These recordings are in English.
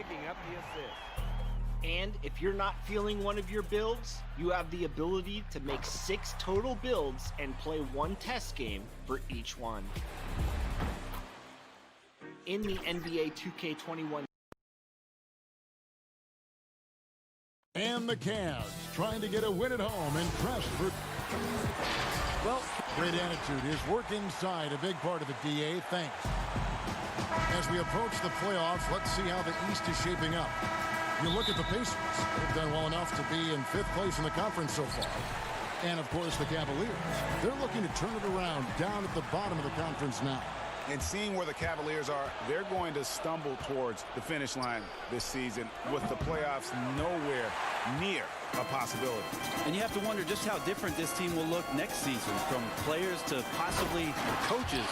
picking up the assist. And if you're not feeling one of your builds, you have the ability to make 6 total builds and play 1 test game for each one. In the NBA 2K21. And the Cavs trying to get a win at home and pressed for... Well, great attitude is working inside a big part of the DA. Thanks. As we approach the playoffs, let's see how the East is shaping up. You look at the Pacers. They've done well enough to be in 5th place in the conference so far. And, of course, the Cavaliers. They're looking to turn it around down at the bottom of the conference now. And seeing where the Cavaliers are, they're going to stumble towards the finish line this season with the playoffs nowhere near a possibility. And you have to wonder just how different this team will look next season, from players to possibly coaches,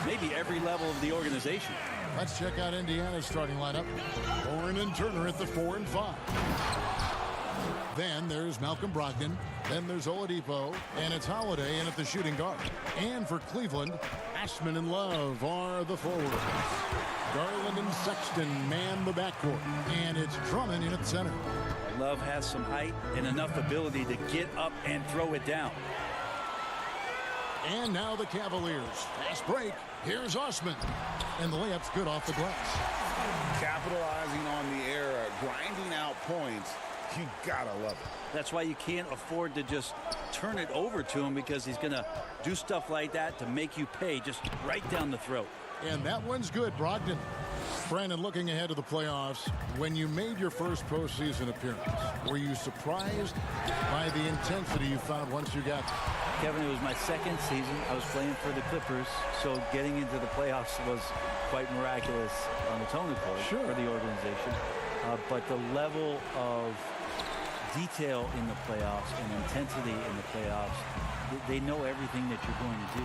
maybe every level of the organization. Let's check out Indiana's starting lineup. Warren and Turner at the 4 and 5. Then there's Malcolm Brogdon. Then there's Oladipo. And it's Holiday in at the shooting guard. And for Cleveland, Ashman and Love are the forwards. Garland and Sexton man the backcourt. And it's Drummond in at center. Love has some height and enough ability to get up and throw it down. And now the Cavaliers. Fast break. Here's Osman. And the layup's good off the glass. Capitalizing on the error, grinding out points. You gotta love it. That's why you can't afford to just turn it over to him, because he's going to do stuff like that to make you pay just right down the throat. And that one's good, Brogdon. Brandon, looking ahead to the playoffs, when you made your first postseason appearance, were you surprised by the intensity you found once you got there? Kevin, it was my 2nd season. I was playing for the Clippers, so getting into the playoffs was quite miraculous on its own accord for the organization. But the level of detail in the playoffs and intensity in the playoffs, they know everything that you're going to do.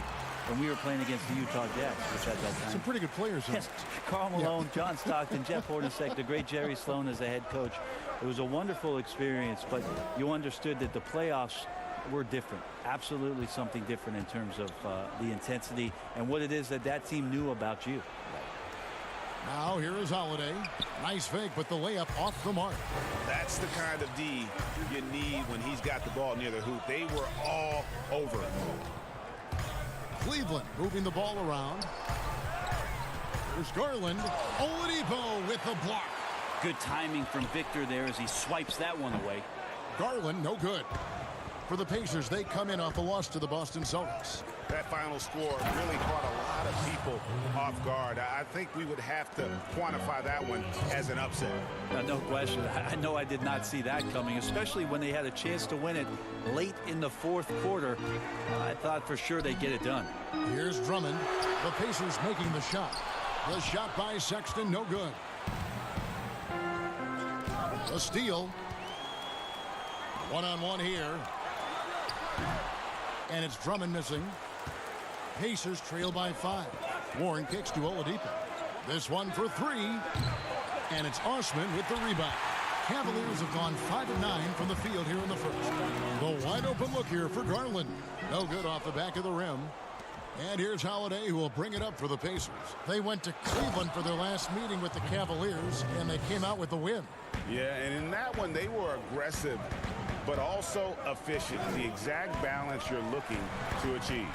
When we were playing against the Utah Jazz, which at that time... Some pretty good players. Yes, Karl Malone, John Stockton, Jeff Hornacek, the great Jerry Sloan as the head coach. It was a wonderful experience, but you understood that the playoffs were different. Absolutely something different in terms of the intensity and what it is that that team knew about you. Now here is Holiday. Nice fake, but the layup off the mark. That's the kind of D you need when he's got the ball near the hoop. They were all over it. Cleveland moving the ball around. There's Garland. Oladipo with the block. Good timing from Victor there as he swipes that one away. Garland, no good. For the Pacers, they come in off a loss to the Boston Celtics. That final score really caught a lot of people off guard. I think we would have to quantify that one as an upset. No question. I know I did not see that coming, especially when they had a chance to win it late in the 4th quarter. I thought for sure they'd get it done. Here's Drummond. The Pacers making the shot. The shot by Sexton, no good. A steal. One-on-one here. And it's Drummond missing. Pacers trail by 5. Warren kicks to Oladipo. This one for 3. And it's Osman with the rebound. Cavaliers have gone 5 of 9 from the field here in the first. The wide open look here for Garland. No good off the back of the rim. And here's Holiday, who will bring it up for the Pacers. They went to Cleveland for their last meeting with the Cavaliers, and they came out with the win. Yeah, and in that one, they were aggressive, but also efficient. The exact balance you're looking to achieve.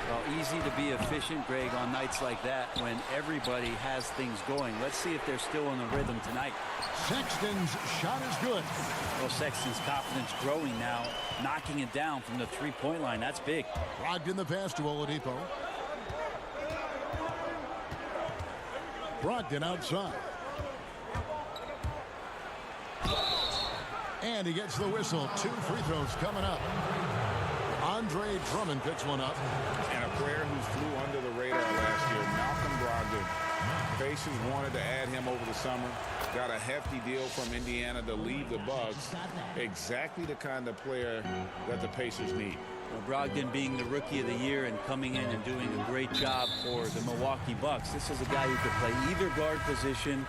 Well, easy to be efficient, Greg, on nights like that when everybody has things going. Let's see if they're still in the rhythm tonight. Sexton's shot is good. Well, Sexton's confidence growing now, knocking it down from the three-point line. That's big. Logged in the pass to Oladipo. Brogdon outside. And he gets the whistle. 2 free throws coming up. Andre Drummond picks one up. And a player who flew under the radar last year, Malcolm Brogdon. Pacers wanted to add him over the summer. Got a hefty deal from Indiana to lead the Bucks. Exactly the kind of player that the Pacers need. Well, Brogdon being the Rookie of the Year and coming in and doing a great job for the Milwaukee Bucks. This is a guy who could play either guard position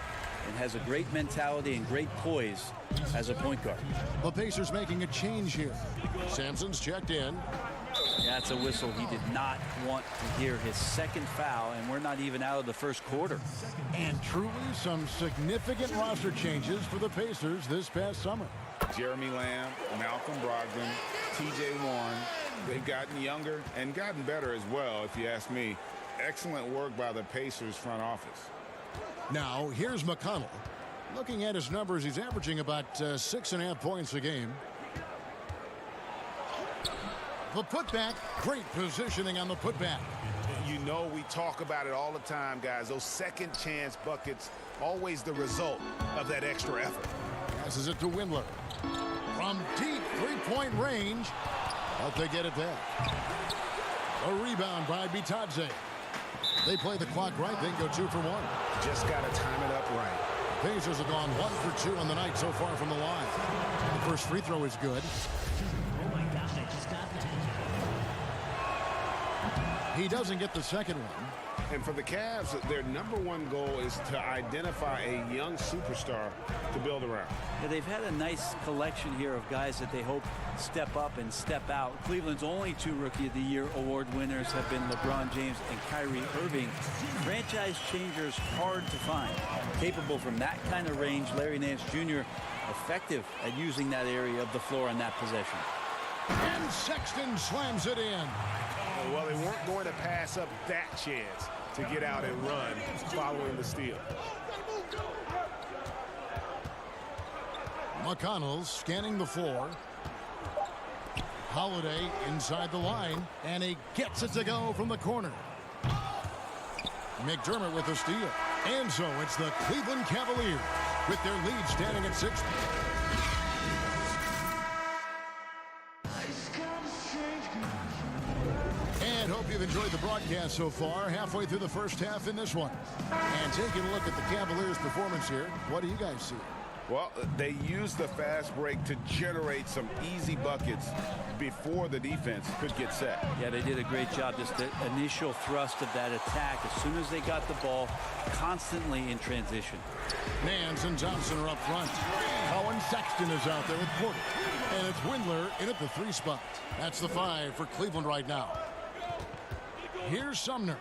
and has a great mentality and great poise as a point guard. The Pacers making a change here. Sampson's checked in. Yeah, that's a whistle. He did not want to hear his second foul, and we're not even out of the first quarter. And truly some significant roster changes for the Pacers this past summer. Jeremy Lamb, Malcolm Brogdon, T.J. Warren. They've gotten younger and gotten better as well, if you ask me. Excellent work by the Pacers front office. Now, here's McConnell. Looking at his numbers, he's averaging about 6.5 points a game. The putback, great positioning on the putback. You know we talk about it all the time, guys. Those second chance buckets, always the result of that extra effort. Passes it to Windler. From deep three-point range, but they get it back. A rebound by Bitadze. They play the clock right. They can go 2 for 1. Just got to time it up right. Pacers have gone 1 for 2 on the night so far from the line. The first free throw is good. He doesn't get the second one. And for the Cavs, their #1 goal is to identify a young superstar to build around. Yeah, they've had a nice collection here of guys that they hope step up and step out. Cleveland's only 2 Rookie of the Year award winners have been LeBron James and Kyrie Irving. Franchise changers hard to find. Capable from that kind of range, Larry Nance Jr. effective at using that area of the floor on that possession. And Sexton slams it in. Well, they weren't going to pass up that chance to get out and run following the steal. McConnell scanning the floor. Holiday inside the line, and he gets it to go from the corner. McDermott with the steal. And so it's the Cleveland Cavaliers with their lead standing at 6. And hope you've enjoyed the broadcast so far. Halfway through the first half in this one. And taking a look at the Cavaliers' performance here, what do you guys see? Well, they used the fast break to generate some easy buckets before the defense could get set. Yeah, they did a great job. Just the initial thrust of that attack, as soon as they got the ball, constantly in transition. Nance and Johnson are up front. Cohen Sexton is out there with Porter. And it's Windler in at the 3 spot. That's the 5 for Cleveland right now. Here's Sumner.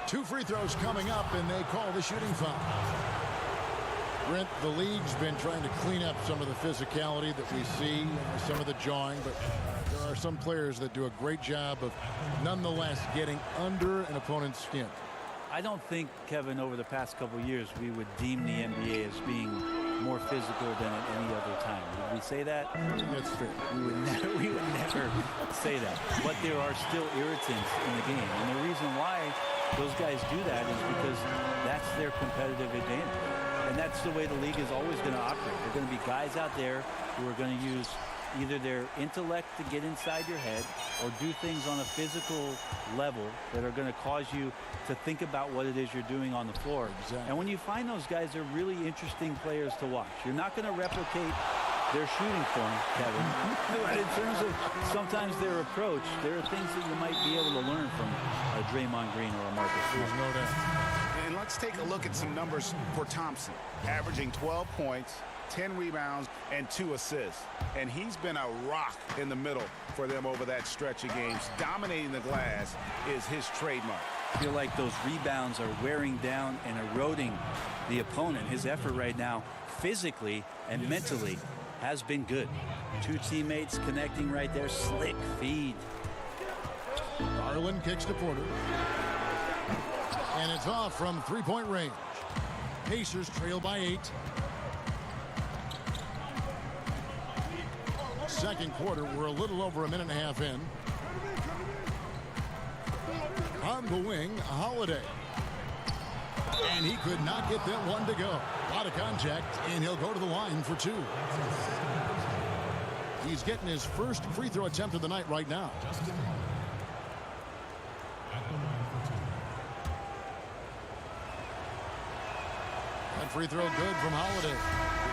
2 free throws coming up, and they call the shooting foul. Brent, the league's been trying to clean up some of the physicality that we see, some of the jawing, but there are some players that do a great job of nonetheless getting under an opponent's skin. I don't think, Kevin, over the past couple years, we would deem the NBA as being more physical than at any other time. Would we say that? That's fair. We would never say that. But there are still irritants in the game. And the reason why those guys do that is because that's their competitive advantage. And that's the way the league is always going to operate. There are going to be guys out there who are going to use either their intellect to get inside your head or do things on a physical level that are going to cause you to think about what it is you're doing on the floor. Exactly. And when you find those guys, they're really interesting players to watch. You're not going to replicate their shooting form, Kevin. But in terms of sometimes their approach, there are things that you might be able to learn from a Draymond Green or a Marcus Smart. There's no doubt. And let's take a look at some numbers for Thompson. Averaging 12 points, 10 rebounds, and 2 assists. And he's been a rock in the middle for them over that stretch of games. Dominating the glass is his trademark. I feel like those rebounds are wearing down and eroding the opponent. His effort right now, physically and mentally, has been good. 2 teammates connecting right there. Slick feed. Garland kicks to Porter. And it's off from 3-point range. Pacers trail by 8. Second quarter, we're a little over a minute and a half in. On the wing, Holiday. And he could not get that one to go. Out of contact, and he'll go to the line for 2. He's getting his first free throw attempt of the night right now. That free throw good from Holiday.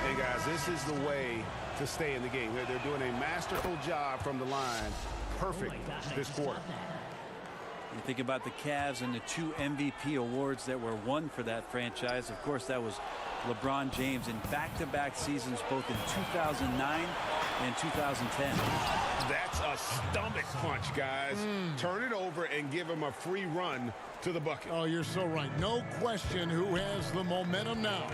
Hey, guys, this is the way to stay in the game. They're doing a masterful job from the line. Perfect this quarter. You think about the Cavs and the 2 MVP awards that were won for that franchise. Of course, that was LeBron James in back-to-back seasons, both in 2009 and 2010. That's a stomach punch, guys. Turn it over and give him a free run to the bucket. Oh, you're so right. No question who has the momentum now.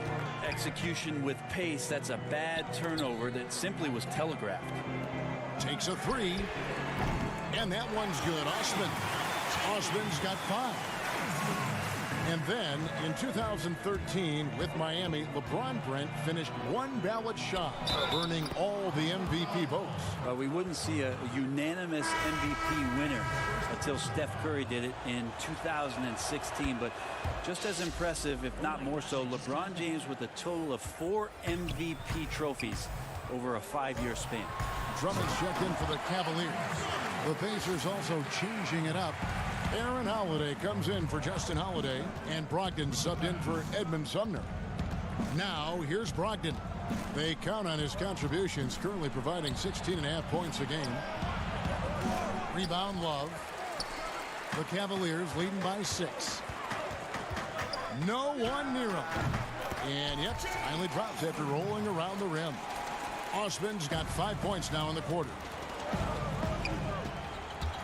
Execution with pace. That's a bad turnover that simply was telegraphed. Takes a 3. And that one's good. Osman's got 5. And then in 2013 with Miami, LeBron Brent finished 1 ballot shy, earning all the MVP votes. We wouldn't see a unanimous MVP winner until Steph Curry did it in 2016. But just as impressive, if not more so, LeBron James with a total of 4 MVP trophies over a 5-year span. Drummond's checked in for the Cavaliers. The Pacers also changing it up. Aaron Holiday comes in for Justin Holiday, and Brogdon subbed in for Edmund Sumner. Now, here's Brogdon. They count on his contributions, currently providing 16.5 points a game. Rebound, Love. The Cavaliers leading by 6. No one near him. And yet, finally drops after rolling around the rim. Osman's got 5 points now in the quarter.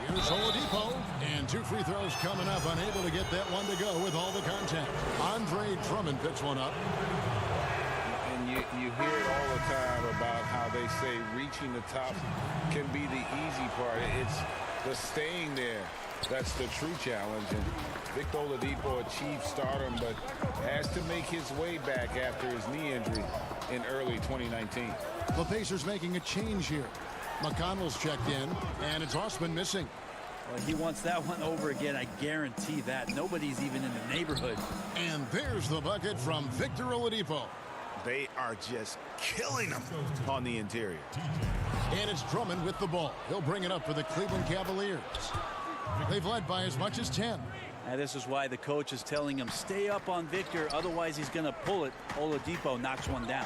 Here's Oladipo, and 2 free throws coming up, unable to get that one to go with all the contact. Andre Drummond picks one up. And you hear it all the time about how they say reaching the top can be the easy part. It's the staying there that's the true challenge. And Victor Oladipo achieved stardom, but has to make his way back after his knee injury in early 2019. The Pacers making a change here. McConnell's checked in, and it's Osman missing. Well, he wants that one over again, I guarantee that. Nobody's even in the neighborhood. And there's the bucket from Victor Oladipo. They are just killing them on the interior. And it's Drummond with the ball. He'll bring it up for the Cleveland Cavaliers. They've led by as much as 10. And this is why the coach is telling him, stay up on Victor, otherwise he's going to pull it. Oladipo knocks one down.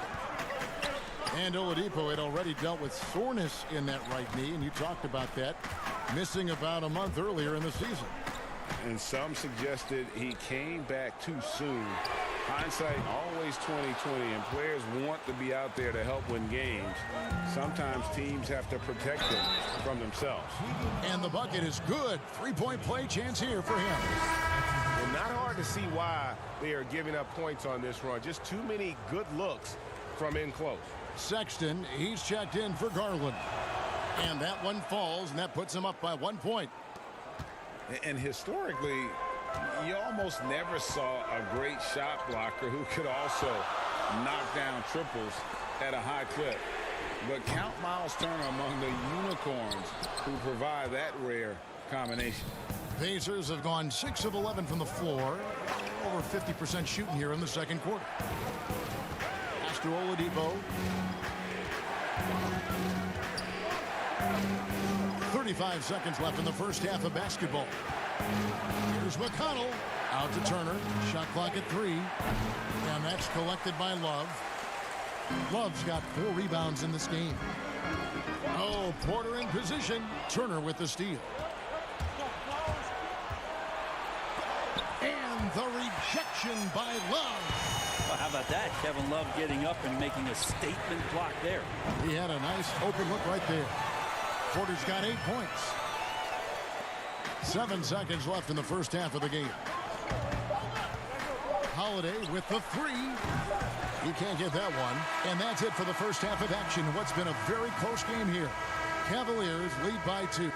And Oladipo had already dealt with soreness in that right knee, and you talked about that, missing about a month earlier in the season. And some suggested he came back too soon. Hindsight always 20/20, and players want to be out there to help win games. Sometimes teams have to protect them from themselves. And the bucket is good. 3-point play chance here for him. Well, not hard to see why they are giving up points on this run. Just too many good looks from in close. Sexton, he's checked in for Garland. And that one falls, and that puts him up by 1 point. And historically, you almost never saw a great shot blocker who could also knock down triples at a high clip. But count Miles Turner among the unicorns who provide that rare combination. Pacers have gone 6 of 11 from the floor. Over 50% shooting here in the second quarter. Pass to Oladipo. 35 seconds left in the first half of basketball. Here's McConnell. Out to Turner. Shot clock at 3. And that's collected by Love. Love's got 4 rebounds in this game. Oh, Porter in position. Turner with the steal. And the rejection by Love. Well, how about that? Kevin Love getting up and making a statement block there. He had a nice open look right there. Porter's got 8 points. 7 seconds left in the first half of the game. Holiday with the 3. He can't get that one. And that's it for the first half of action. What's been a very close game here. Cavaliers lead by 2.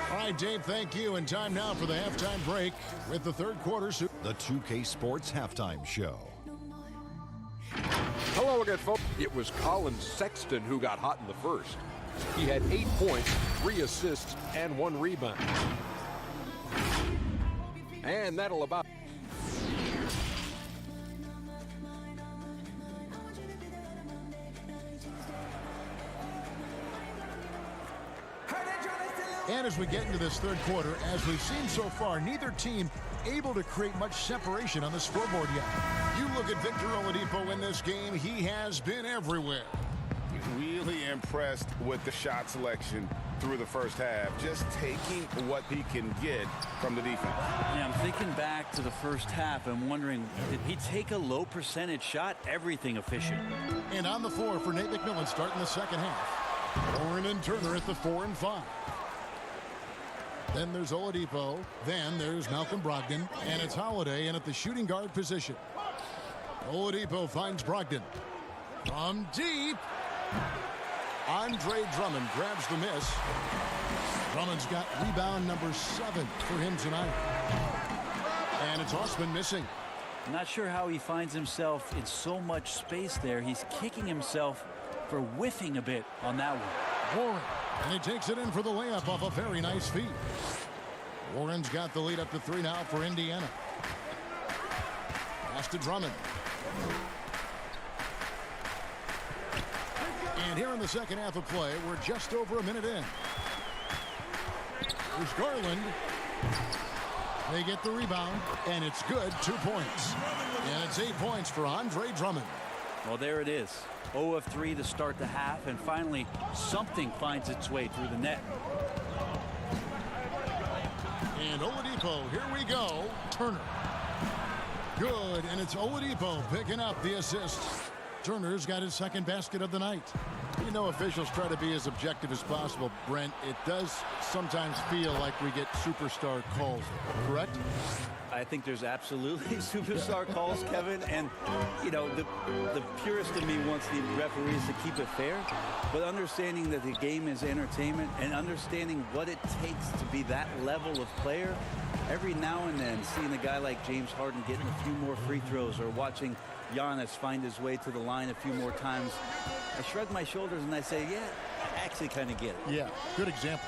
All right, Dave, thank you. And time now for the halftime break with the third quarter. The 2K Sports Halftime Show. Hello again, folks. It was Colin Sexton who got hot in the first. He had 8 points, 3 assists, and 1 rebound. And that'll about... And as we get into this third quarter, as we've seen so far, neither team able to create much separation on the scoreboard yet. You look at Victor Oladipo in this game, he has been everywhere. Really impressed with the shot selection through the first half. Just taking what he can get from the defense. Yeah, I'm thinking back to the first half. I'm wondering, did he take a low percentage shot? Everything efficient. And on the floor for Nate McMillan starting the second half. Warren and Turner at the 4 and 5. Then there's Oladipo. Then there's Malcolm Brogdon. And it's Holiday in at the shooting guard position. Oladipo finds Brogdon. From deep. Andre Drummond grabs the miss. Drummond's got rebound number 7 for him tonight. And it's Osman missing. Not sure how he finds himself in so much space there. He's kicking himself for whiffing a bit on that one. Warren. And he takes it in for the layup off a very nice feed. Warren's got the lead up to 3 now for Indiana. Pass to Drummond. And here in the second half of play, we're just over a minute in. There's Garland. They get the rebound, and it's good. 2 points. And it's 8 points for Andre Drummond. Well, there it is. 0 of 3 to start the half, and finally something finds its way through the net. And Oladipo, here we go. Turner. Good, and it's Oladipo picking up the assist. Turner's got his second basket of the night. You know, officials try to be as objective as possible, Brent. It does sometimes feel like we get superstar calls, correct? I think there's absolutely superstar calls, Kevin, and you know, the purist in me wants the referees to keep it fair, but understanding that the game is entertainment and understanding what it takes to be that level of player, every now and then seeing a guy like James Harden getting a few more free throws or watching Giannis find his way to the line a few more times, I shrug my shoulders and I say, yeah, I actually kind of get it. Yeah, good example.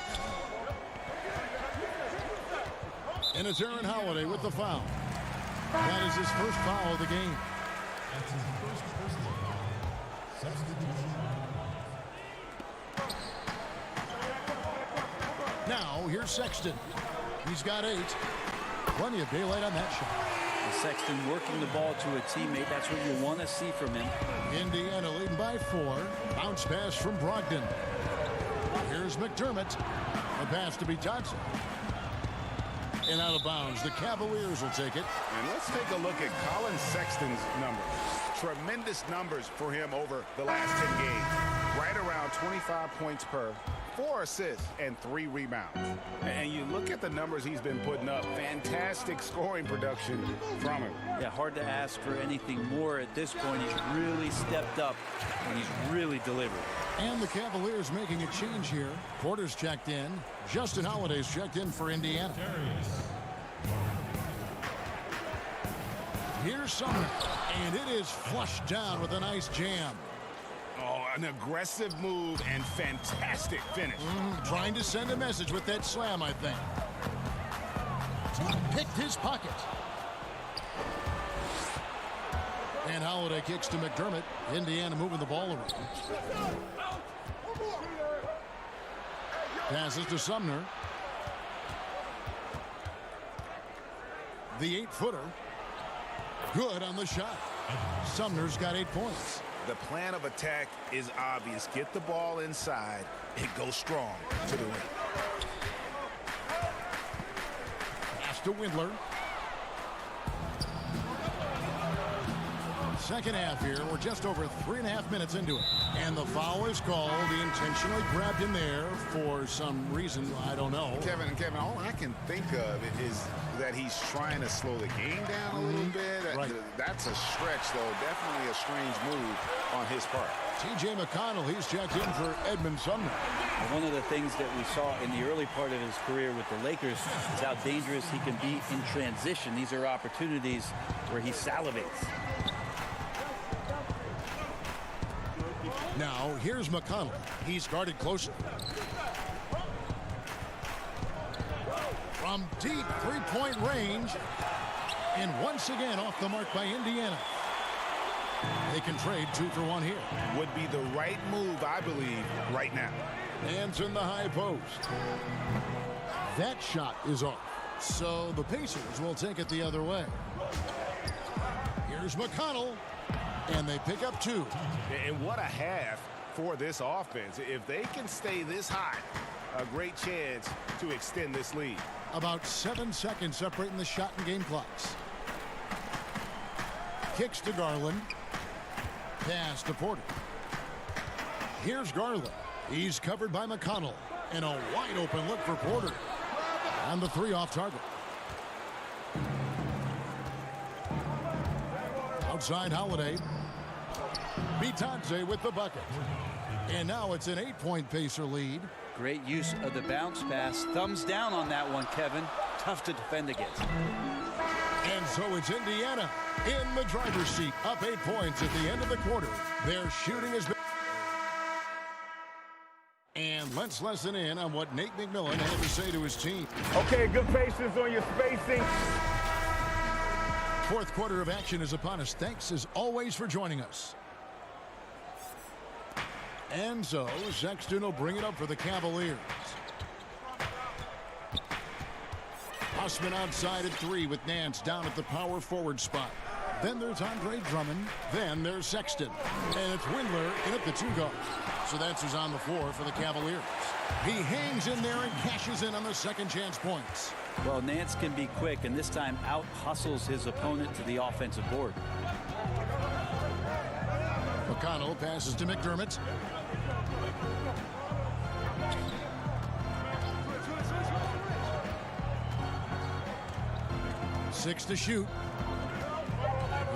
And it's Aaron Holiday with the foul. That is his first foul of the game. Now, here's Sexton. He's got 8. Plenty of daylight on that shot. Sexton working the ball to a teammate. That's what you want to see from him. Indiana leading by 4. Bounce pass from Brogdon. Here's McDermott. A pass to be Johnson. And out of bounds. The Cavaliers will take it. And let's take a look at Colin Sexton's numbers. Tremendous numbers for him over the last 10 games. Right around 25 points per, 4 assists, and 3 rebounds. And you look at the numbers he's been putting up. Fantastic scoring production from him. Yeah, hard to ask for anything more at this point. He's really stepped up, and he's really delivered. And the Cavaliers making a change here. Porter's checked in. Justin Holiday's checked in for Indiana. Here's Sumner. And it is flushed down with a nice jam. Oh, an aggressive move and fantastic finish. Trying to send a message with that slam, I think. Picked his pocket. And Holiday kicks to McDermott. Indiana moving the ball around. Passes to Sumner. The 8-footer. Good on the shot. Sumner's got 8 points. The plan of attack is obvious. Get the ball inside and go strong to the rim. Pass to Windler. Second half here. We're just over 3.5 minutes into it. And the foul is called. He intentionally grabbed him there for some reason. I don't know. Kevin, all I can think of is that he's trying to slow the game down a little bit. Right. That's a stretch, though. Definitely a strange move on his part. T.J. McConnell, he's checked in for Edmund Sumner. One of the things that we saw in the early part of his career with the Lakers is how dangerous he can be in transition. These are opportunities where he salivates. Now, here's McConnell. He's guarded closer. From deep three-point range. And once again off the mark by Indiana. They can trade 2 for 1 here. Would be the right move, I believe, right now. Hands in the high post. That shot is off. So the Pacers will take it the other way. Here's McConnell. And they pick up 2. And what a half for this offense. If they can stay this hot, a great chance to extend this lead. About 7 seconds separating the shot and game clocks. Kicks to Garland. Pass to Porter. Here's Garland. He's covered by McConnell. And a wide open look for Porter. And the three off target. Outside Holiday. Bitadze with the bucket. And now it's an 8-point Pacer lead. Great use of the bounce pass. Thumbs down on that one, Kevin. Tough to defend against. And so it's Indiana in the driver's seat, up 8 points at the end of the quarter. Their shooting has been... And let's listen in on what Nate McMillan had to say to his team. Okay, good patience on your spacing. Fourth quarter of action is upon us. Thanks as always for joining us. And so Sexton will bring it up for the Cavaliers. Osman outside at 3 with Nance down at the power forward spot. Then there's Andre Drummond. Then there's Sexton. And it's Windler in at the 2 guard. So that's who's on the floor for the Cavaliers. He hangs in there and cashes in on the second chance points. Well, Nance can be quick, and this time out-hustles his opponent to the offensive board. McConnell passes to McDermott. Six to shoot.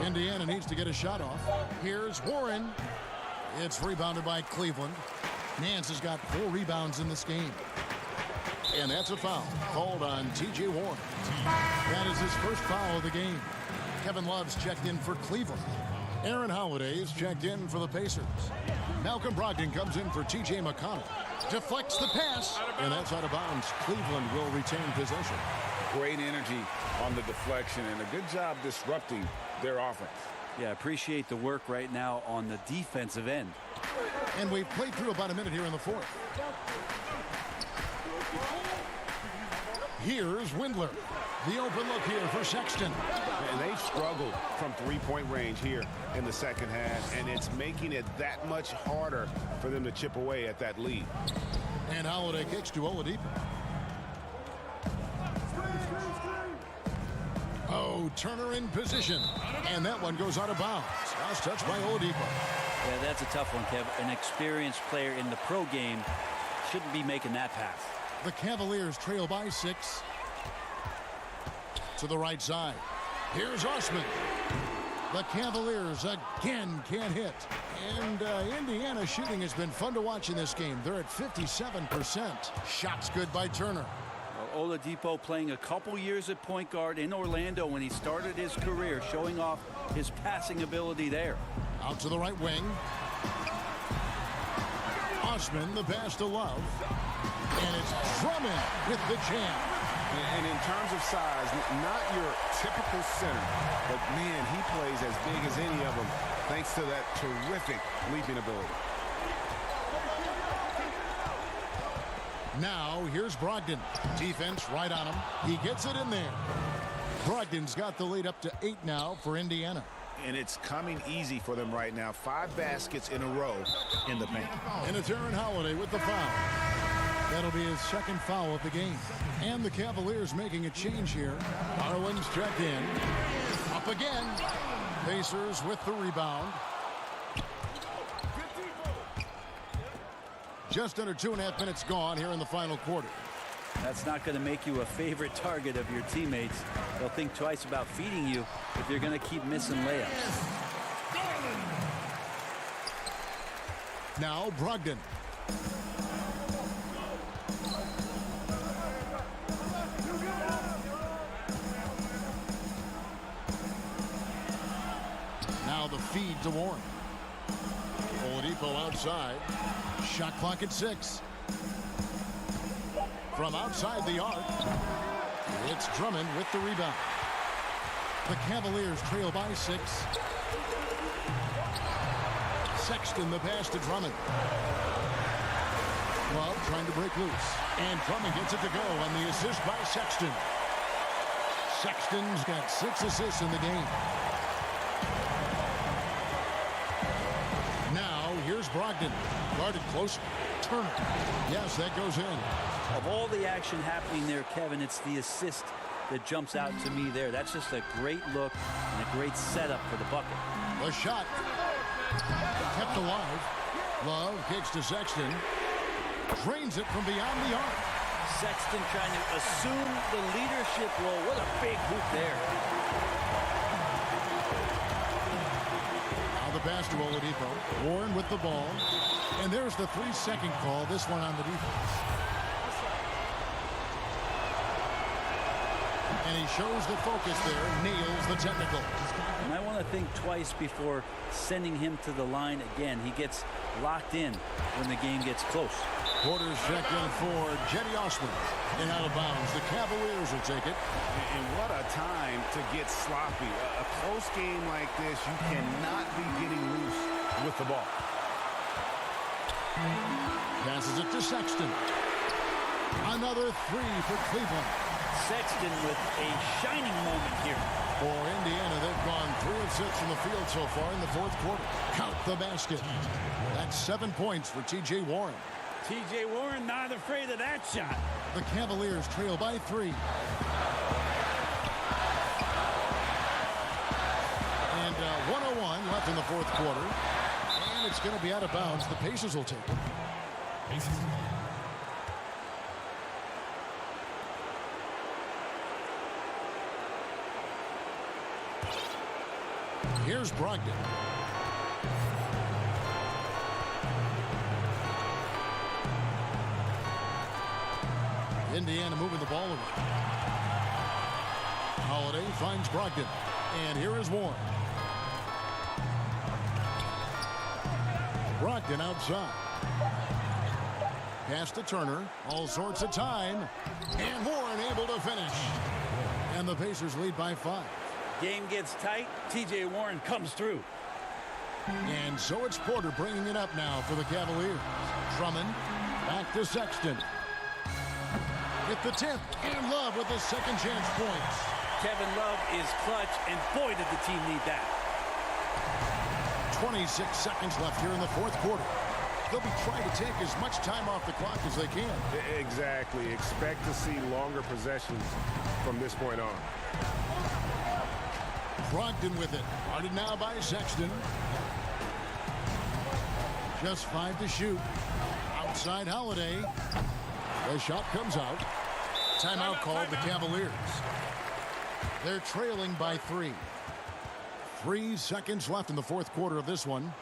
Indiana needs to get a shot off. Here's Warren. It's rebounded by Cleveland. Nance has got 4 rebounds in this game. And that's a foul called on T.J. Warren. That is his first foul of the game. Kevin Love's checked in for Cleveland. Aaron Holiday is checked in for the Pacers. Malcolm Brogdon comes in for T.J. McConnell. Deflects the pass, and that's out of bounds. Cleveland will retain possession. Great energy on the deflection and a good job disrupting their offense. Yeah, appreciate the work right now on the defensive end. And we've played through about a minute here in the fourth. Here's Windler. The open look here for Sexton. And they struggled from three-point range here in the second half, and it's making it that much harder for them to chip away at that lead. And Holiday kicks to Oladipo. Oh, Turner in position. And that one goes out of bounds. Last touch by Oladipo. Yeah, that's a tough one, Kev. An experienced player in the pro game shouldn't be making that pass. The Cavaliers trail by 6. To the right side. Here's Osman. The Cavaliers again can't hit. And Indiana shooting has been fun to watch in this game. They're at 57%. Shots good by Turner. Well, Oladipo playing a couple years at point guard in Orlando when he started his career, showing off his passing ability there. Out to the right wing. Osman, the pass to Love. And it's Drummond with the jam. And in terms of size, not your typical center, but man, he plays as big as any of them thanks to that terrific leaping ability. Now here's Brogdon. Defense right on him. He gets it in there. Brogdon's got the lead up to 8 now for Indiana. And it's coming easy for them right now. 5 baskets in a row in the paint. And it's Aaron Holiday with the foul. That'll be his second foul of the game. And the Cavaliers making a change here. Harlan's checked in. Up again. Pacers with the rebound. Just under 2.5 minutes gone here in the final quarter. That's not going to make you a favorite target of your teammates. They'll think twice about feeding you if you're going to keep missing layups. Now Brogdon. Now the feed to Warren. Oladipo outside. Shot clock at 6. From outside the arc, it's Drummond with the rebound. The Cavaliers trail by 6. Sexton the pass to Drummond. Love trying to break loose. And Drummond gets it to go on the assist by Sexton. Sexton's got 6 assists in the game. Now here's Here's Brogdon. Guarded close. Turner. Yes, that goes in. Of all the action happening there, Kevin, it's the assist that jumps out to me there. That's just a great look and a great setup for the bucket. The shot. Kept alive. Love kicks to Sexton. Drains it from beyond the arc. Sexton trying to assume the leadership role. What a big hoop there. Now the pass to Oladipo. Warren with the ball. And there's the 3-second call. This one on the defense. And he shows the focus there. Nails the technical. And I want to think twice before sending him to the line again. He gets locked in when the game gets close. Quarters checked in for Jetty Osman. And out of bounds. The Cavaliers will take it. And what a time to get sloppy. A close game like this, you cannot be getting loose with the ball. Passes it to Sexton. Another three for Cleveland. Sexton with a shining moment here. For Indiana, they've gone 3 of 6 from the field so far in the fourth quarter. Count the basket. That's 7 points for T.J. Warren. T.J. Warren not afraid of that shot. The Cavaliers trail by 3. And 1:01 left in the fourth quarter. And it's going to be out of bounds. The Pacers will take it. Here's Brogdon. Indiana moving the ball away. Holiday finds Brogdon. And here is Warren. Brogdon outside. Pass to Turner. All sorts of time. And Warren able to finish. And the Pacers lead by 5. Game gets tight. T.J. Warren comes through. And so it's Porter bringing it up now for the Cavaliers. Drummond back to Sexton. With the 10th, and Love with the second chance points. Kevin Love is clutch, and boy, did the team need that. 26 seconds left here in the fourth quarter. They'll be trying to take as much time off the clock as they can. Exactly. Expect to see longer possessions from this point on. Brogdon with it. Guarded now by Sexton. Just 5 to shoot. Outside Holiday. The shot comes out. Timeout called the Cavaliers. They're trailing by 3. 3 seconds left in the fourth quarter of this one.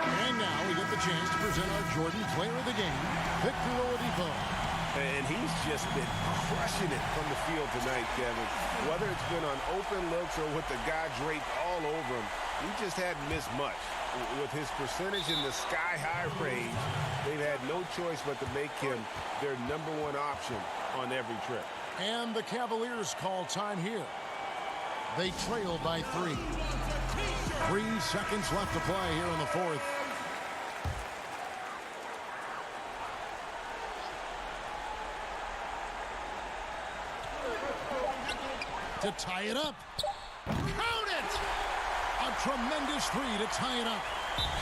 And now we get the chance to present our Jordan Player of the Game, Victor Oladipo. And he's just been crushing it from the field tonight, Kevin. Whether it's been on open looks or with the guy draped all over him, he just hadn't missed much. With his percentage in the sky-high range, they've had no choice but to make him their #1 option on every trip. And the Cavaliers call time here. They trail by 3. 3 seconds left to play here in the fourth. To tie it up. Count it! A tremendous 3 to tie it up.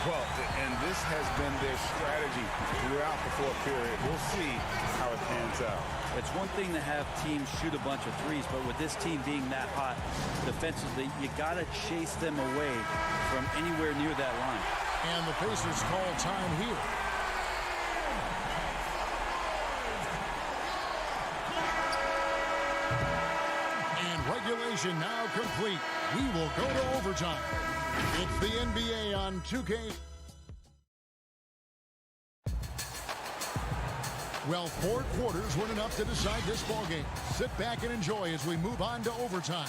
Well, and this has been their strategy throughout the fourth period. We'll see how it pans out. It's one thing to have teams shoot a bunch of threes, but with this team being that hot defensively, you got to chase them away from anywhere near that line. And the Pacers call time here. Regulation now complete. We will go to overtime. It's the NBA on 2K. Well, 4 quarters weren't enough to decide this ballgame. Sit back and enjoy as we move on to overtime.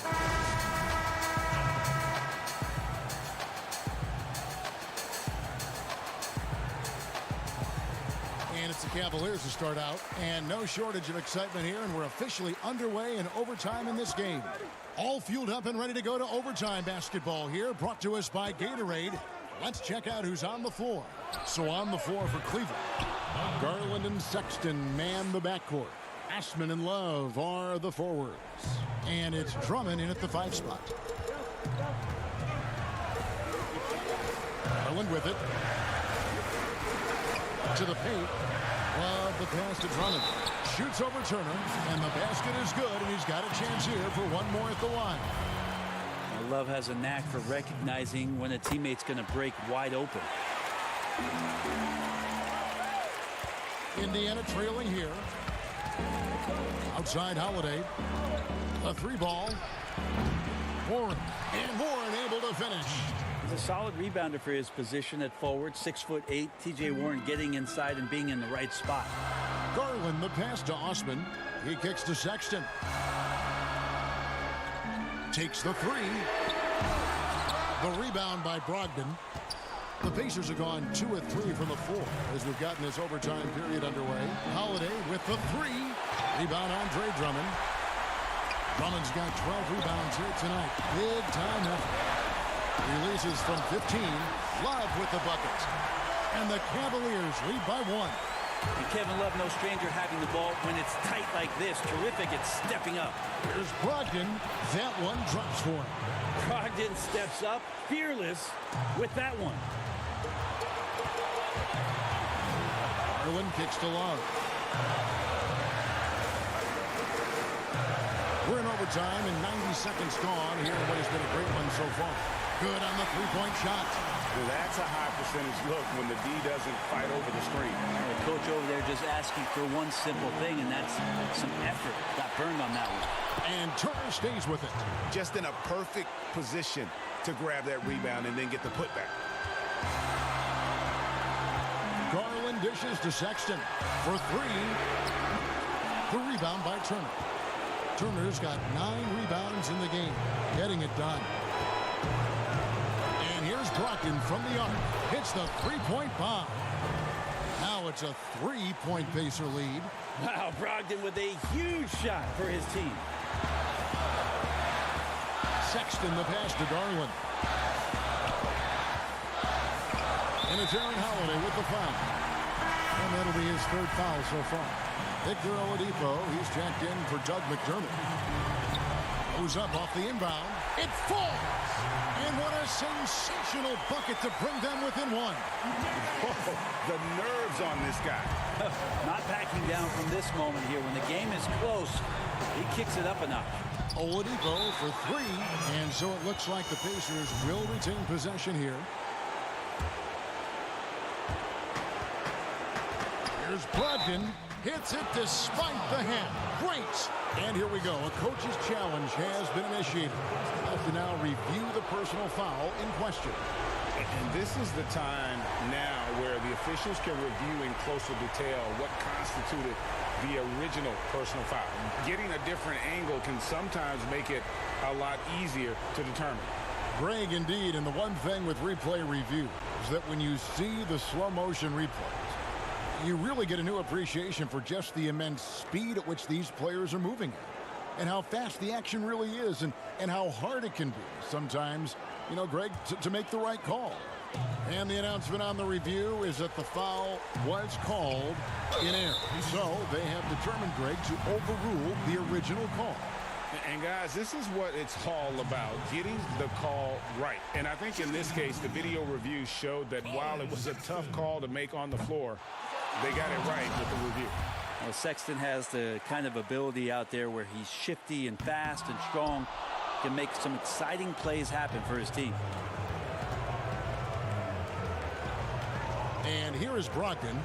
And it's the Cavaliers to start out, and no shortage of excitement here, and we're officially underway in overtime in this game. All fueled up and ready to go to overtime basketball here, brought to us by Gatorade. Let's check out who's on the floor. So on the floor for Cleveland, Garland and Sexton man the backcourt. Glassman and Love are the forwards. And it's Drummond in at the 5 spot. Garland with it. To the paint. Love the pass to Drummond. Shoots over Turner. And the basket is good. And he's got a chance here for one more at the line. Love has a knack for recognizing when a teammate's going to break wide open. Indiana trailing here. Outside Holiday. A 3-ball. Warren. And Warren able to finish. He's a solid rebounder for his position at forward. 6'8". T.J. Warren getting inside and being in the right spot. Garland the pass to Osman. He kicks to Sexton. Takes the 3. The rebound by Brogdon. The Pacers have gone 2 of 3 from the 4 as we've gotten this overtime period underway. Holiday with the 3. Rebound Andre Drummond. Drummond's got 12 rebounds here tonight. Big time effort. Releases from 15. Love with the bucket. And the Cavaliers lead by 1. And Kevin Love, no stranger having the ball when it's tight like this. Terrific at stepping up. Here's Brogdon. That one drops for him. Brogdon steps up, fearless with that one. Garland kicks to Love. We're in overtime and 90 seconds gone here in what has been a great one so far. Good on the 3-point shot. Well, that's a high percentage look when the D doesn't fight over the screen. The coach over there just asking for one simple thing, and that's some effort. Got burned on that one. And Turner stays with it. Just in a perfect position to grab that rebound and then get the putback. Garland dishes to Sexton for 3. The rebound by Turner. Turner's got 9 rebounds in the game, getting it done. And here's Brogdon from the arc. Hits the 3-point bomb. Now it's a 3-point Pacer lead. Wow, Brogdon with a huge shot for his team. Sexton the pass to Garland. And it's Aaron Holiday with the foul. And that'll be his 3rd foul so far. Victor Oladipo, he's checked in for Doug McDermott. Goes up off the inbound. It falls! And what a sensational bucket to bring them within 1. Oh, the nerves on this guy. Not backing down from this moment here. When the game is close, he kicks it up a notch. Oladipo for 3. And so it looks like the Pacers will retain possession here. Here's Brogdon. Hits it despite the hand. Great. And here we go. A coach's challenge has been initiated. We'll have to now review the personal foul in question. And this is the time now where the officials can review in closer detail what constituted the original personal foul. Getting a different angle can sometimes make it a lot easier to determine. Greg, indeed, and the one thing with replay review is that when you see the slow motion replays, you really get a new appreciation for just the immense speed at which these players are moving at, and how fast the action really is, and how hard it can be sometimes, you know, Greg, to make the right call. And the announcement on the review is that the foul was called in error. So they have determined, Greg, to overrule the original call. And guys, this is what it's all about, getting the call right. And I think in this case, the video review showed that while it was a tough call to make on the floor, they got it right with the review. Well, Sexton has the kind of ability out there where he's shifty and fast and strong, can make some exciting plays happen for his team. And here is Brogdon.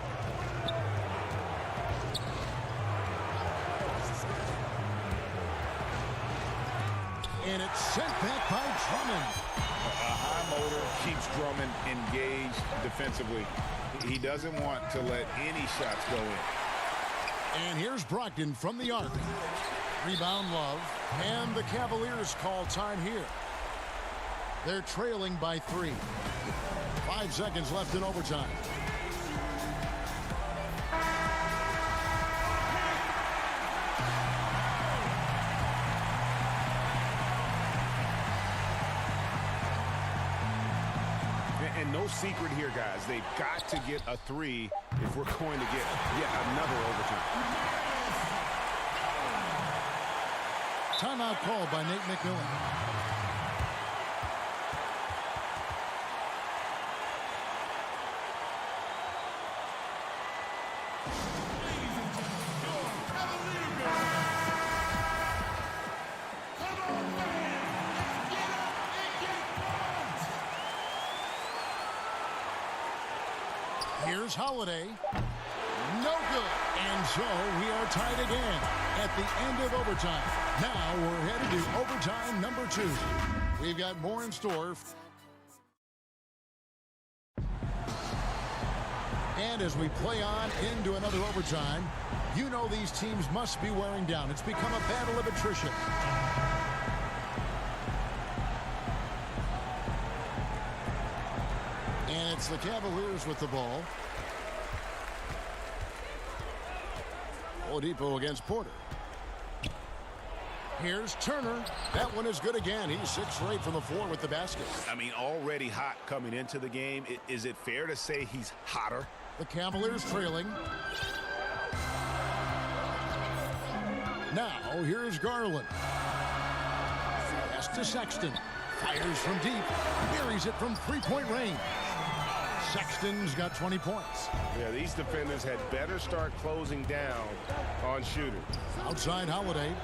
And it's sent back by Drummond. A high motor keeps Drummond engaged defensively. He doesn't want to let any shots go in. And here's Brogdon from the arc. Rebound Love. And the Cavaliers call time here. They're trailing by 3. 5 seconds left in overtime. And no secret here, guys. They've got to get a 3 if we're going to get yet another overtime. Timeout called by Nate McMillan. Here's Holiday. No good. And so we are tied again at the end of overtime. Now we're headed to overtime number 2. We've got more in store. And as we play on into another overtime, you know these teams must be wearing down. It's become a battle of attrition. And it's the Cavaliers with the ball. Oladipo against Porter. Here's Turner. That one is good again. He's 6 for 8 from the floor with the basket. I mean, already hot coming into the game. Is it fair to say he's hotter? The Cavaliers trailing. Now, here's Garland. Pass to Sexton. Fires from deep. Buries it from 3-point range. Sexton's got 20 points. Yeah, these defenders had better start closing down on shooters. Outside Holiday.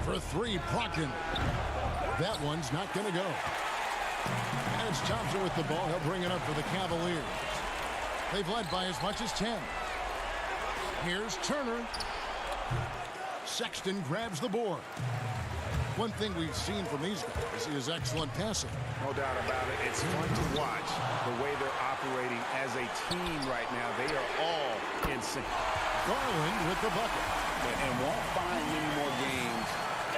For 3, Brogdon. That one's not going to go. And it's Thompson with the ball. He'll bring it up for the Cavaliers. They've led by as much as 10. Here's Turner. Sexton grabs the board. One thing we've seen from these guys is excellent passing. No doubt about it. It's fun to watch the way they're operating as a team right now. They are all in sync. Garland with the bucket. And won't find many more games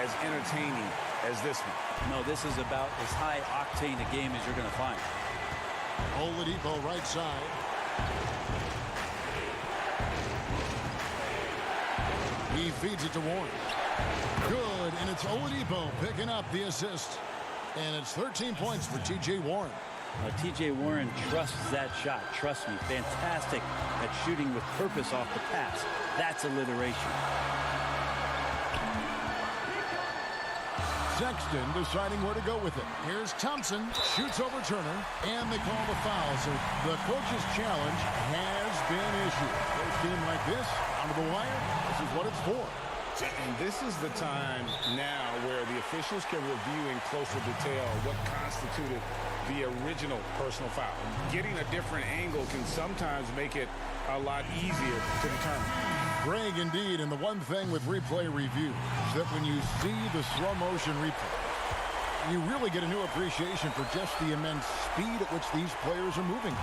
as entertaining as this one. No, this is about as high octane a game as you're going to find. Oladipo right side. He feeds it to Warren. Good, and it's Oladipo picking up the assist. And it's 13 points for T.J. Warren. T.J. Warren trusts that shot. Trust me, fantastic at shooting with purpose off the pass. That's alliteration. Sexton deciding where to go with it. Here's Thompson, shoots over Turner, and they call the foul. So the coach's challenge has been issued. First game like this, down to the wire, this is what it's for. And this is the time now where the officials can review in closer detail what constituted the original personal foul. Getting a different angle can sometimes make it a lot easier to determine. Greg, indeed, and the one thing with replay review is that when you see the slow motion replay, you really get a new appreciation for just the immense speed at which these players are moving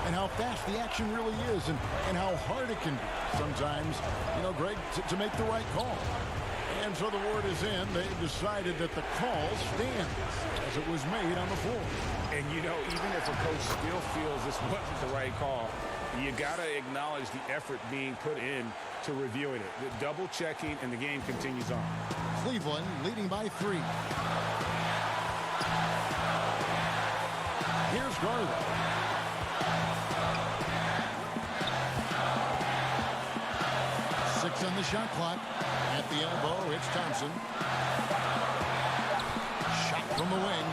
and how fast the action really is and how hard it can be sometimes, you know, Greg, to make the right call. And so the word is in. They've decided that the call stands as it was made on the floor. And, you know, even if a coach still feels this wasn't the right call, you got to acknowledge the effort being put in to reviewing it. The double checking, and the game continues on. Cleveland leading by 3. Here's Garland. Six on the shot clock. At the elbow, it's Thompson. Shot from the wing.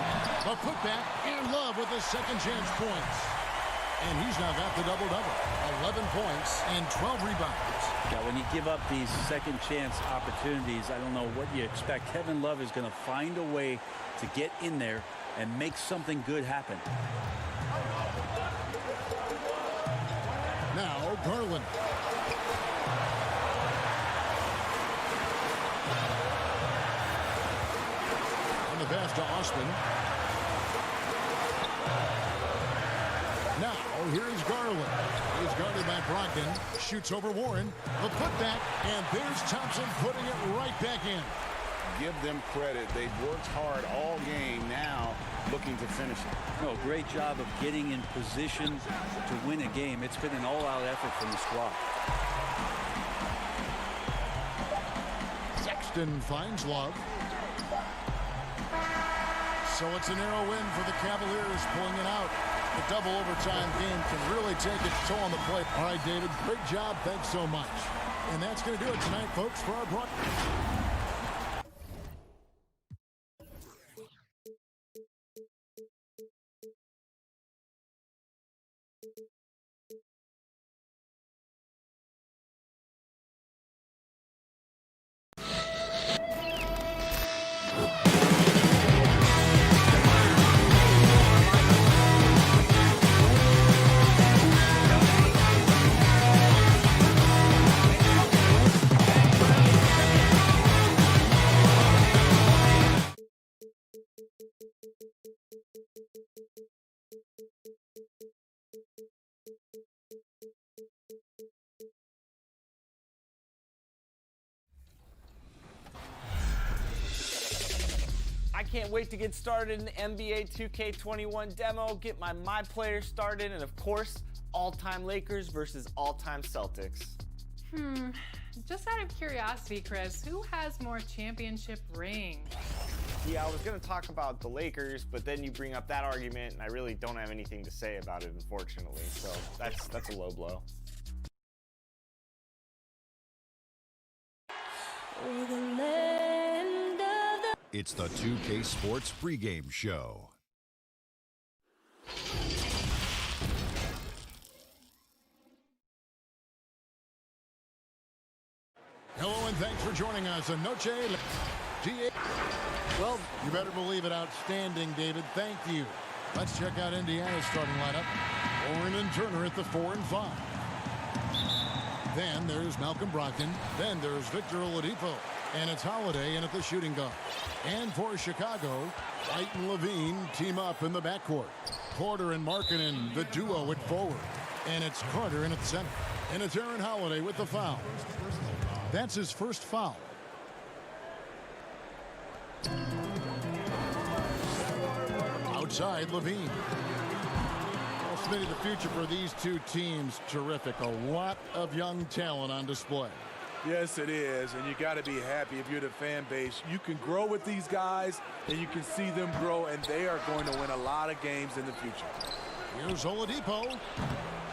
A putback, and Love with his second chance points. And he's now got the double-double. 11 points and 12 rebounds. Yeah, when you give up these second chance opportunities, I don't know what you expect. Kevin Love is going to find a way to get in there and make something good happen. Now, Garland. On the pass to Osman. Now, here's Garland. He's guarded by Brogdon. Shoots over Warren. The putback, and there's Thompson putting it right back in. Give them credit. They've worked hard all game, now looking to finish it. No, great job of getting in position to win a game. It's been an all-out effort from the squad. Sexton finds Love. So it's a narrow win for the Cavaliers, pulling it out. The double overtime game can really take its toll on the play. All right, David, great job. Thanks so much. And that's going to do it tonight, folks, for our broadcast. can't wait to get started in the NBA 2K21 demo, get my players started, and of course, all-time Lakers versus all-time Celtics. Just out of curiosity, Chris, who has more championship rings? Yeah, I was going to talk about the Lakers, but then you bring up that argument, and I really don't have anything to say about it, unfortunately. So that's a low blow. It's the 2K Sports pregame show. Hello and thanks for joining us. Anoche. Well, you better believe it. Outstanding, David. Thank you. Let's check out Indiana's starting lineup. Warren and Turner at the 4 and 5. Then there's Malcolm Brogdon. Then there's Victor Oladipo. And it's Holiday in at the shooting guard. And for Chicago, White and Levine team up in the backcourt. Porter and Markkanen, the duo at forward. And it's Carter in at center. And it's Aaron Holiday with the foul. That's his first foul. Outside, Levine. Well, Smitty, the future for these two teams, terrific. A lot of young talent on display. Yes, it is, and you got to be happy if you're the fan base. You can grow with these guys, and you can see them grow, and they are going to win a lot of games in the future. Here's Oladipo.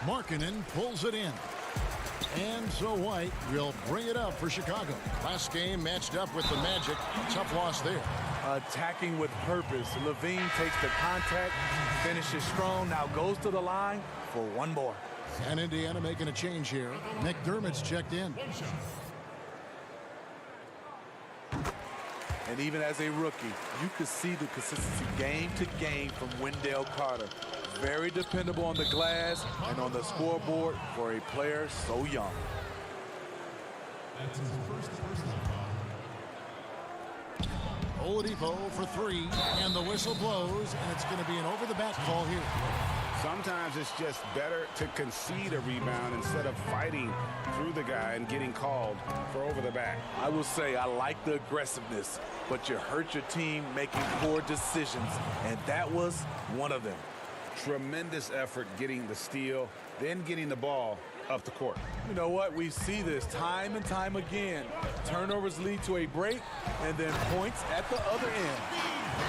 Markkanen pulls it in. And so White will bring it up for Chicago. Last game matched up with the Magic. Tough loss there. Attacking with purpose. Levine takes the contact, finishes strong, now goes to the line for one more. And Indiana making a change here. McDermott's checked in. And even as a rookie, you could see the consistency game to game from Wendell Carter. Very dependable on the glass and on the scoreboard for a player so young. Oladipo for 3, and the whistle blows, and it's going to be an over-the-back call here. Sometimes it's just better to concede a rebound instead of fighting through the guy and getting called for over the back. I will say I like the aggressiveness, but you hurt your team making poor decisions, and that was one of them. Tremendous effort getting the steal, then getting the ball up the court. You know what? We see this time and time again. Turnovers lead to a break, and then points at the other end.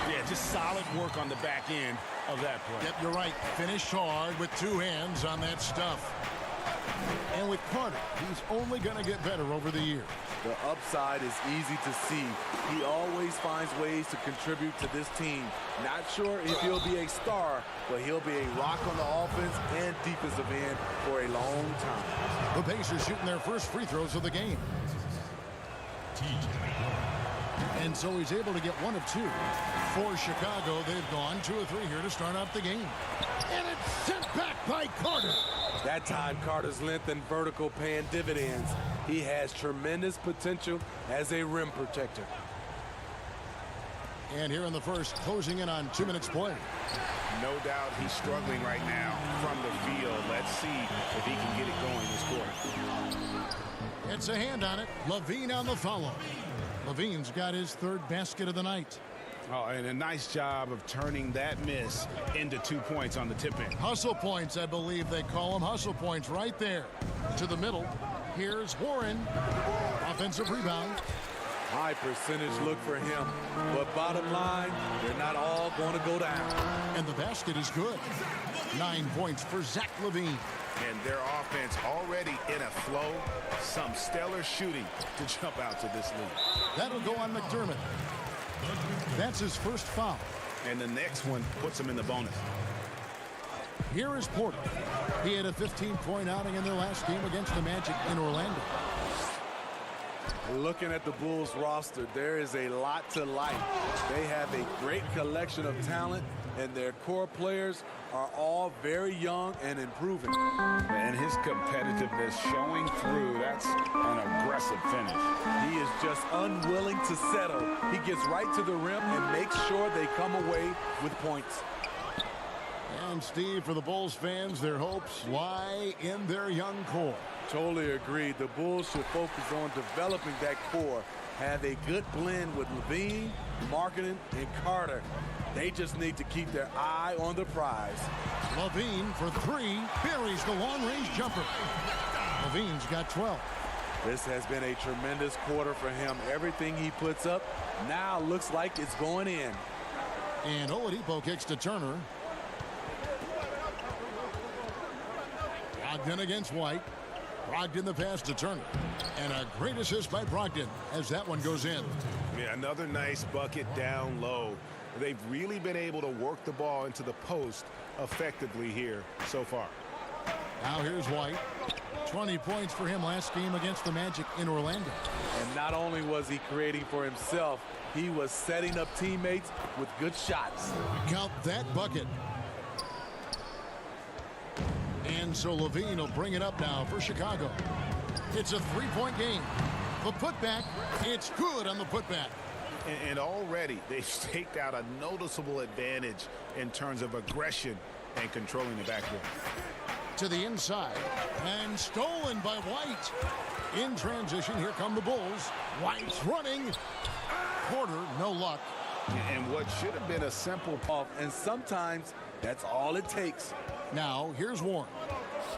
Yeah, just solid work on the back end of that play. Yep, you're right. Finished hard with 2 hands on that stuff. And with Carter, he's only going to get better over the year. The upside is easy to see. He always finds ways to contribute to this team. Not sure if he'll be a star, but he'll be a rock on the offense and defensive end for a long time. The Pacers shooting their first free throws of the game. And so he's able to get 1 of 2. For Chicago, they've gone 2 of 3 here to start out the game. And it's sent back by Carter. That time, Carter's length and vertical paying dividends. He has tremendous potential as a rim protector. And here in the first, closing in on 2 minutes play. No doubt he's struggling right now from the field. Let's see if he can get it going this quarter. It's a hand on it. Levine on the follow. Levine's got his 3rd basket of the night. Oh, and a nice job of turning that miss into 2 points on the tip in. Hustle points, I believe they call them. Hustle points right there. To the middle. Here's Warren. Offensive rebound. High percentage look for him. But bottom line, they're not all going to go down. And the basket is good. 9 points for Zach LaVine. And their offense already in a flow. Some stellar shooting to jump out to this lead. That'll go on McDermott. That's his first foul. And the next one puts him in the bonus. Here is Porter. He had a 15-point outing in their last game against the Magic in Orlando. Looking at the Bulls roster, there is a lot to like. They have a great collection of talent, and their core players are all very young and improving. And his competitiveness showing through. That's an aggressive finish. He is just unwilling to settle. He gets right to the rim and makes sure they come away with points. And Steve, for the Bulls fans, their hopes lie in their young core. Totally agreed. The Bulls should focus on developing that core have a good blend with Levine, Markkanen, and Carter. They just need to keep their eye on the prize. Levine for three, buries the long-range jumper. Levine's got 12. This has been a tremendous quarter for him. Everything he puts up now looks like it's going in. And Oladipo kicks to Turner. Brogdon against White. Brogdon the pass to Turner. And a great assist by Brogdon as that one goes in. Yeah, another nice bucket down low. They've really been able to work the ball into the post effectively here so far. Now here's White. 20 points for him last game against the Magic in Orlando. And not only was he creating for himself, he was setting up teammates with good shots. Count that bucket. And so Levine will bring it up now for Chicago. It's a three-point game. The putback, it's good on the putback. And already they've staked out a noticeable advantage in terms of aggression and controlling the backcourt. To the inside and stolen by White. In transition, here come the Bulls. White's running. Porter, no luck. And what should have been a simple off, and sometimes that's all it takes. Now here's Warren.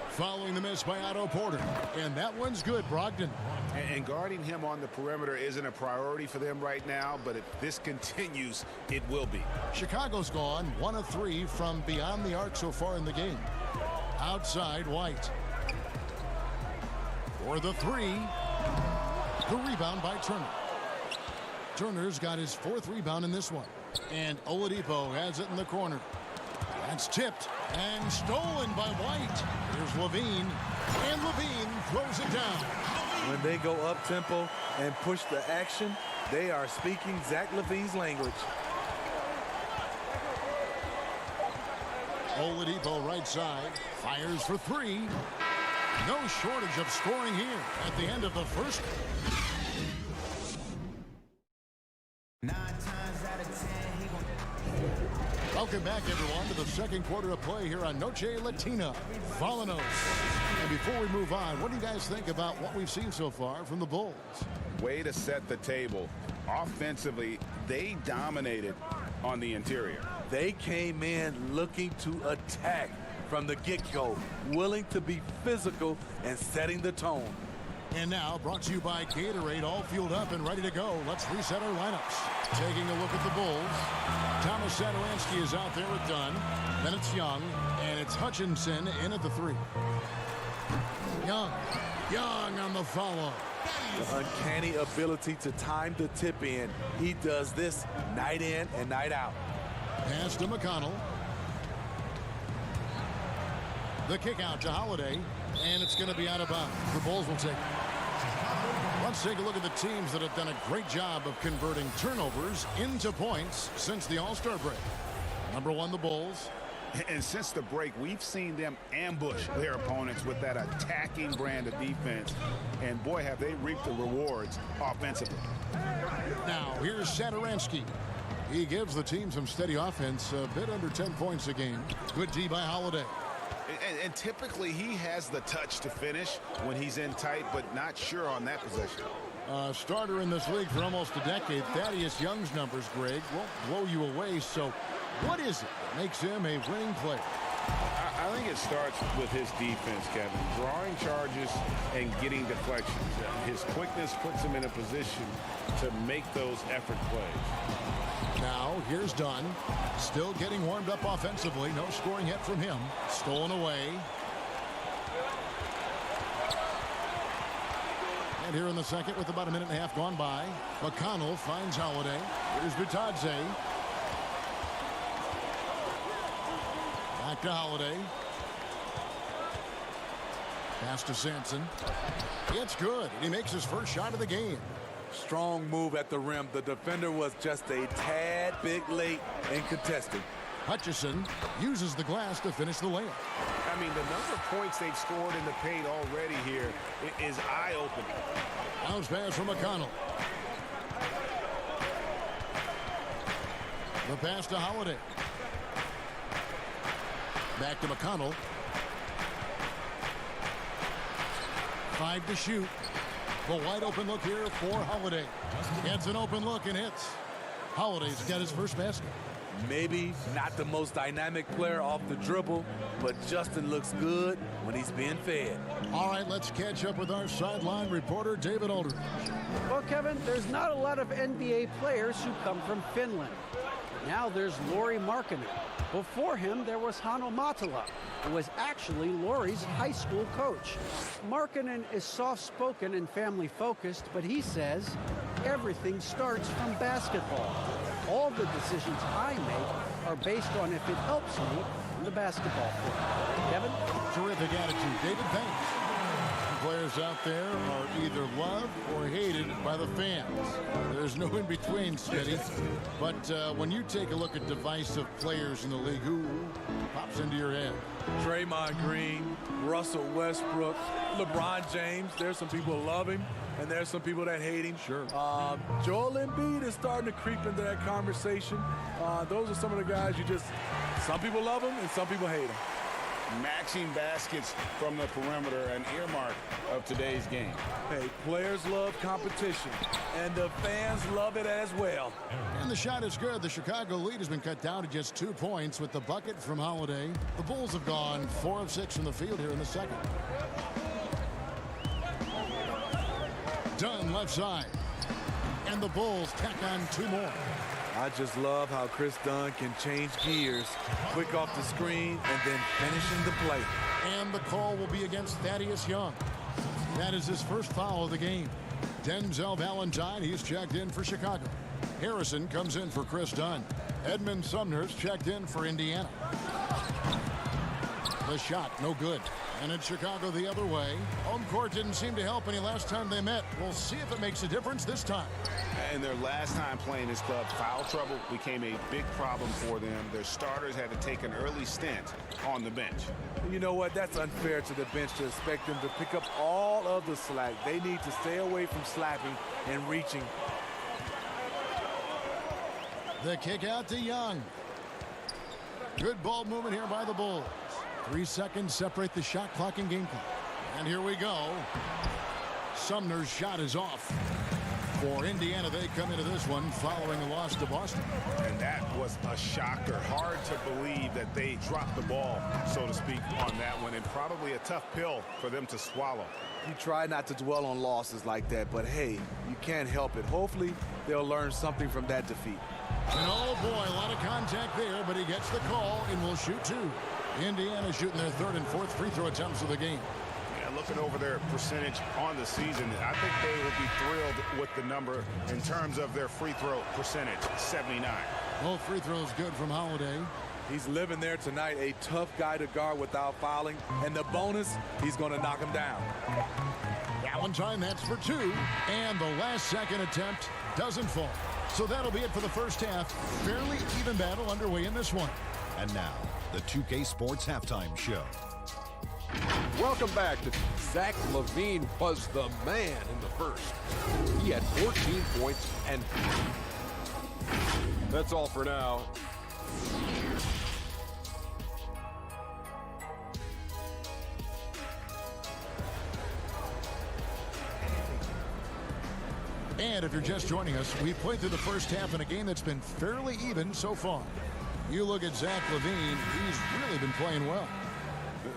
Following the miss by Otto Porter. And that one's good, Brogdon. And guarding him on the perimeter isn't a priority for them right now, but if this continues, it will be. Chicago's gone 1 of 3 from beyond the arc so far in the game. Outside, White. For the three. The rebound by Turner. Turner's got his 4th rebound in this one. And Oladipo has it in the corner. That's tipped and stolen by White. Here's Levine. And Levine throws it down. When they go up-tempo and push the action, they are speaking Zach LaVine's language. Oladipo right side. Fires for three. No shortage of scoring here at the end of the first. 9 times out of 10, he gon'. Welcome back, everyone, to the second quarter of play here on Noche Latina. Volanos. And before we move on, what do you guys think about what we've seen so far from the Bulls? Way to set the table. Offensively, they dominated on the interior. They came in looking to attack from the get-go, willing to be physical and setting the tone. And now, brought to you by Gatorade, all fueled up and ready to go. Let's reset our lineups. Taking a look at the Bulls. Thomas Satoransky is out there with Dunn. Then it's Young, and it's Hutchinson in at the 3. Young on the follow. The uncanny ability to time the tip in. He does this night in and night out. Pass to McConnell. The kick out to Holiday, and it's going to be out of bounds. The Bulls will take it. Let's take a look at the teams that have done a great job of converting turnovers into points since the All-Star break. Number 1, the Bulls. And since the break, we've seen them ambush their opponents with that attacking brand of defense. And boy, have they reaped the rewards offensively. Now, here's Satoransky. He gives the team some steady offense, a bit under 10 points a game. Good D by Holiday. And typically he has the touch to finish when he's in tight, but not sure on that possession. Starter in this league for almost a decade. Thaddeus Young's numbers, Greg, won't blow you away. So what is it that makes him a winning player? I think it starts with his defense, Kevin. Drawing charges and getting deflections. His quickness puts him in a position to make those effort plays. Now, here's Dunn. Still getting warmed up offensively. No scoring yet from him. Stolen away. And here in the second with about a minute and a half gone by. McConnell finds Holiday. Here's Bitadze. Back to Holiday. Pass to Sampson. It's good. And he makes his first shot of the game. Strong move at the rim. The defender was just a tad bit late in contesting. Hutchison uses the glass to finish the layup. I mean, the number of points they've scored in the paint already here is eye-opening. Bounce pass from McConnell. The pass to Holiday. Back to McConnell. 5 to shoot. The wide open look here for Holiday. Gets an open look and hits. Holiday's got his first basket. Maybe not the most dynamic player off the dribble, but Justin looks good when he's being fed. All right, let's catch up with our sideline reporter, David Aldridge. Well, Kevin, there's not a lot of NBA players who come from Finland. Now there's Lauri Markkanen. Before him, there was Hanno Matala, who was actually Lauri's high school coach. Markkanen is soft-spoken and family-focused, but he says everything starts from basketball. All the decisions I make are based on if it helps me on the basketball court. Kevin? Terrific attitude. David, thanks. Players out there are either loved or hated by the fans. There's no in-between, Smitty. But when you take a look at divisive players in the league, who pops into your head? Draymond Green, Russell Westbrook, LeBron James. There's some people who love him, and there's some people that hate him. Sure. Joel Embiid is starting to creep into that conversation. Those are some of the guys some people love him and some people hate him. Matching baskets from the perimeter, an earmark of today's game. Hey, players love competition, and the fans love it as well. And the shot is good. The Chicago lead has been cut down to just 2 points with the bucket from Holiday. The Bulls have gone 4 of 6 from the field here in the second. Dunn left side. And the Bulls tack on 2 more. I just love how Chris Dunn can change gears, quick off the screen, and then finishing the play. And the call will be against Thaddeus Young. That is his first foul of the game. Denzel Valentine, he's checked in for Chicago. Harrison comes in for Chris Dunn. Edmund Sumner's checked in for Indiana. The shot, no good. And in Chicago the other way. Home court didn't seem to help any last time they met. We'll see if it makes a difference this time. And their last time playing this club, foul trouble became a big problem for them. Their starters had to take an early stint on the bench. You know what? That's unfair to the bench to expect them to pick up all of the slack. They need to stay away from slapping and reaching. The kick out to Young. Good ball movement here by the Bulls. 3 seconds separate the shot clock and game clock. And here we go. Sumner's shot is off. For Indiana, they come into this one following a loss to Boston. And that was a shocker. Hard to believe that they dropped the ball, so to speak, on that one. And probably a tough pill for them to swallow. You try not to dwell on losses like that, but hey, you can't help it. Hopefully, they'll learn something from that defeat. And oh boy, a lot of contact there, but he gets the call and will shoot 2. Indiana shooting their 3rd and 4th free throw attempts of the game. Yeah, looking over their percentage on the season, I think they will be thrilled with the number in terms of their free throw percentage, 79. Both free throws good from Holiday. He's living there tonight, a tough guy to guard without fouling, and the bonus, he's going to knock him down. Valentine, that's for 2, and the last second attempt doesn't fall. So that'll be it for the first half. Fairly even battle underway in this one. And now, the 2K Sports Halftime Show. Welcome back. Zach LaVine was the man in the first. He had 14 points, and that's all for now. And if you're just joining us, we've played through the first half in a game that's been fairly even so far. You look at Zach LaVine, he's really been playing well.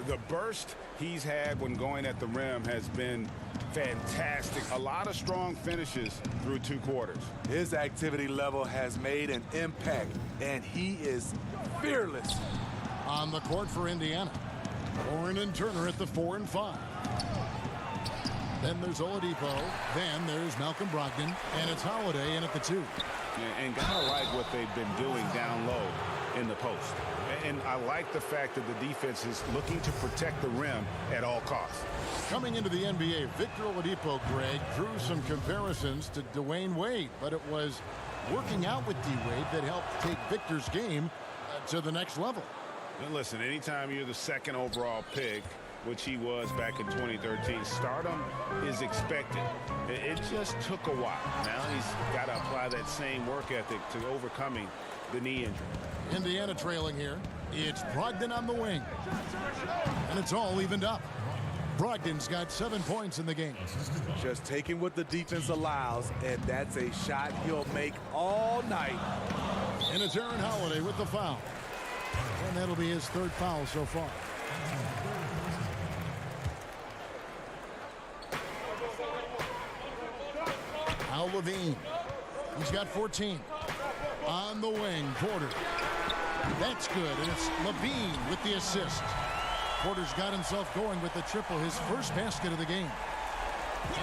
The burst he's had when going at the rim has been fantastic. A lot of strong finishes through 2 quarters. His activity level has made an impact, and he is fearless. On the court for Indiana. Warren and Turner at the 4 and 5. Then there's Oladipo. Then there's Malcolm Brogdon. And it's Holiday in at the 2. And gotta like what they've been doing down low in the post. And I like the fact that the defense is looking to protect the rim at all costs. Coming into the NBA, Victor Oladipo, Greg, drew some comparisons to Dwayne Wade, but it was working out with D-Wade that helped take Victor's game to the next level. And listen, anytime you're the 2nd overall pick, which he was back in 2013, stardom is expected. It just took a while. Now he's got to apply that same work ethic to overcoming the knee injury. Indiana trailing here. It's Brogdon on the wing. And it's all evened up. Brogdon's got 7 points in the game. Just taking what the defense allows, and that's a shot he'll make all night. And it's Aaron Holiday with the foul. And that'll be his 3rd foul so far. Al Levine. He's got 14. On the wing, Porter. That's good, and it's Levine with the assist. Porter's got himself going with the triple, his first basket of the game.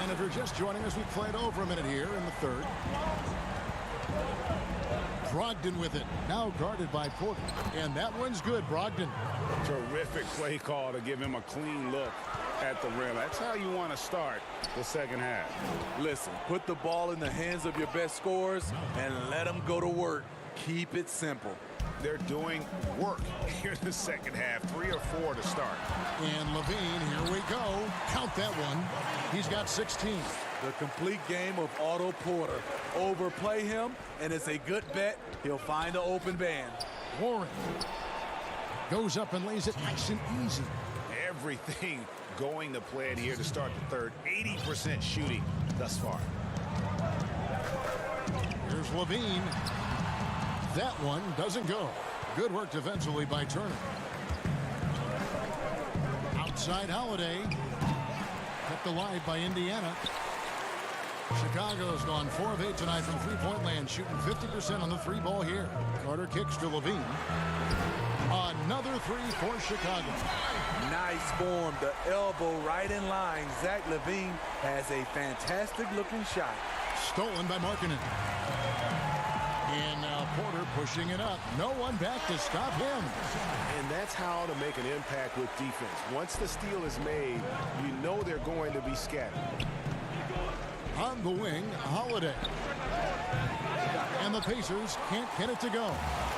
And if you're just joining us, we played over a minute here in the 3rd. Brogdon with it, now guarded by Porter. And that one's good, Brogdon. Terrific play call to give him a clean look at the rim. That's how you want to start the second half. Listen, put the ball in the hands of your best scorers and let them go to work. Keep it simple. They're doing work here in the second half. 3 or 4 to start. And Levine, here we go. Count that one. He's got 16. The complete game of Otto Porter. Overplay him, and it's a good bet he'll find an open man. Warren goes up and lays it nice and easy. Everything going to plan here to start the 3rd. 80% shooting thus far. Here's Levine. That one doesn't go. Good work defensively by Turner. Outside Holiday. Kept alive by Indiana. Chicago's gone 4 of 8 tonight from three-point land, shooting 50% on the 3-ball here. Carter kicks to Levine. Another 3 for Chicago. Nice form, the elbow right in line. Zach LaVine has a fantastic looking shot. Stolen by Markkanen. And now Porter pushing it up. No one back to stop him. And that's how to make an impact with defense. Once the steal is made, you know they're going to be scattered. On the wing, Holiday. And the Pacers can't get it to go.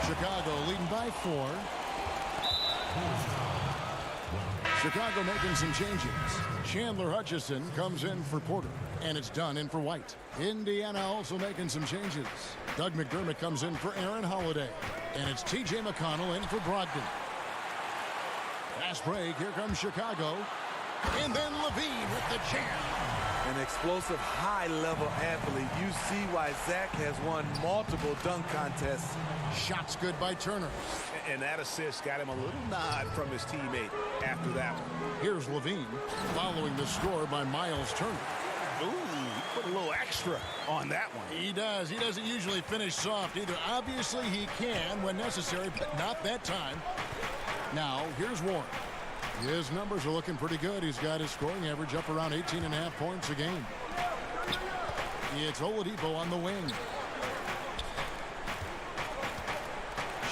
Chicago leading by 4. Chicago making some changes. Chandler Hutchison comes in for Porter. And it's done in for White. Indiana also making some changes. Doug McDermott comes in for Aaron Holiday. And it's T.J. McConnell in for Brogdon. Fast break. Here comes Chicago. And then Levine with the jam. An explosive, high-level athlete. You see why Zach has won multiple dunk contests. Shots good by Turner. And that assist got him a little nod from his teammate after that one. Here's Levine following the score by Miles Turner. Ooh, he put a little extra on that one. He does. He doesn't usually finish soft either. Obviously, he can when necessary, but not that time. Now, here's Warren. His numbers are looking pretty good. He's got his scoring average up around 18.5 points a game. It's Oladipo on the wing.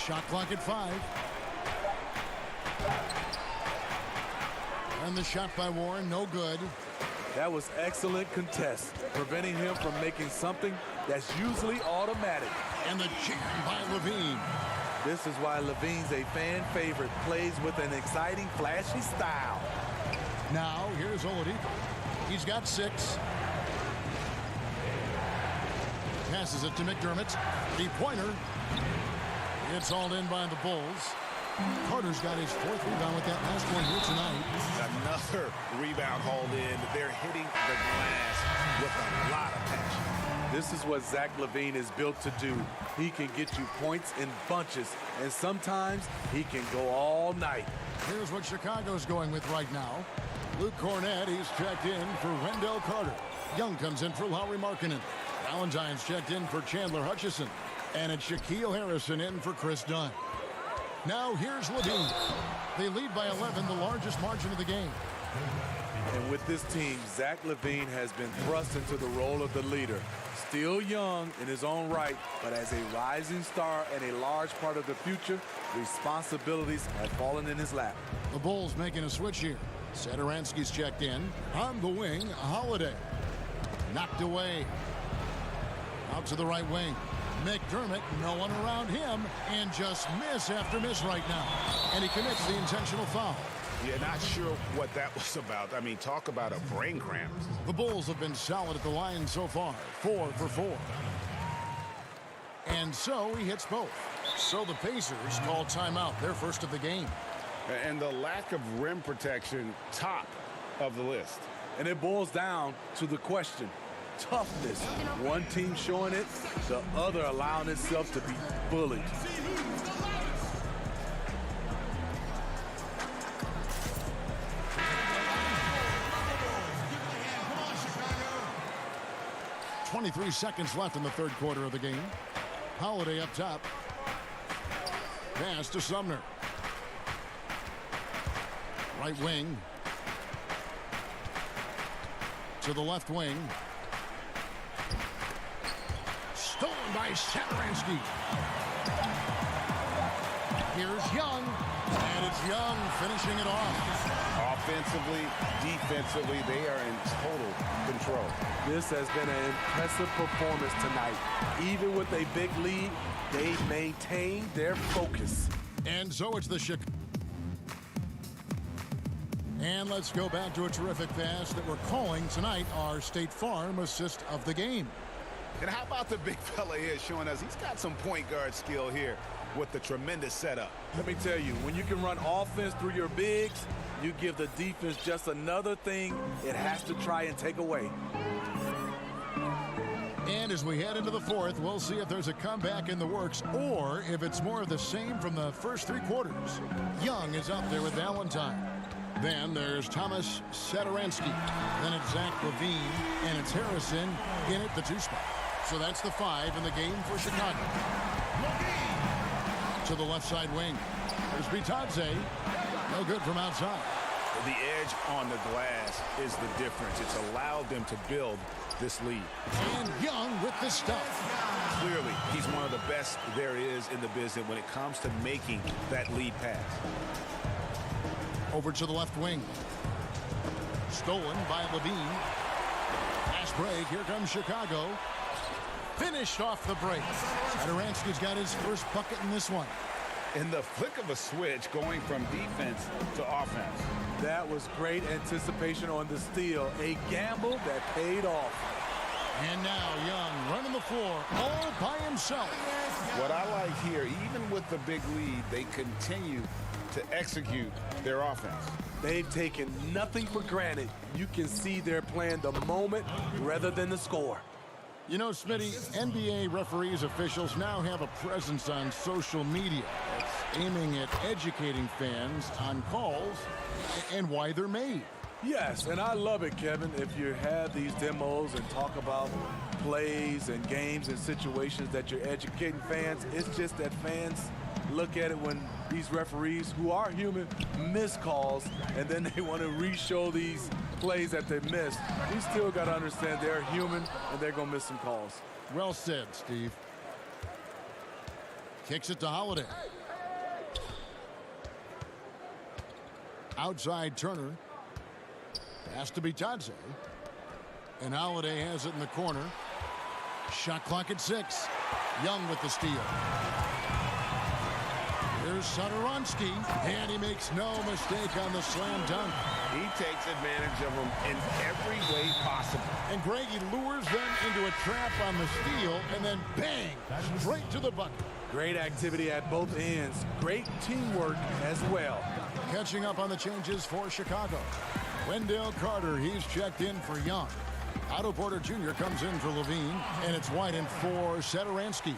Shot clock at 5. And the shot by Warren, no good. That was excellent contest, preventing him from making something that's usually automatic. And the jam by Levine. This is why Levine's a fan favorite, plays with an exciting, flashy style. Now, here's Oladipo. He's got 6. Passes it to McDermott. Three-pointer. It's hauled in by the Bulls. Carter's got his 4th rebound with that last one here tonight. Another rebound hauled in. They're hitting the glass with a lot of passion. This is what Zach LaVine is built to do. He can get you points in bunches, and sometimes he can go all night. Here's what Chicago's going with right now. Luke Cornett, he's checked in for Wendell Carter. Young comes in for Lauri Markkanen. Valentine's checked in for Chandler Hutchison. And it's Shaquille Harrison in for Chris Dunn. Now here's Levine. They lead by 11, the largest margin of the game. And with this team, Zach LaVine has been thrust into the role of the leader. Still young in his own right, but as a rising star and a large part of the future, responsibilities have fallen in his lap. The Bulls making a switch here. Satoransky's checked in. On the wing, Holiday. Knocked away. Out to the right wing. McDermott, no one around him, and just miss after miss right now. And he commits the intentional foul. Yeah, not sure what that was about. I mean, talk about a brain cramp. The Bulls have been solid at the line so far. 4 for 4. And so he hits both. So the Pacers call timeout, their first of the game. And the lack of rim protection, top of the list. And it boils down to the question, toughness. One team showing it, the other allowing itself to be bullied. .23 seconds left in the third quarter of the game. Holiday up top. Pass to Sumner. Right wing. To the left wing. Stolen by Satoransky. Here's Young. And it's Young finishing it off. Offensively, defensively, they are in total control. This has been an impressive performance tonight. Even with a big lead, they maintain their focus. And so it's the Chicago. And let's go back to a terrific pass that we're calling tonight our State Farm assist of the game. And how about the big fella here showing us he's got some point guard skill here with the tremendous setup. Let me tell you, when you can run offense through your bigs, you give the defense just another thing it has to try and take away. And as we head into the fourth, we'll see if there's a comeback in the works or if it's more of the same from the first three quarters. Young is up there with Valentine. Then there's Thomas Satoransky. Then it's Zach Levine, and it's Harrison in at the 2 spot. So that's the 5 in the game for Chicago. To the left side wing. There's Bitadze. No good from outside. The edge on the glass is the difference. It's allowed them to build this lead. And Young with the stuff. Clearly, he's one of the best there is in the business when it comes to making that lead pass. Over to the left wing. Stolen by Levine. Pass break. Here comes Chicago. Finished off the break. Satoransky's got his first bucket in this one. In the flick of a switch, going from defense to offense. That was great anticipation on the steal. A gamble that paid off. And now Young running the floor all by himself. What I like here, even with the big lead, they continue to execute their offense. They've taken nothing for granted. You can see they're playing the moment rather than the score. You know, Smitty, NBA referees, officials now have a presence on social media that's aiming at educating fans on calls and why they're made. Yes, and I love it, Kevin, if you have these demos and talk about plays and games and situations that you're educating fans. It's just that fans look at it when these referees, who are human, miss calls, and then they want to re-show these plays that they missed. You still got to understand they're human and they're going to miss some calls. Well said, Steve. Kicks it to Holiday. Outside Turner. Pass to Bitadze. And Holiday has it in the corner. Shot clock at 6. Young with the steal. Here's Satoransky, and he makes no mistake on the slam dunk. He takes advantage of them in every way possible. And Greg, he lures them into a trap on the steal, and then bang, straight to the bucket. Great activity at both ends. Great teamwork as well. Catching up on the changes for Chicago. Wendell Carter, he's checked in for Young. Otto Porter Jr. comes in for Levine, and it's White in for Satoransky.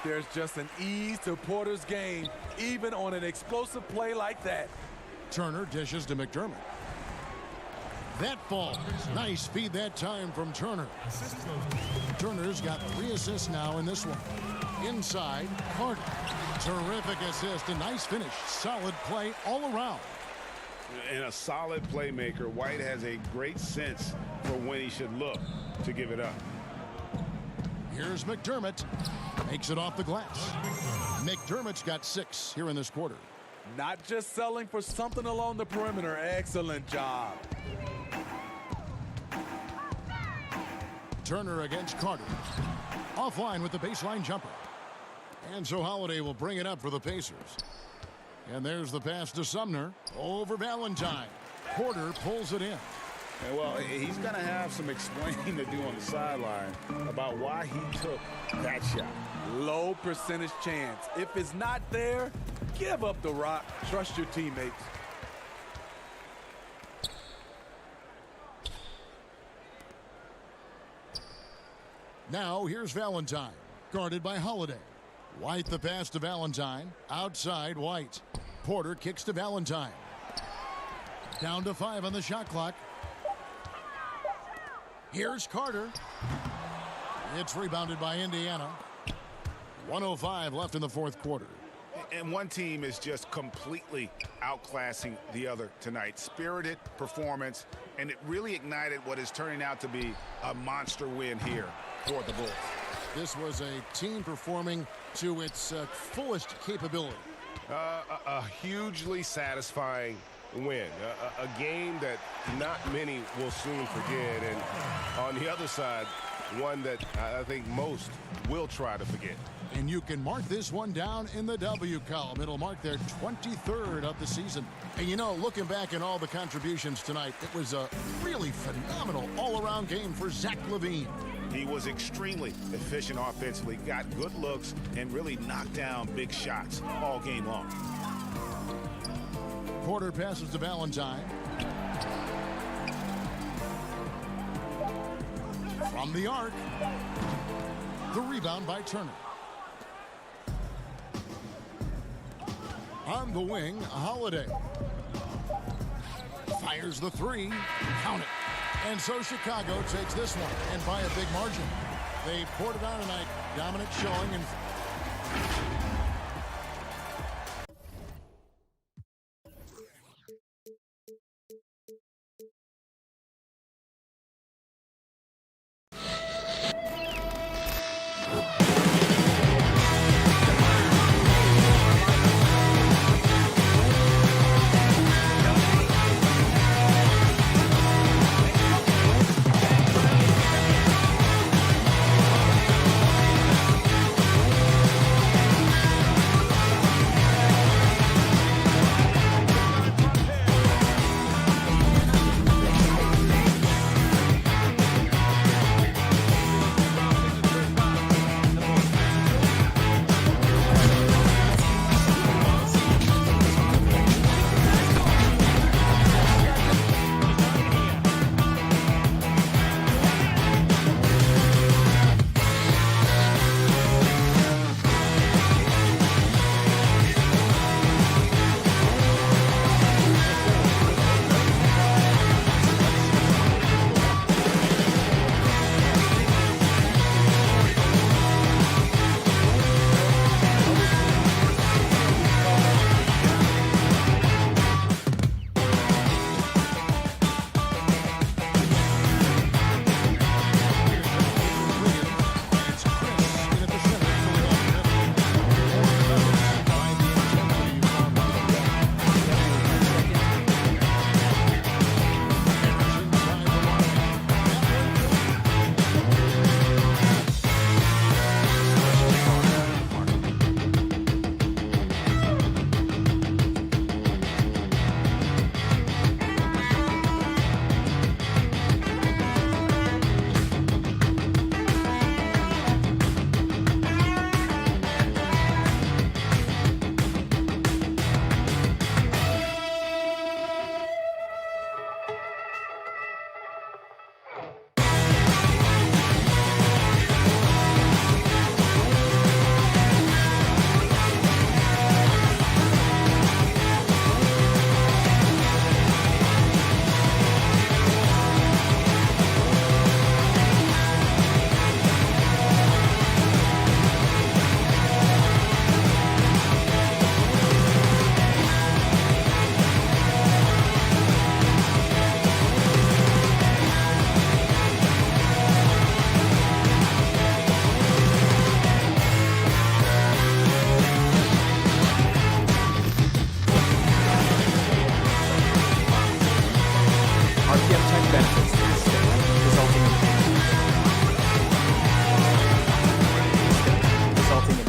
There's just an ease to Porter's game, even on an explosive play like that. Turner dishes to McDermott. That falls. Nice feed that time from Turner. Turner's got 3 assists now in this one. Inside, Carter. Terrific assist, a nice finish. Solid play all around. And a solid playmaker, White has a great sense for when he should look to give it up. Here's McDermott. Makes it off the glass. McDermott's got 6 here in this quarter. Not just selling for something along the perimeter. Excellent job. Turner against Carter. Offline with the baseline jumper. And so Holiday will bring it up for the Pacers. And there's the pass to Sumner over Valentine. Porter pulls it in. And well, he's going to have some explaining to do on the sideline about why he took that shot. Low percentage chance. If it's not there, give up the rock. Trust your teammates. Now here's Valentine, guarded by Holiday. White the pass to Valentine. Outside White. Porter kicks to Valentine. Down to 5 on the shot clock. Here's Carter. It's rebounded by Indiana. 1:05 left in the fourth quarter. And one team is just completely outclassing the other tonight. Spirited performance, and it really ignited what is turning out to be a monster win here for the Bulls. This was a team performing to its fullest capability. A hugely satisfying win. A game that not many will soon forget. And on the other side, one that I think most will try to forget. And you can mark this one down in the W column. It'll mark their 23rd of the season. And you know, looking back at all the contributions tonight, it was a really phenomenal all-around game for Zach LaVine. He was extremely efficient offensively, got good looks, and really knocked down big shots all game long. Porter passes to Valentine. From the arc. The rebound by Turner. On the wing, Holiday. Fires the three. Count it. And so Chicago takes this one, and by a big margin. They poured it on tonight. Dominant showing. And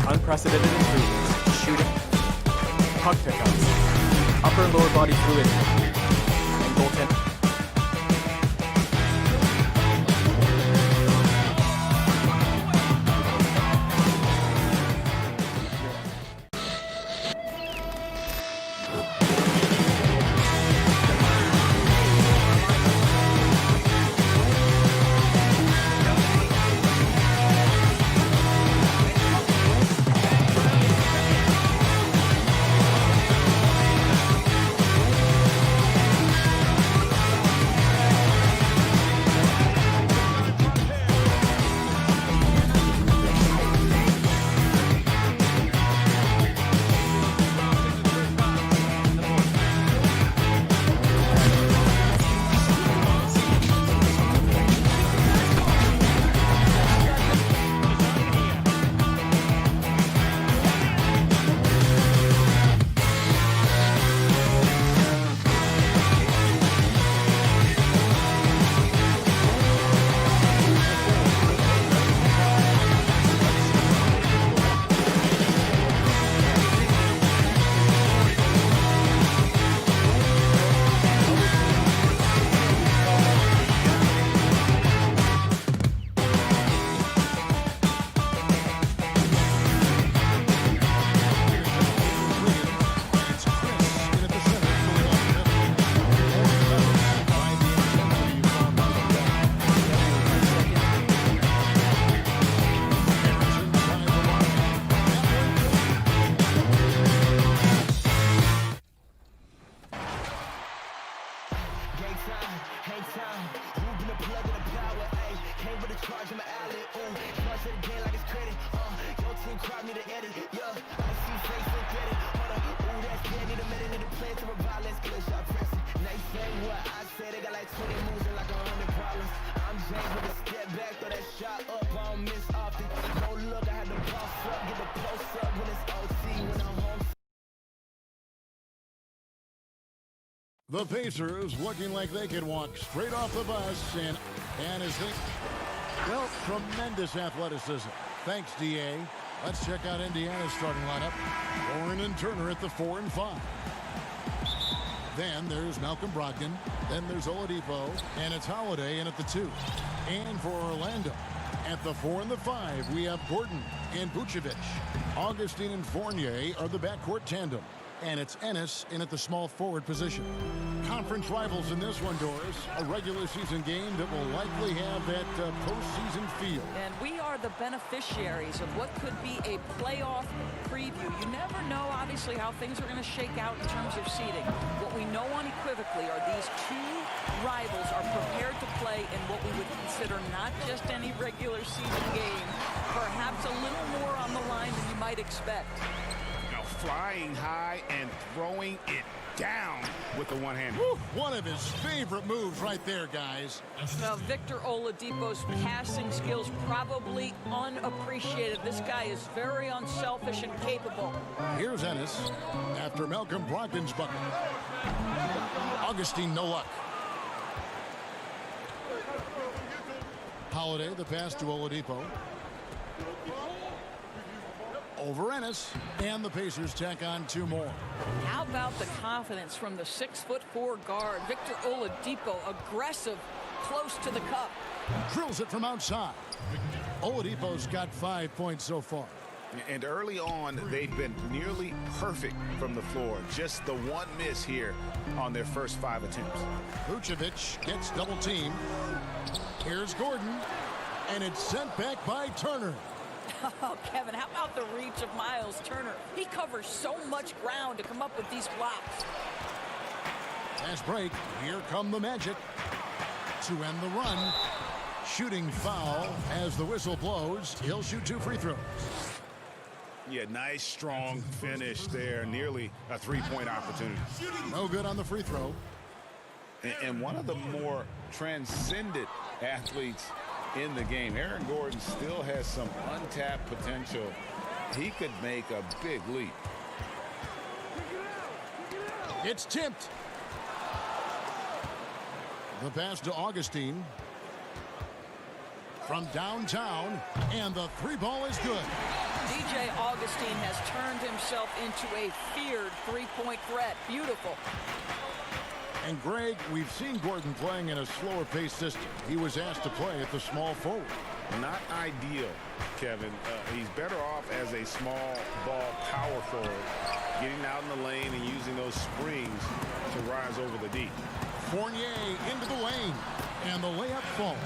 unprecedented improvements, shooting, puck pickups, upper and lower body fluidity, and goaltending. Shot up, I don't miss often. No look, I had to boss up, get a post up when it's OT, when I'm home. The Pacers looking like they could walk straight off the bus, and as they, well, tremendous athleticism. Thanks, D.A. Let's check out Indiana's starting lineup. Warren and Turner at the 4 and 5. Then there's Malcolm Brogdon. Then there's Oladipo, and it's Holiday in at the 2. And for Orlando, at the 4 and the 5, we have Gordon and Vucevic. Augustine and Fournier are the backcourt tandem. And it's Ennis in at the small forward position. Conference rivals in this one, Doris. A regular season game that will likely have that postseason feel. And we are the beneficiaries of what could be a playoff preview. You never know, obviously, how things are going to shake out in terms of seeding. What we know unequivocally are these two rivals are prepared to play in what we would consider not just any regular season game, perhaps a little more on the line than you might expect. Flying high and throwing it down with the one-hand. One of his favorite moves right there, guys. Now, Victor Oladipo's passing skills probably unappreciated. This guy is very unselfish and capable. Here's Ennis after Malcolm Brogdon's bucket. Augustine, no luck. Holiday, the pass to Oladipo. Over Ennis, and the Pacers tack on 2 more. How about the confidence from the 6'4" guard, Victor Oladipo, aggressive, close to the cup. Drills it from outside. Oladipo's got 5 points so far. And early on, they've been nearly perfect from the floor. Just the one miss here on their first 5 attempts. Vucevic gets double teamed. Here's Gordon, and it's sent back by Turner. Oh, Kevin, how about the reach of Miles Turner? He covers so much ground to come up with these blocks. Fast break. Here come the Magic to end the run. Shooting foul as the whistle blows. He'll shoot 2 free throws. Yeah, nice, strong finish there. Nearly a 3-point opportunity. No good on the free throw. And one of the more transcendent athletes in the game. Aaron Gordon still has some untapped potential. He could make a big leap. It's tipped. The pass to Augustine. From downtown, and the 3 ball is good. DJ Augustine has turned himself into a feared 3-point threat. Beautiful. And Greg, we've seen Gordon playing in a slower pace system. He was asked to play at the small forward. Not ideal, Kevin. He's better off as a small ball power forward, getting out in the lane and using those springs to rise over the D. Fournier into the lane, and the layup falls.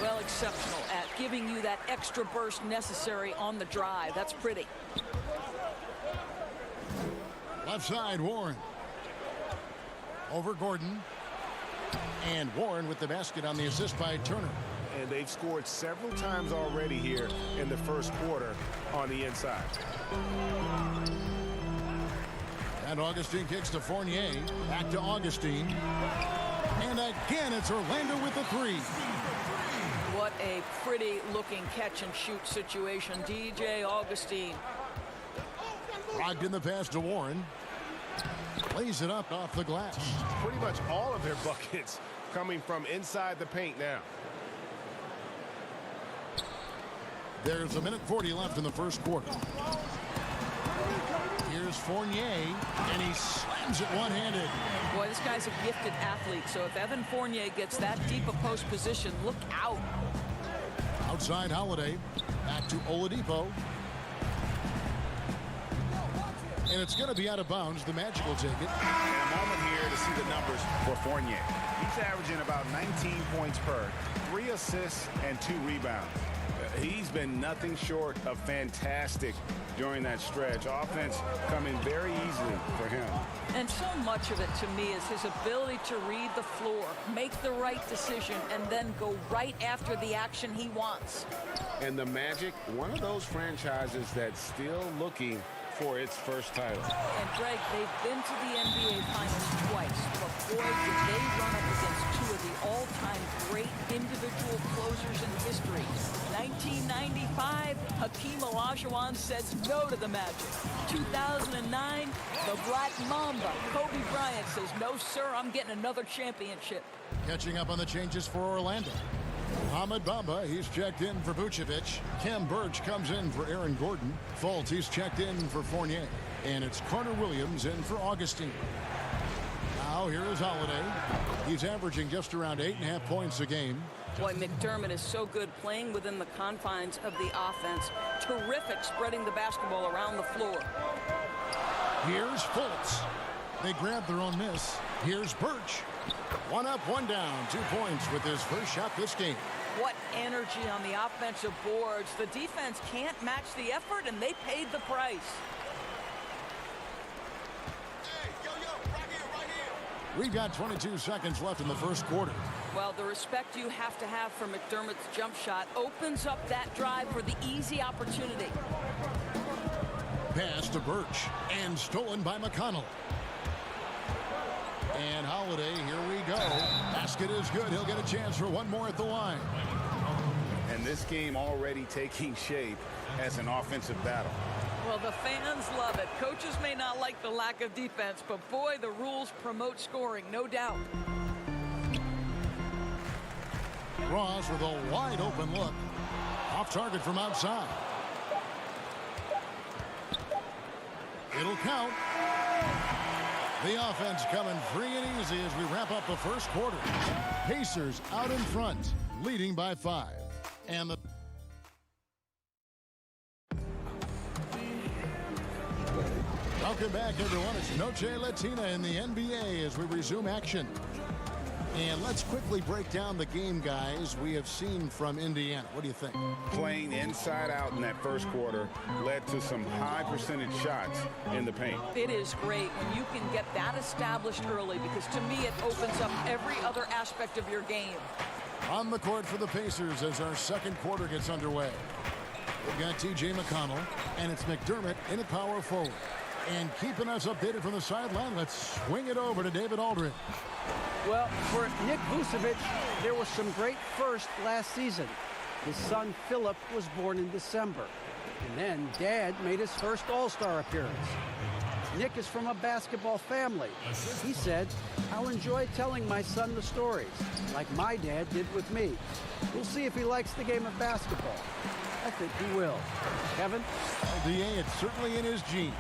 Well, exceptional at giving you that extra burst necessary on the drive. That's pretty. Left side, Warren. Over Gordon. And Warren with the basket on the assist by Turner. And they've scored several times already here in the first quarter on the inside. And Augustine kicks to Fournier. Back to Augustine. And again, it's Orlando with the 3. What a pretty looking catch and shoot situation. DJ Augustine. Brogdon the pass to Warren. Lays it up off the glass. Pretty much all of their buckets coming from inside the paint now. There's 1:40 left in the first quarter. Here's Fournier, and he slams it one-handed. Boy, this guy's a gifted athlete, so if Evan Fournier gets that deep a post position, look out. Outside Holiday, back to Oladipo. And it's going to be out of bounds. The Magic will take it. And a moment here to see the numbers for Fournier. He's averaging about 19 points per, 3 assists, and 2 rebounds. He's been nothing short of fantastic during that stretch. Offense coming very easily for him. And so much of it to me is his ability to read the floor, make the right decision, and then go right after the action he wants. And the Magic, one of those franchises that's still looking for its first title. And Greg, they've been to the NBA Finals twice, but boy, did they run up against 2 of the all-time great individual closers in history. 1995, Hakeem Olajuwon says no to the Magic. 2009, the Black Mamba, Kobe Bryant, says, no, sir, I'm getting another championship. Catching up on the changes for Orlando. Ahmed Bamba, he's checked in for Vucevic. Khem Birch comes in for Aaron Gordon. Fultz, he's checked in for Fournier. And it's Carter Williams in for Augustine. Now here is Holiday. He's averaging just around 8.5 points a game. Boy, McDermott is so good playing within the confines of the offense. Terrific spreading the basketball around the floor. Here's Fultz. They grab their own miss. Here's Birch. 1 up, 1 down. 2 points with his first shot this game. What energy on the offensive boards. The defense can't match the effort, and they paid the price. We've got 22 seconds left in the first quarter. Well, the respect you have to have for McDermott's jump shot opens up that drive for the easy opportunity. Pass to Birch, and stolen by McConnell. And Holiday, here we go. Basket is good. He'll get a chance for one more at the line. And this game already taking shape as an offensive battle. Well, the fans love it. Coaches may not like the lack of defense, but boy, the rules promote scoring, no doubt. Ross with a wide open look. Off target from outside. It'll count. The offense coming free and easy as we wrap up the first quarter. Pacers out in front, leading by 5. And the welcome back, everyone. It's Noche Latina in the NBA as we resume action. And let's quickly break down the game, guys, we have seen from Indiana. What do you think? Playing inside out in that first quarter led to some high percentage shots in the paint. It is great when you can get that established early, because to me it opens up every other aspect of your game. On the court for the Pacers as our second quarter gets underway. We've got T.J. McConnell, and it's McDermott in at power forward. And keeping us updated from the sideline, let's swing it over to David Aldridge. Well, for Nick Vucevic, there was some great first last season. His son Philip was born in December. And then Dad made his first All-Star appearance. Nick is from a basketball family. He said, "I'll enjoy telling my son the stories, like my dad did with me. We'll see if he likes the game of basketball." I think he will. Kevin? LDA, it's certainly in his genes.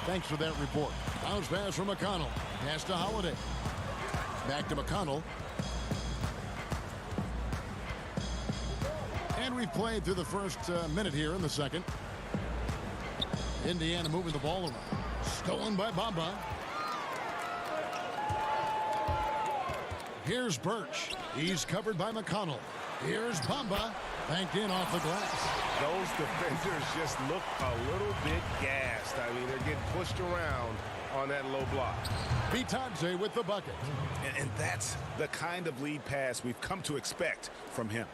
Thanks for that report. Bounce pass from McConnell. Pass to Holiday. Back to McConnell. And we've played through the first minute here in the second. Indiana moving the ball around. Stolen by Bamba. Here's Birch. He's covered by McConnell. Here's Bamba. Banked in off the glass. Those defenders just look a little bit gassed. I mean, they're getting pushed around on that low block. Bitadze with the bucket. And that's the kind of lead pass we've come to expect from him.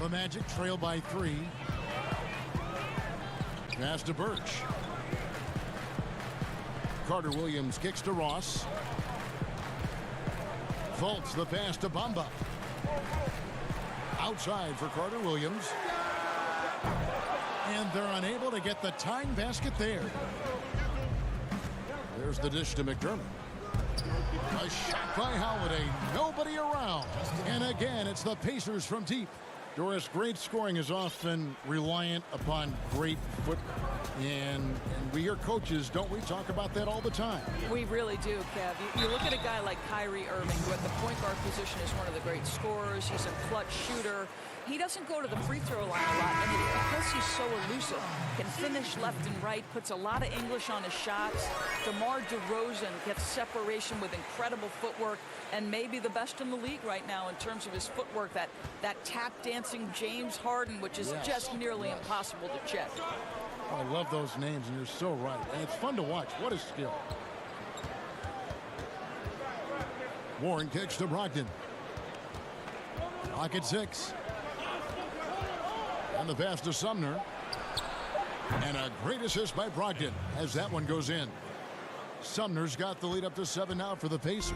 The Magic trail by 3. Pass to Birch. Carter Williams kicks to Ross. Fultz the pass to Bamba. Outside for Carter Williams. And they're unable to get the tying basket there. There's the dish to McDermott. A shot by Holiday. Nobody around. And again, it's the Pacers from deep. Doris, great scoring is often reliant upon great footwork. And we hear coaches, don't we, talk about that all the time? We really do, Kev. You look at a guy like Kyrie Irving, who at the point guard position is one of the great scorers. He's a clutch shooter. He doesn't go to the free throw line a lot, and because he's so elusive, can finish left and right, puts a lot of English on his shots. DeMar DeRozan gets separation with incredible footwork, and maybe the best in the league right now in terms of his footwork. That tap dancing James Harden, which is just nearly impossible to check. I love those names, and you're so right. And it's fun to watch. What a skill. Warren kicks to Brogdon. Clock at 6. And the pass to Sumner. And a great assist by Brogdon as that one goes in. Sumner's got the lead up to 7 now for the Pacers.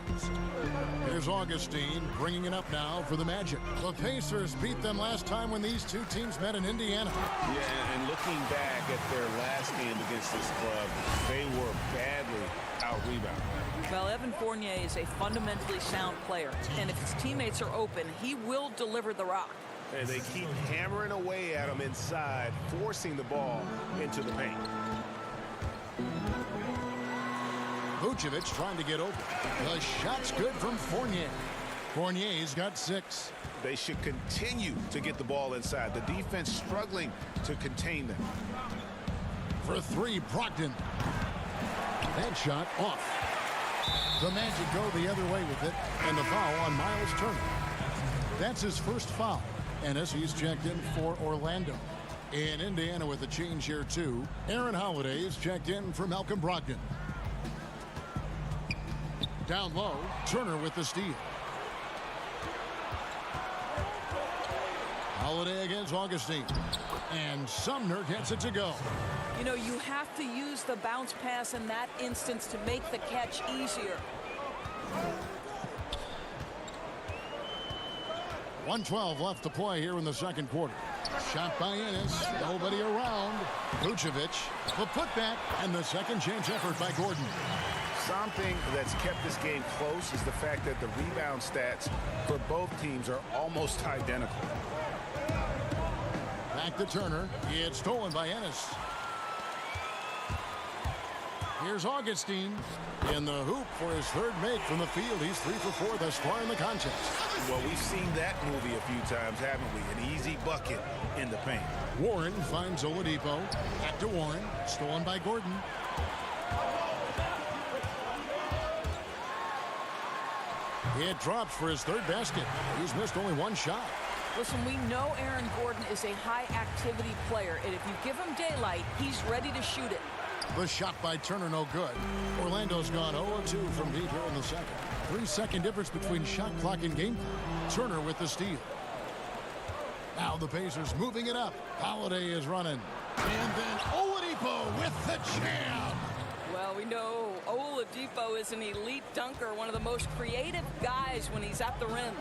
Here's Augustine bringing it up now for the Magic. The Pacers beat them last time when these two teams met in Indiana. Yeah, and looking back at their last game against this club, they were badly out-rebounded. Well, Evan Fournier is a fundamentally sound player, and if his teammates are open, he will deliver the rock. And they keep hammering away at him inside, forcing the ball into the paint. Vucevic trying to get open. The shot's good from Fournier. Fournier's got 6. They should continue to get the ball inside. The defense struggling to contain them. For 3, Brogdon. That shot off. The Magic go the other way with it, and the foul on Miles Turner. That's his first foul. Ennis, he's checked in for Orlando. In Indiana with a change here, too. Aaron Holiday is checked in for Malcolm Brogdon. Down low, Turner with the steal. Holiday against Augustine. And Sumner gets it to go. You know, you have to use the bounce pass in that instance to make the catch easier. 1:12 left to play here in the second quarter. Shot by Ennis. Nobody around. Vucevic, the putback, and the second chance effort by Gordon. Something that's kept this game close is the fact that the rebound stats for both teams are almost identical. Back to Turner. It's stolen by Ennis. Here's Augustine in the hoop for his third make from the field. He's 3 for 4 thus far in the contest. Well, we've seen that movie a few times, haven't we? An easy bucket in the paint. Warren finds Oladipo. Back to Warren. Stolen by Gordon. It drops for his third basket. He's missed only 1 shot. Listen, we know Aaron Gordon is a high-activity player, and if you give him daylight, he's ready to shoot it. The shot by Turner, no good. Orlando's gone 0-2 from deep here in the second. 3-second difference between shot clock and game clock. Turner with the steal. Now the Pacers moving it up. Holiday is running. And then Oladipo with the jam. Well, we know Oladipo is an elite dunker, one of the most creative guys when he's at the rim.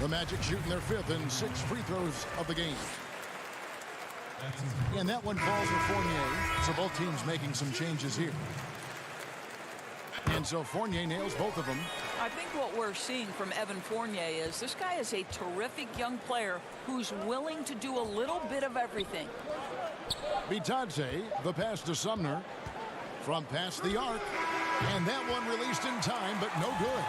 The Magic shooting their 5th and 6 free throws of the game. And that one falls with Fournier, so both teams making some changes here. And so Fournier nails both of them. I think what we're seeing from Evan Fournier is this guy is a terrific young player who's willing to do a little bit of everything. Bitadze, the pass to Sumner from past the arc. And that one released in time, but no good.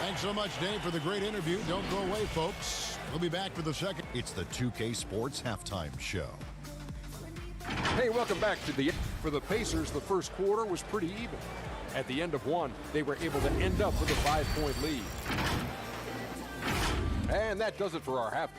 Thanks so much, Dave, for the great interview. Don't go away, folks. We'll be back for the second. It's the 2K Sports Halftime Show. Hey, welcome back to the... For the Pacers, the first quarter was pretty even. At the end of one, they were able to end up with a 5-point lead. And that does it for our half.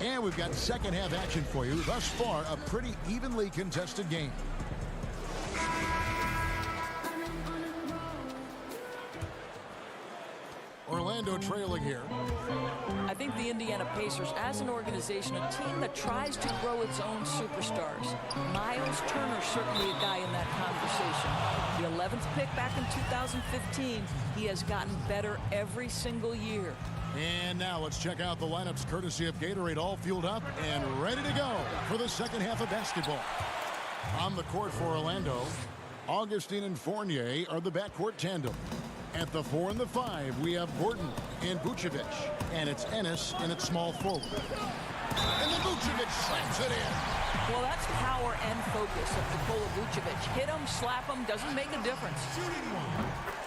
And we've got second half action for you. Thus far, a pretty evenly contested game. Orlando trailing here. I think the Indiana Pacers, as an organization, a team that tries to grow its own superstars. Miles Turner certainly a guy in that conversation. The 11th pick back in 2015. He has gotten better every single year. And now let's check out the lineups courtesy of Gatorade, all fueled up and ready to go for the second half of basketball. On the court for Orlando, Augustine and Fournier are the backcourt tandem. At the 4 and the 5, we have Gordon and Vucevic. And it's Ennis in its small forward. And then Vucevic slams it in. Well, that's power and focus of Nikola Vucevic. Hit him, slap him, doesn't make a difference.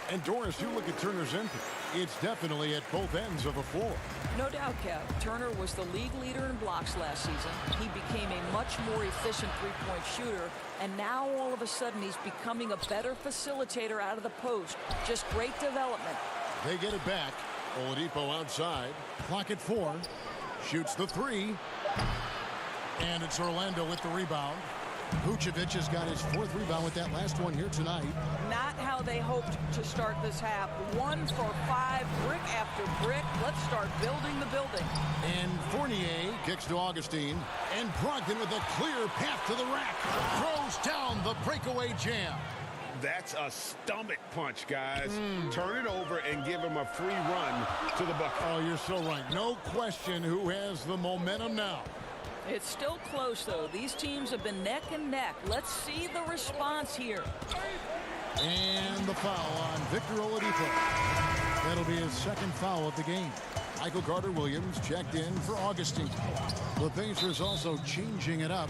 And Doris, you look at Turner's input. It's definitely at both ends of the floor. No doubt, Kev. Turner was the league leader in blocks last season. He became a much more efficient three-point shooter. And now, all of a sudden, he's becoming a better facilitator out of the post. Just great development. They get it back. Oladipo outside. Clock at 4. Shoots the 3. And it's Orlando with the rebound. Vucevic has got his 4th rebound with that last one here tonight. Not how they hoped to start this half. 1 for 5, brick after brick. Let's start building the building. And Fournier kicks to Augustine. And Brogdon with a clear path to the rack. Throws down the breakaway jam. That's a stomach punch, guys. Turn it over and give him a free run to the bucket. Oh, you're so right. No question who has the momentum now. It's still close, though. These teams have been neck and neck. Let's see the response here. And the foul on Victor Oladipo. That'll be his 2nd foul of the game. Michael Carter-Williams checked in for Augustine. The Pacers also changing it up.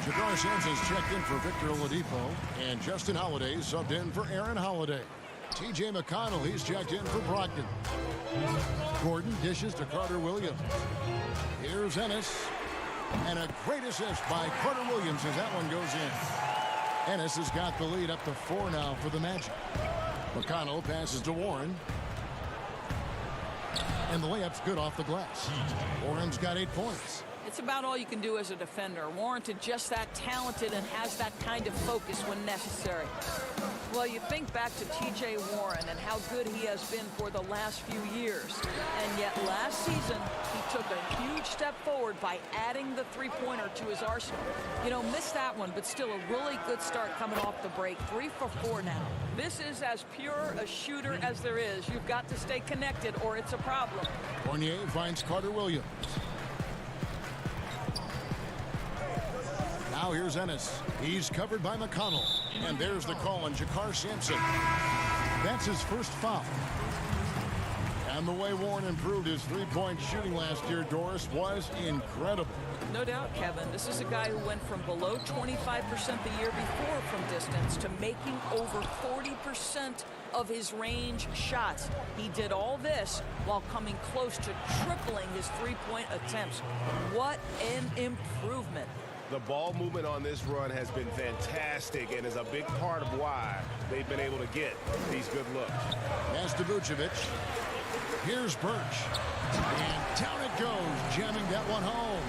Jabari Sampson's checked in for Victor Oladipo. And Justin Holiday subbed in for Aaron Holiday. T.J. McConnell, he's checked in for Brogdon. Gordon dishes to Carter-Williams. Here's Ennis. And a great assist by Carter-Williams as that one goes in. Ennis has got the lead up to 4 now for the Magic. McConnell passes to Warren. And the layup's good off the glass. Warren's got 8 points. It's about all you can do as a defender. Warranted just that talented and has that kind of focus when necessary. Well, you think back to T.J. Warren and how good he has been for the last few years. And yet last season, he took a huge step forward by adding the three-pointer to his arsenal. You know, missed that one, but still a really good start coming off the break. 3 for 4 now. This is as pure a shooter as there is. You've got to stay connected or it's a problem. Fournier finds Carter-Williams. Now here's Ennis. He's covered by McConnell. And there's the call on Jakar Sampson. That's his 1st foul. And the way Warren improved his 3-point shooting last year, Doris, was incredible. No doubt, Kevin. This is a guy who went from below 25% the year before from distance to making over 40% of his range shots. He did all this while coming close to tripling his 3-point attempts. What an improvement. The ball movement on this run has been fantastic and is a big part of why they've been able to get these good looks. Pass to Vucevic. Here's Birch. And down it goes, jamming that one home.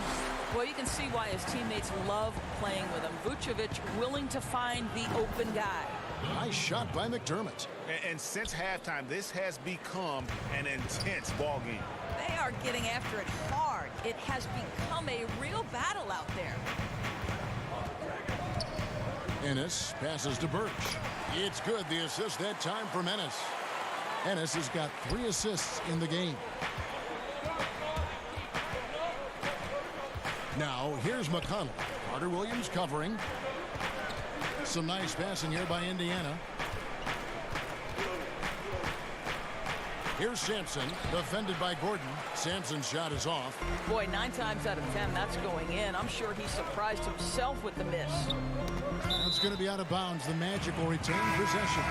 Well, you can see why his teammates love playing with him. Vucevic willing to find the open guy. Nice shot by McDermott. And since halftime, this has become an intense ball game. They are getting after it hard. It has become a real battle out there. Ennis passes to Birch. It's good, the assist that time from Ennis. Ennis has got 3 assists in the game. Now, here's McConnell. Carter-Williams covering. Some nice passing here by Indiana. Here's Sampson, defended by Gordon. Sampson's shot is off. Boy, 9 times out of 10, that's going in. I'm sure he surprised himself with the miss. That's going to be out of bounds. The Magic will retain possession.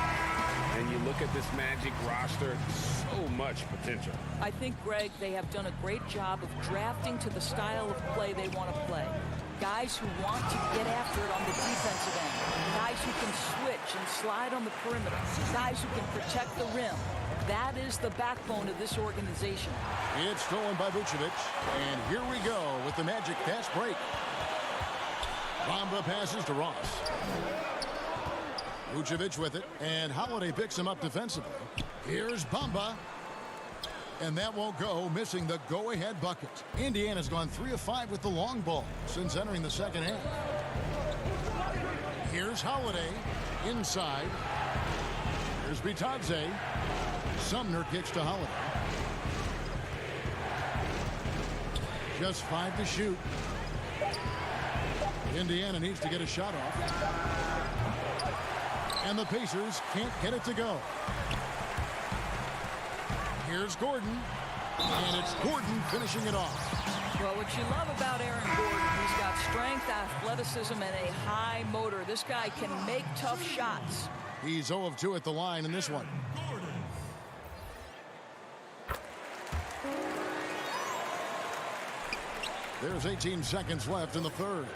And you look at this Magic roster, so much potential. I think, Greg, they have done a great job of drafting to the style of play they want to play. Guys who want to get after it on the defensive end. Guys who can switch and slide on the perimeter. Guys who can protect the rim. That is the backbone of this organization. It's stolen by Vucevic. And here we go with the Magic fast break. Bamba passes to Ross. Vucevic with it. And Holiday picks him up defensively. Here's Bamba. And that won't go, missing the go-ahead bucket. Indiana's gone 3 of 5 with the long ball since entering the second half. Here's Holiday inside. Here's Bitadze. Sumner kicks to Holiday. Just 5 to shoot. Indiana needs to get a shot off. And the Pacers can't get it to go. Here's Gordon. And it's Gordon finishing it off. Well, what you love about Aaron Gordon, he's got strength, athleticism, and a high motor. This guy can make tough shots. He's 0 of 2 at the line in this one. There's 18 seconds left in the third.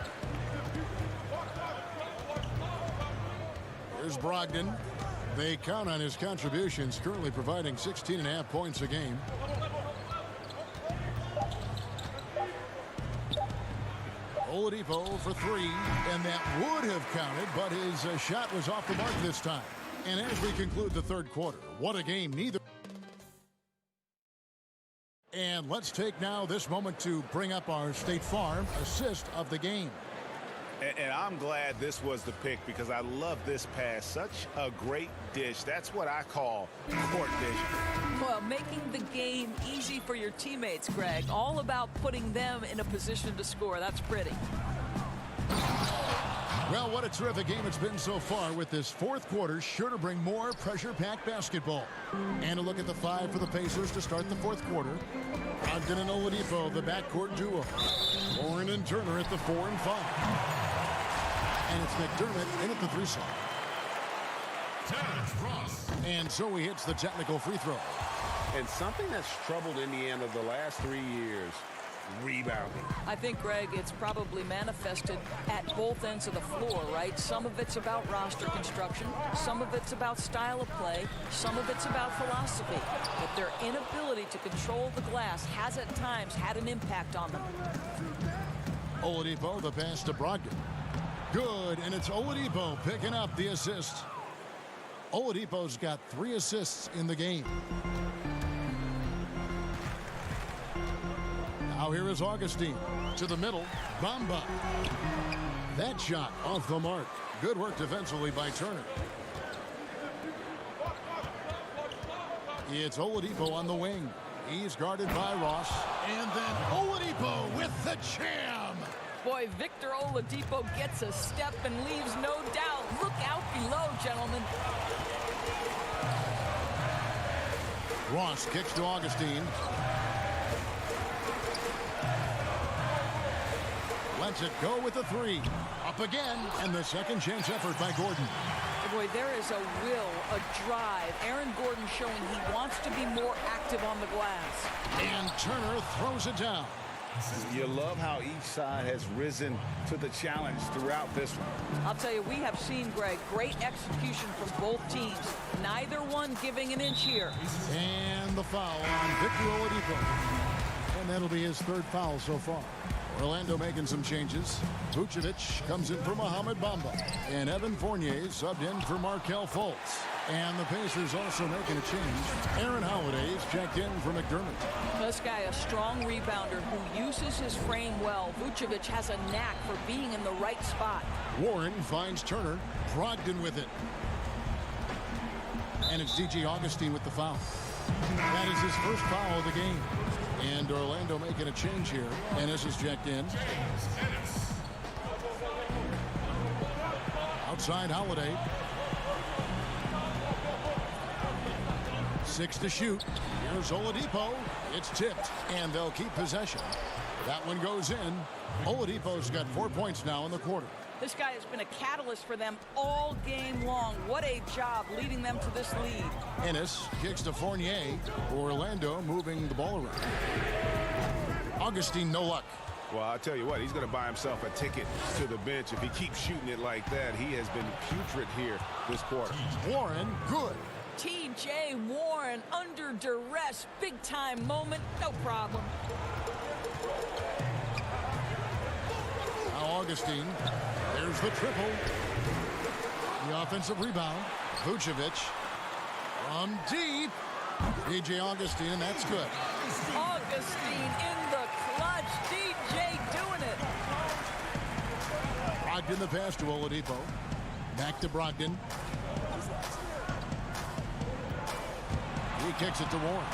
Here's Brogdon. They count on his contributions, currently providing 16.5 points a game. Oladipo for three, and that would have counted, but his shot was off the mark this time. And as we conclude the third quarter, what a game neither. And let's take now this moment to bring up our State Farm assist of the game. And I'm glad this was the pick because I love this pass. Such a great dish. That's what I call court vision. Well, making the game easy for your teammates, Greg. All about putting them in a position to score. That's pretty. Well, what a terrific game it's been so far, with this fourth quarter sure to bring more pressure-packed basketball. And a look at the five for the Pacers to start the fourth quarter. Ogden and Oladipo, the backcourt duo. Warren and Turner at the 4 and 5. And it's McDermott in at the 3 slot. And so he hits the technical free throw. And something that's troubled Indiana the last 3 years, rebounding. I think, Greg, it's probably manifested at both ends of the floor, right? Some of it's about roster construction. Some of it's about style of play. Some of it's about philosophy. But their inability to control the glass has at times had an impact on them. Oladipo, the pass to Brogdon. Good, and it's Oladipo picking up the assist. Oladipo's got 3 assists in the game. Now here is Augustine to the middle. Bamba. That shot off the mark. Good work defensively by Turner. It's Oladipo on the wing. He's guarded by Ross. And then Oladipo with the jam. Boy, Victor Oladipo gets a step and leaves no doubt. Look out below, gentlemen. Ross kicks to Augustine. Lets it go with the 3. Up again, and the second chance effort by Gordon. Boy, there is a will, a drive. Aaron Gordon showing he wants to be more active on the glass. And Turner throws it down. You love how each side has risen to the challenge throughout this one. I'll tell you, we have seen, Greg, great execution from both teams. Neither one giving an inch here. And the foul on Victor Oladipo. And that'll be his 3rd foul so far. Orlando making some changes. Vucevic comes in for Mohamed Bamba. And Evan Fournier subbed in for Markelle Fultz. And the Pacers also making a change. Aaron Holiday is checked in for McDermott. This guy, a strong rebounder who uses his frame well. Vucevic has a knack for being in the right spot. Warren finds Turner. Brogdon with it. And it's DJ Augustine with the foul. That is his 1st foul of the game. And Orlando making a change here. Ennis is checked in. Outside Holiday. 6 to shoot. Here's Oladipo. It's tipped, and they'll keep possession. That one goes in. Oladipo's got 4 points now in the quarter. This guy has been a catalyst for them all game long. What a job leading them to this lead. Ennis kicks to Fournier. Orlando moving the ball around. Augustine, no luck. Well, I'll tell you what, he's going to buy himself a ticket to the bench. If he keeps shooting it like that, he has been putrid here this quarter. Warren, good. T.J. Warren under duress. Big-time moment. No problem. Now Augustine. There's the triple. The offensive rebound. Vucevic from deep. DJ Augustine, and that's good. Augustine in the clutch. DJ doing it. Brogdon the pass to Oladipo. Back to Brogdon. He kicks it to Warren.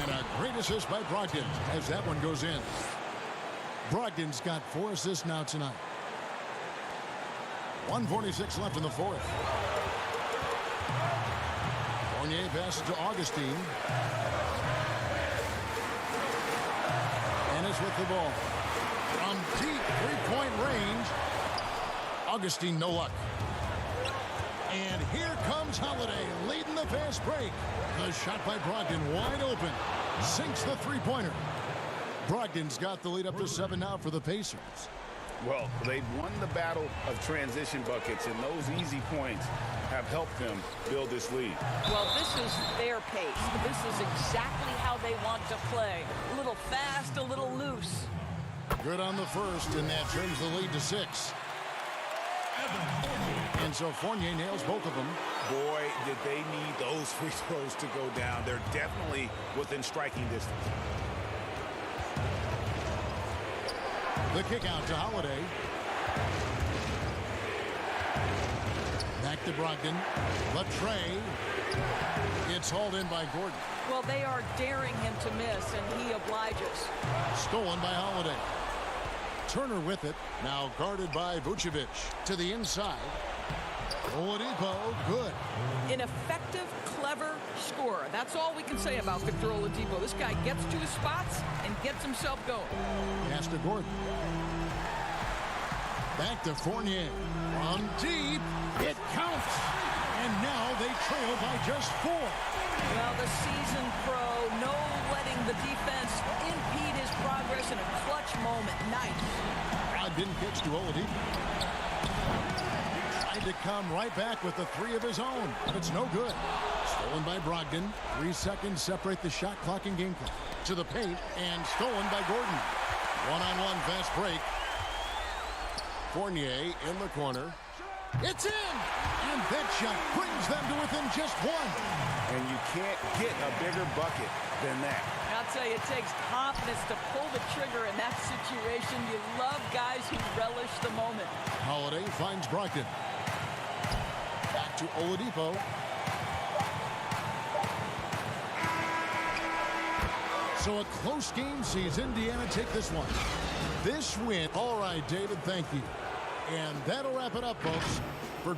And a great assist by Brogdon as that one goes in. Brogdon's got 4 assists now tonight. 1:46 left in the 4th. Fournier passes to Augustine. Ennis with the ball. From deep 3-point range. Augustine, no luck. And here comes Holiday leading the fast break. The shot by Brogdon wide open. Sinks the 3-pointer. Brogdon's got the lead up to 7 now for the Pacers. Well, they've won the battle of transition buckets, and those easy points have helped them build this lead. Well, this is their pace. This is exactly how they want to play. A little fast, a little loose. Good on the first, and that turns the lead to 6. And so Fournier nails both of them. Boy, did they need those free throws to go down. They're definitely within striking distance. The kick out to Holiday. Back to Brogdon. Latrey. It's hauled in by Gordon. Well, they are daring him to miss, and he obliges. Stolen by Holiday. Turner with it. Now guarded by Vucevic. To the inside. Oladipo, good. An effective, clever scorer. That's all we can say about Victor Oladipo. This guy gets to his spots and gets himself going. Pass to Gordon. Back to Fournier. From deep. It counts. And now they trail by just 4. Well, the seasoned pro, no letting the defense impede his progress in a clutch moment. Nice. Rod didn't pitch to Oladipo. Tried to come right back with the 3 of his own, but it's no good. Stolen by Brogdon. 3 seconds separate the shot clock and game clock. To the paint, and stolen by Gordon. One-on-one fast break. Fournier in the corner. It's in! And that shot brings them to within just 1. And you can't get a bigger bucket than that. I'll tell you, it takes confidence to pull the trigger in that situation. You love guys who relish the moment. Holiday finds Brogdon. Back to Oladipo. So a close game sees Indiana take this one. This win. All right, David, thank you. And that'll wrap it up, folks. For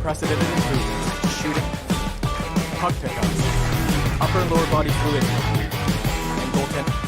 unprecedented improvements, shooting, puck pickups, upper and lower body fluidity, and goaltending.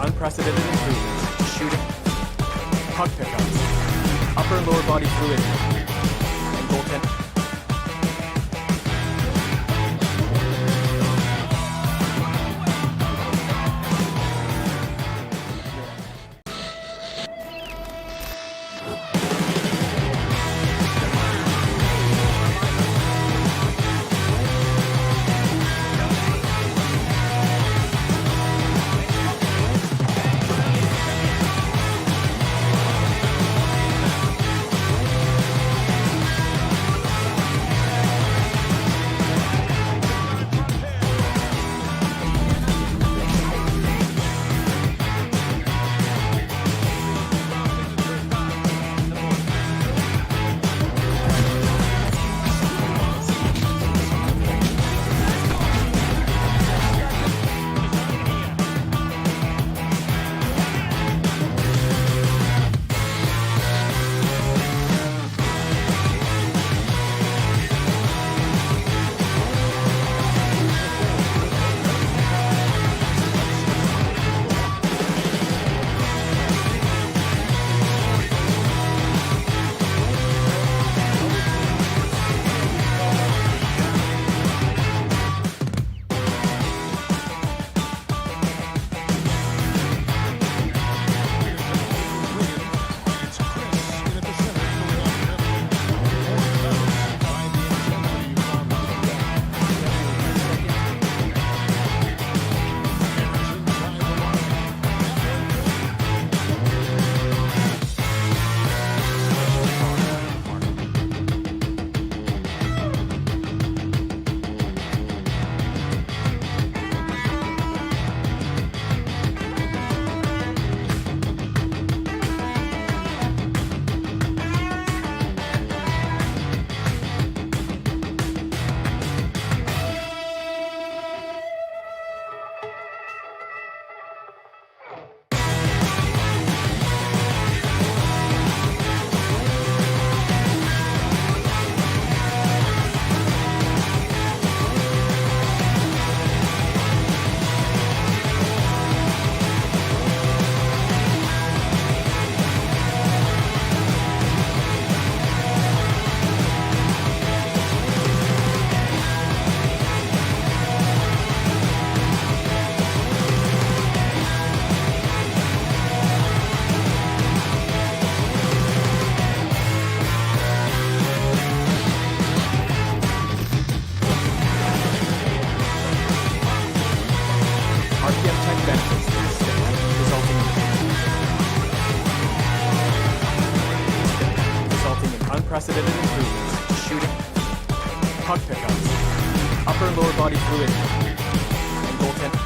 Unprecedented improvements, shooting, puck pickups, upper and lower body fluidity, and goaltending. unprecedented improvements, shooting, puck pickups, upper and lower body fluidity, and goaltending.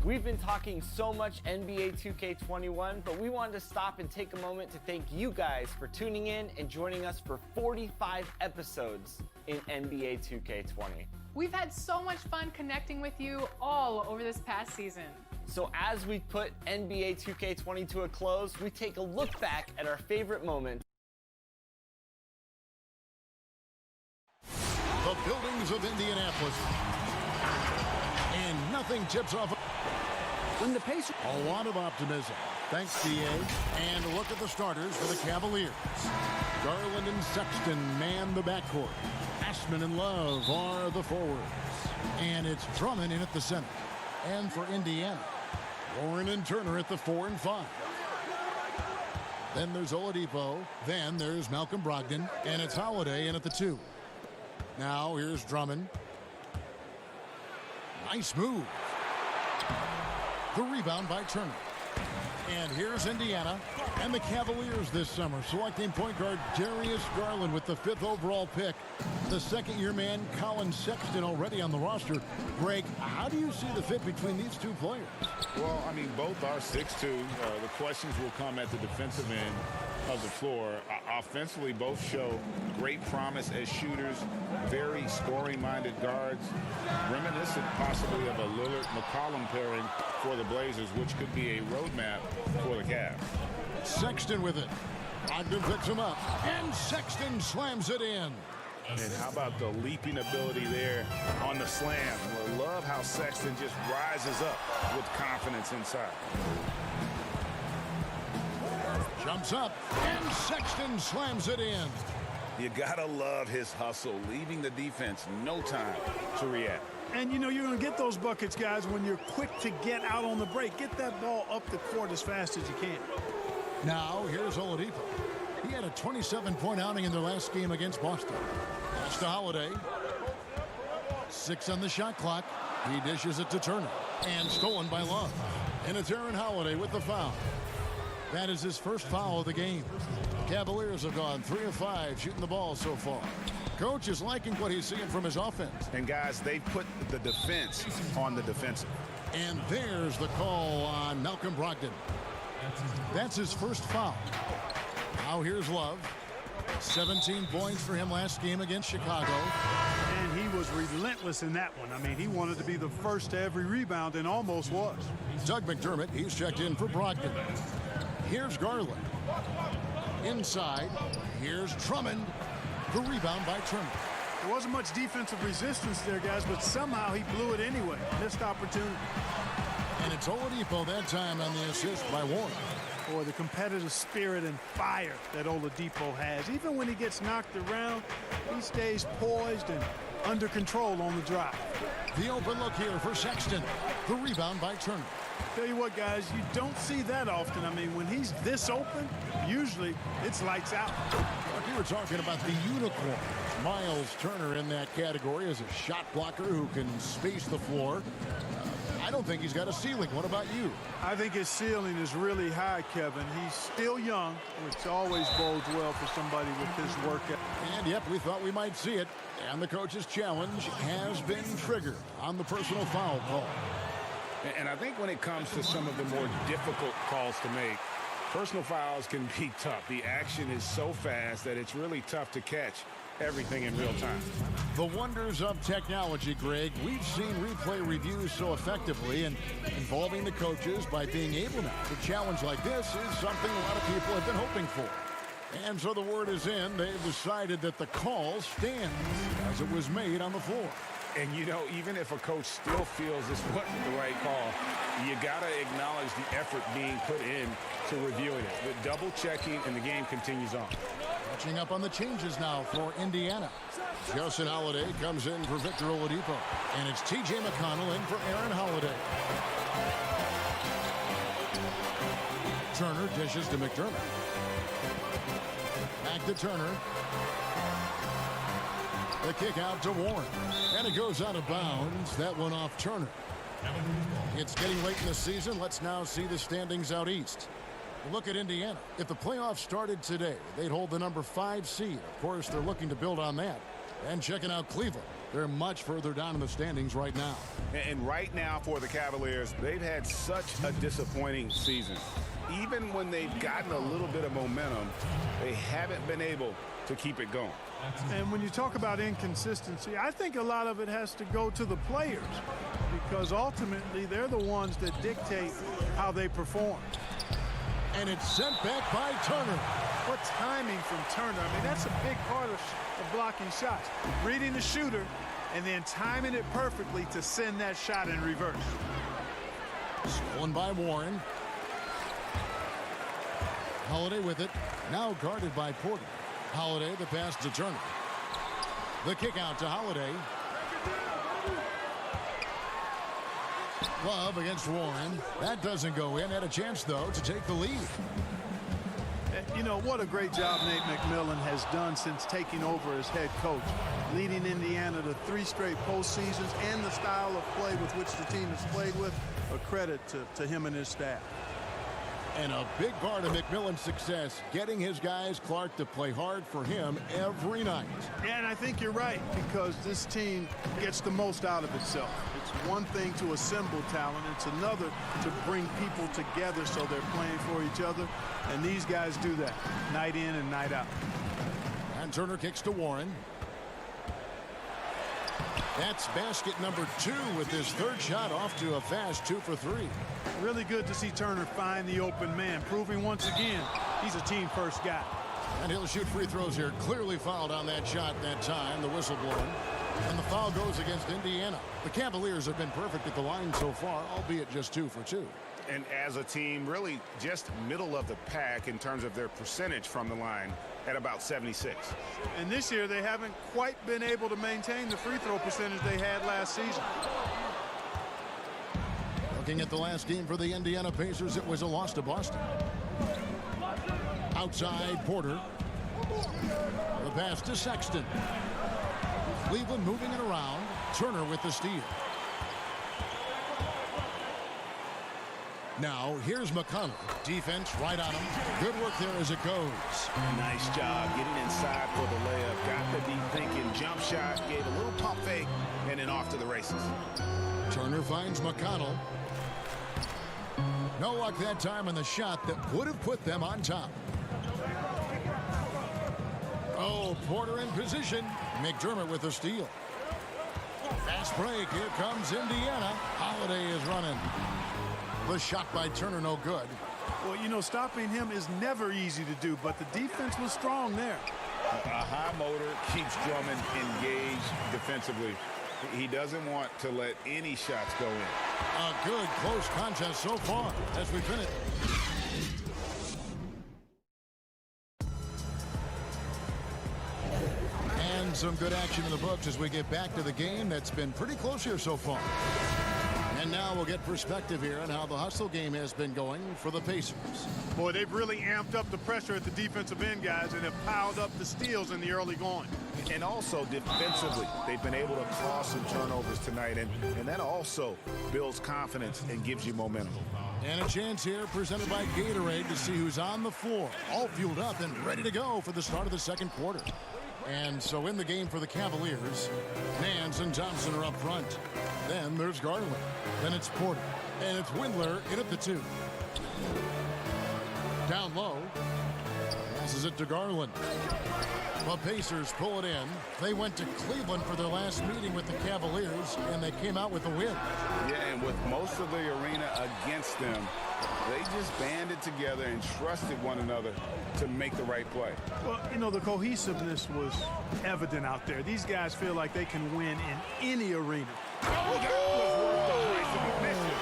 We've been talking so much NBA 2K21, but we wanted to stop and take a moment to thank you guys for tuning in and joining us for 45 episodes in NBA 2K20. We've had so much fun connecting with you all over this past season. So as we put NBA 2K20 to a close, we take a look back at our favorite moments. The buildings of Indianapolis. And nothing tips off. When the Pacers... A lot of optimism. Thanks, DA. And a look at the starters for the Cavaliers. Garland and Sexton man the backcourt. Ashman and Love are the forwards. And it's Drummond in at the center. And for Indiana, Warren and Turner at the 4 and 5. Then there's Oladipo. Then there's Malcolm Brogdon. And it's Holiday in at the 2. Now here's Drummond. Nice move. The rebound by Turner. And here's Indiana and the Cavaliers this summer selecting point guard Darius Garland with the 5th overall pick. The second-year man Colin Sexton already on the roster. Greg, how do you see the fit between these two players? Well, I mean, both are 6'2". The questions will come at the defensive end of the floor. Offensively, both show great promise as shooters, very scoring-minded guards, reminiscent possibly of a Lillard-McCollum pairing for the Blazers, which could be a roadmap for the Cavs. Sexton with it. Ogden picks him up, and Sexton slams it in. And how about the leaping ability there on the slam? I love how Sexton just rises up with confidence inside. Jumps up, and Sexton slams it in. You gotta love his hustle, leaving the defense no time to react. And you know you're going to get those buckets, guys, when you're quick to get out on the break. Get that ball up the court as fast as you can. Now here's Oladipo. He had a 27-point outing in their last game against Boston. Pass to Holiday. 6 on the shot clock. He dishes it to Turner. And stolen by Love. And it's Aaron Holiday with the foul. That is his first foul of the game. Cavaliers have gone 3 of 5 shooting the ball so far. Coach is liking what he's seeing from his offense. And guys, they put the defense on the defensive. And there's the call on Malcolm Brogdon. That's his first foul. Now here's Love. 17 points for him last game against Chicago. And he was relentless in that one. I mean, he wanted to be the first to every rebound and almost was. Doug McDermott, he's checked in for Brogdon. Here's Garland. Inside, here's Drummond. The rebound by Turner. There wasn't much defensive resistance there, guys, but somehow he blew it anyway. Missed opportunity. And it's Oladipo that time on the assist by Warren. Boy, the competitive spirit and fire that Oladipo has. Even when he gets knocked around, he stays poised and under control on the drive. The open look here for Sexton. The rebound by Turner. Tell you what, guys, you don't see that often. I mean, when he's this open, usually it's lights out. But we were talking about the unicorn. Miles Turner in that category as a shot blocker who can space the floor. I don't think he's got a ceiling. What about you? I think his ceiling is really high, Kevin. He's still young, which always bodes well for somebody with his work ethic. And yep, we thought we might see it. And the coach's challenge has been triggered on the personal foul call. And I think when it comes to some of the more difficult calls to make, Personal fouls can be tough. The action is so fast that it's really tough to catch everything in real time. The wonders of technology, Greg. We've seen replay reviews so effectively, and involving the coaches by being able now to challenge like this is something a lot of people have been hoping for. And so the word is in. They've decided that the call stands as it was made on the floor. And, you know, even if a coach still feels this wasn't the right call, you got to acknowledge the effort being put in to reviewing it. The double checking, and the game continues on. Catching up on the changes now for Indiana. Justin Holiday comes in for Victor Oladipo. And it's T.J. McConnell in for Aaron Holiday. Turner dishes to McDermott. Back to Turner. The kick out to Warren. And it goes out of bounds. That one off Turner. It's getting late in the season. Let's now see the standings out east. Look at Indiana. If the playoffs started today, they'd hold the number 5 seed. Of course, they're looking to build on that. And checking out Cleveland. They're much further down in the standings right now. And right now for the Cavaliers, they've had such a disappointing season. Even when they've gotten a little bit of momentum, they haven't been able to keep it going. And when you talk about inconsistency, I think a lot of it has to go to the players, because ultimately they're the ones that dictate how they perform. And it's sent back by Turner. What timing from Turner. I mean, that's a big part of blocking shots. Reading the shooter and then timing it perfectly to send that shot in reverse. Stolen by Warren. Holiday with it. Now guarded by Porter. Holiday, the pass to Turner. The kick out to Holiday. Love against Warren. That doesn't go in. Had a chance, though, to take the lead. You know, what a great job Nate McMillan has done since taking over as head coach, leading Indiana to 3 straight postseasons, and the style of play with which the team has played with. A credit to him and his staff. And a big part of McMillan's success, getting his guys, Clark, to play hard for him every night. Yeah, and I think you're right, because this team gets the most out of itself. It's one thing to assemble talent. It's another to bring people together so they're playing for each other. And these guys do that night in and night out. And Turner kicks to Warren. That's basket number 2 with his 3rd shot off to a fast 2 for 3. Really good to see Turner find the open man, proving once again he's a team-first guy. And he'll shoot free throws here. Clearly fouled on that shot that time, the whistle blowing. And the foul goes against Indiana. The Cavaliers have been perfect at the line so far, albeit just 2 for 2. And as a team, really just middle of the pack in terms of their percentage from the line at about 76. And this year they haven't quite been able to maintain the free throw percentage they had last season. Looking at the last game for the Indiana Pacers, it was a loss to Boston. Outside Porter. The pass to Sexton. Cleveland moving it around. Turner with the steal. Now, here's McConnell. Defense right on him. Good work there as it goes. Nice job getting inside for the layup. Got the deep thinking jump shot. Gave a little pump fake, and then off to the races. Turner finds McConnell. No luck that time on the shot that would have put them on top. Oh, Porter in position. McDermott with the steal. Fast break. Here comes Indiana. Holiday is running. The shot by Turner, no good. Well, you know, stopping him is never easy to do, but the defense was strong there. A high motor keeps Drummond engaged defensively. He doesn't want to let any shots go in. A good close contest so far as we finish. And some good action in the books as we get back to the game that's been pretty close here so far. And now we'll get perspective here on how the hustle game has been going for the Pacers. Boy, they've really amped up the pressure at the defensive end, guys, and have piled up the steals in the early going. And also defensively, they've been able to cause some turnovers tonight, and that also builds confidence and gives you momentum. And a chance here presented by Gatorade to see who's on the floor, all fueled up and ready to go for the start of the second quarter. And so in the game for the Cavaliers, Nance and Thompson are up front. Then there's Garland. Then it's Porter. And it's Windler in at the 2. Down low. Passes it to Garland. The Pacers pull it in. They went to Cleveland for their last meeting with the Cavaliers, and they came out with a win. Yeah, and with most of the arena against them, they just banded together and trusted one another to make the right play. Well, you know, the cohesiveness was evident out there. These guys feel like they can win in any arena. Oh, that was worth the price of admission.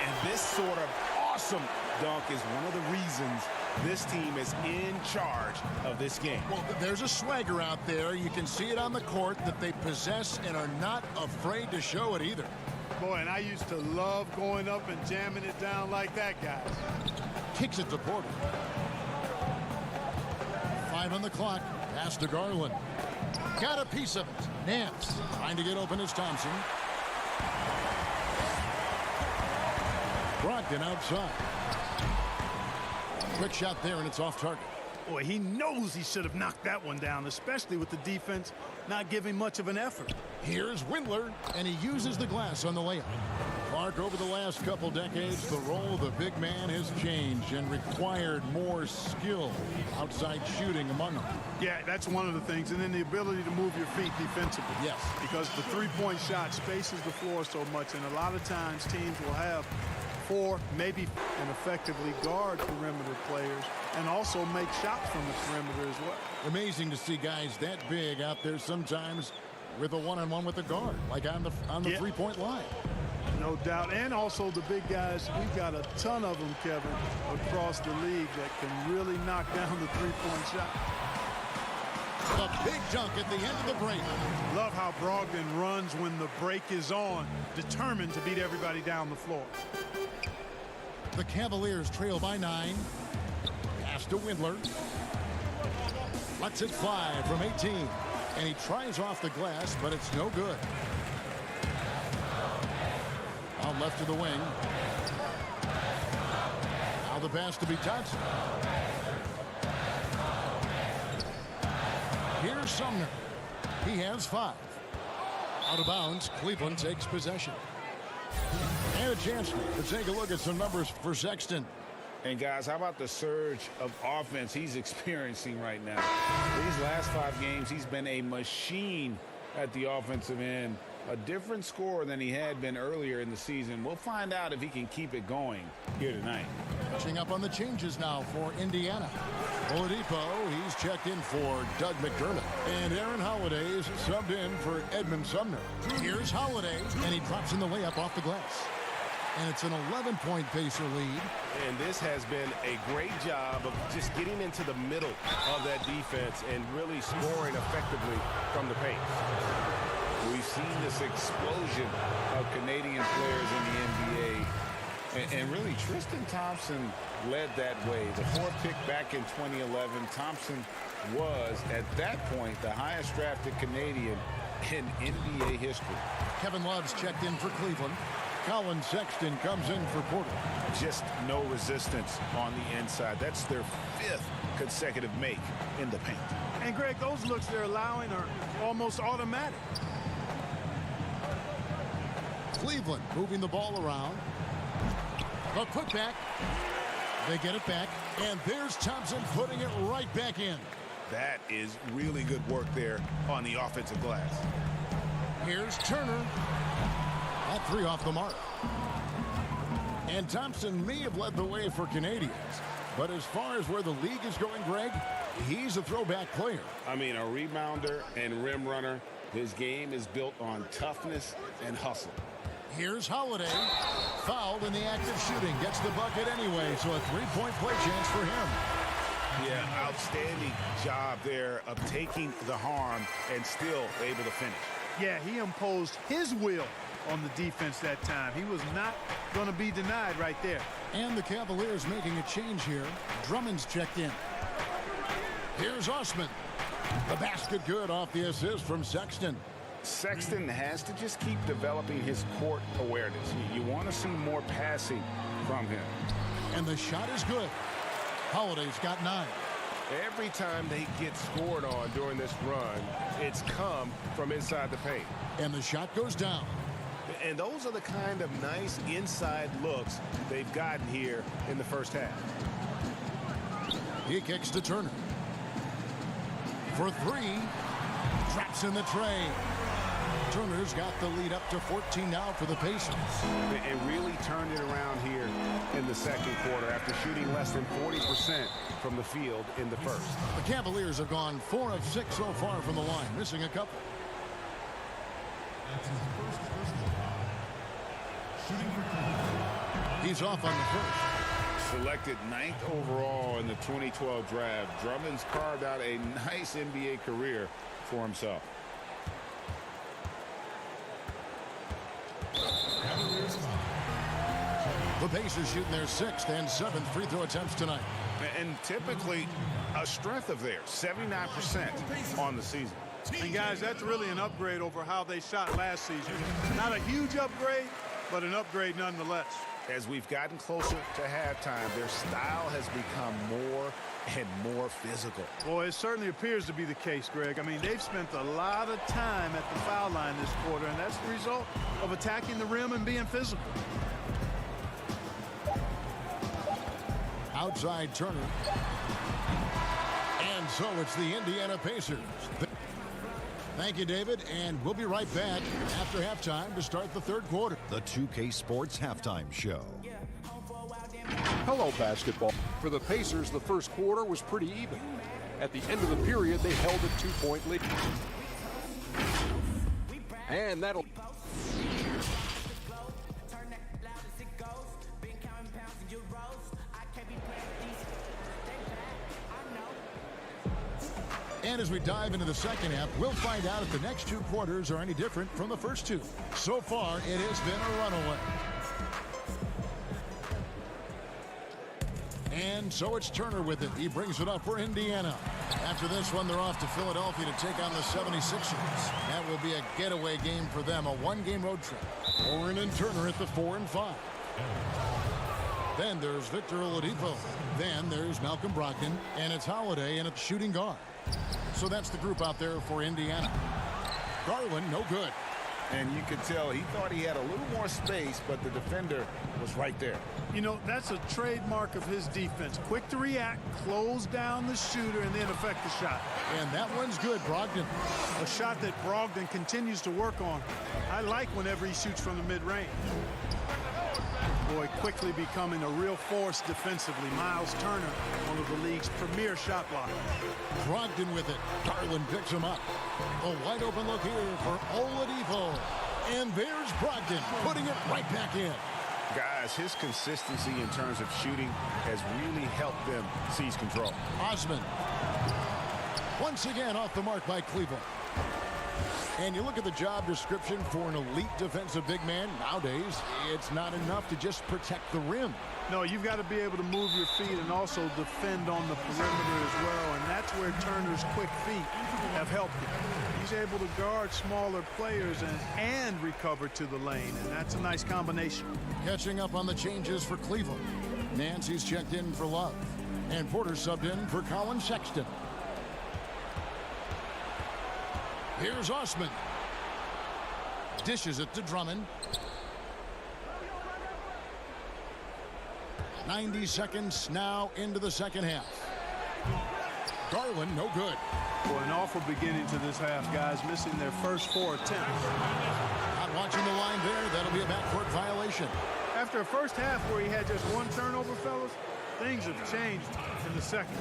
And this sort of awesome dunk is one of the reasons this team is in charge of this game. Well, there's a swagger out there. You can see it on the court that they possess and are not afraid to show it either. Boy, and I used to love going up and jamming it down like that, guys. Kicks it to Porter. 5 on the clock. Pass to Garland. Got a piece of it. Nance trying to get open as Thompson. Brogdon outside. Quick shot there, and it's off target. Boy, he knows he should have knocked that one down, especially with the defense not giving much of an effort. Here's Windler, and he uses the glass on the layup. Clark, over the last couple decades, the role of the big man has changed and required more skill outside shooting among them. Yeah, that's one of the things. And then the ability to move your feet defensively. Yes. Because the three-point shot spaces the floor so much, and a lot of times teams will have 4, maybe, and effectively guard perimeter players and also make shots from the perimeter as well. Amazing to see guys that big out there sometimes with a one-on-one with the guard, like on the three-point line. No doubt. And also the big guys, we've got a ton of them, Kevin, across the league that can really knock down the three-point shot. A big dunk at the end of the break. Love how Brogdon runs when the break is on, determined to beat everybody down the floor. The Cavaliers trail by 9. Pass to Windler. Lets it fly from 18. And he tries off the glass, but it's no good. Out left to the wing. Now the pass to be Thompson. Here's Sumner. He has 5. Out of bounds, Cleveland takes possession. And a chance to take a look at some numbers for Sexton. And guys, how about the surge of offense he's experiencing right now? These last 5 games, he's been a machine at the offensive end. A different scorer than he had been earlier in the season. We'll find out if he can keep it going here tonight. Catching up on the changes now for Indiana. Oladipo, he's checked in for Doug McDermott. And Aaron Holiday is subbed in for Edmund Sumner. Here's Holiday, and he drops in the layup off the glass. And it's an 11-point Pacer lead. And this has been a great job of just getting into the middle of that defense and really scoring effectively from the paint. We've seen this explosion of Canadian players in the NBA. And really, Tristan Thompson led that way. The 4th pick back in 2011, Thompson was, at that point, the highest drafted Canadian in NBA history. Kevin Love's checked in for Cleveland. Colin Sexton comes in for Porter. Just no resistance on the inside. That's their 5th consecutive make in the paint. And, Greg, those looks they're allowing are almost automatic. Cleveland moving the ball around. A putback. They get it back. And there's Thompson putting it right back in. That is really good work there on the offensive glass. Here's Turner. All 3 off the mark. And Thompson may have led the way for Canadians. But as far as where the league is going, Greg, he's a throwback player. I mean, a rebounder and rim runner. His game is built on toughness and hustle. Here's Holiday. Fouled in the act of shooting. Gets the bucket anyway, so a 3-point play chance for him. Yeah, outstanding job there of taking the harm and still able to finish. Yeah, he imposed his will on the defense that time. He was not going to be denied right there. And the Cavaliers making a change here. Drummond's checked in. Here's Osman. The basket good off the assist from Sexton. Sexton has to just keep developing his court awareness. You want to see more passing from him. And the shot is good. Holiday's got 9. Every time they get scored on during this run, it's come from inside the paint. And the shot goes down. And those are the kind of nice inside looks they've gotten here in the first half. He kicks to Turner. For three. Traps in the tray. Turner's got the lead up to 14 now for the Pacers. It really turned it around here in the second quarter after shooting less than 40% from the field in the first. The Cavaliers have gone 4 of 6 so far from the line, missing a couple. He's off on the first. Selected 9th overall in the 2012 draft, Drummond's carved out a nice NBA career for himself. The Pacers shooting their 6th and 7th free throw attempts tonight. And typically a strength of theirs, 79% on the season. And guys, that's really an upgrade over how they shot last season. Not a huge upgrade, but an upgrade nonetheless. As we've gotten closer to halftime, their style has become more and more physical. Well, it certainly appears to be the case, Greg. I mean, they've spent a lot of time at the foul line this quarter, and that's the result of attacking the rim and being physical. Outside Turner. And so it's the Indiana Pacers. Thank you, David, and we'll be right back after halftime to start the third quarter. The 2K Sports Halftime Show. Hello, basketball. For the Pacers, the first quarter was pretty even. At the end of the period, they held a 2-point lead. And that'll... And as we dive into the second half, we'll find out if the next 2 quarters are any different from the first 2. So far, it has been a runaway. And so it's Turner with it. He brings it up for Indiana. After this one, they're off to Philadelphia to take on the 76ers. That will be a getaway game for them, a 1-game road trip. Oren and Turner at the 4 and 5. Then there's Victor Oladipo. Then there's Malcolm Brogdon, and it's Holiday in at shooting guard. So that's the group out there for Indiana. Garland, no good. And you could tell he thought he had a little more space, but the defender was right there. You know, that's a trademark of his defense. Quick to react, close down the shooter, and then affect the shot. And that one's good, Brogdon. A shot that Brogdon continues to work on. I like whenever he shoots from the mid-range. Boy, quickly becoming a real force defensively. Miles Turner, one of the league's premier shot blockers. Brogdon with it. Garland picks him up. A wide open look here for Oladipo. And there's Brogdon putting it right back in. Guys, his consistency in terms of shooting has really helped them seize control. Osman. Once again off the mark by Cleveland. And you look at the job description for an elite defensive big man. Nowadays, it's not enough to just protect the rim. No, you've got to be able to move your feet and also defend on the perimeter as well. And that's where Turner's quick feet have helped him. He's able to guard smaller players and recover to the lane. And that's a nice combination. Catching up on the changes for Cleveland. Nancy's checked in for Love. And Porter subbed in for Colin Sexton. Here's Osman. Dishes it to Drummond. 90 seconds now into the second half. Garland, no good. Boy, an awful beginning to this half, guys. Missing their first 4 attempts. Not watching the line there. That'll be a backcourt violation. After a first half where he had just 1 turnover, fellas, things have changed in the second.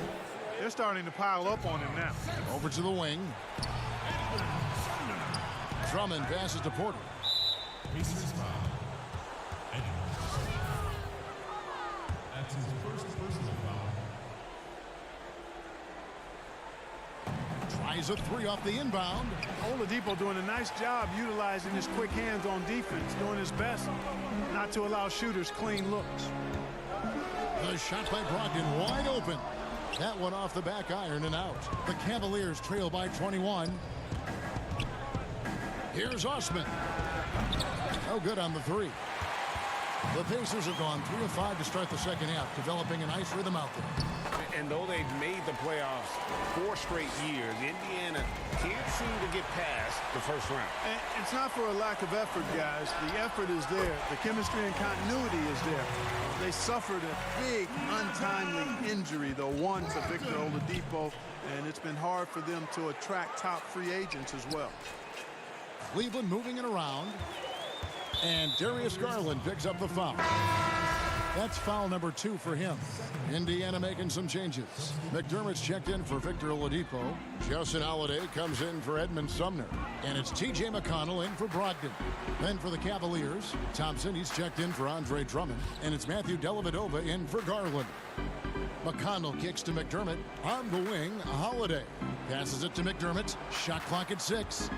They're starting to pile up on him now. Over to the wing. Drummond passes to Porter. Pacers foul. That's his first personal foul. Tries a 3 off the inbound. Oladipo doing a nice job utilizing his quick hands on defense, doing his best not to allow shooters clean looks. The shot by Brogdon wide open. That one off the back iron and out. The Cavaliers trail by 21. Here's Osman. No good on the 3. The Pacers have gone 3 of 5 to start the second half, developing a nice rhythm out there. And though they've made the playoffs 4 straight years, Indiana can't seem to get past the first round. And it's not for a lack of effort, guys. The effort is there. The chemistry and continuity is there. They suffered a big, untimely injury, the one to Victor Oladipo, and it's been hard for them to attract top free agents as well. Cleveland moving it around. And Darius Garland picks up the foul. That's foul number 2 for him. Indiana making some changes. McDermott's checked in for Victor Oladipo. Justin Holiday comes in for Edmund Sumner. And it's T.J. McConnell in for Brogdon. Then for the Cavaliers, Thompson, he's checked in for Andre Drummond. And it's Matthew Dellavedova in for Garland. McConnell kicks to McDermott. On the wing, Holiday. Passes it to McDermott. Shot clock at 6.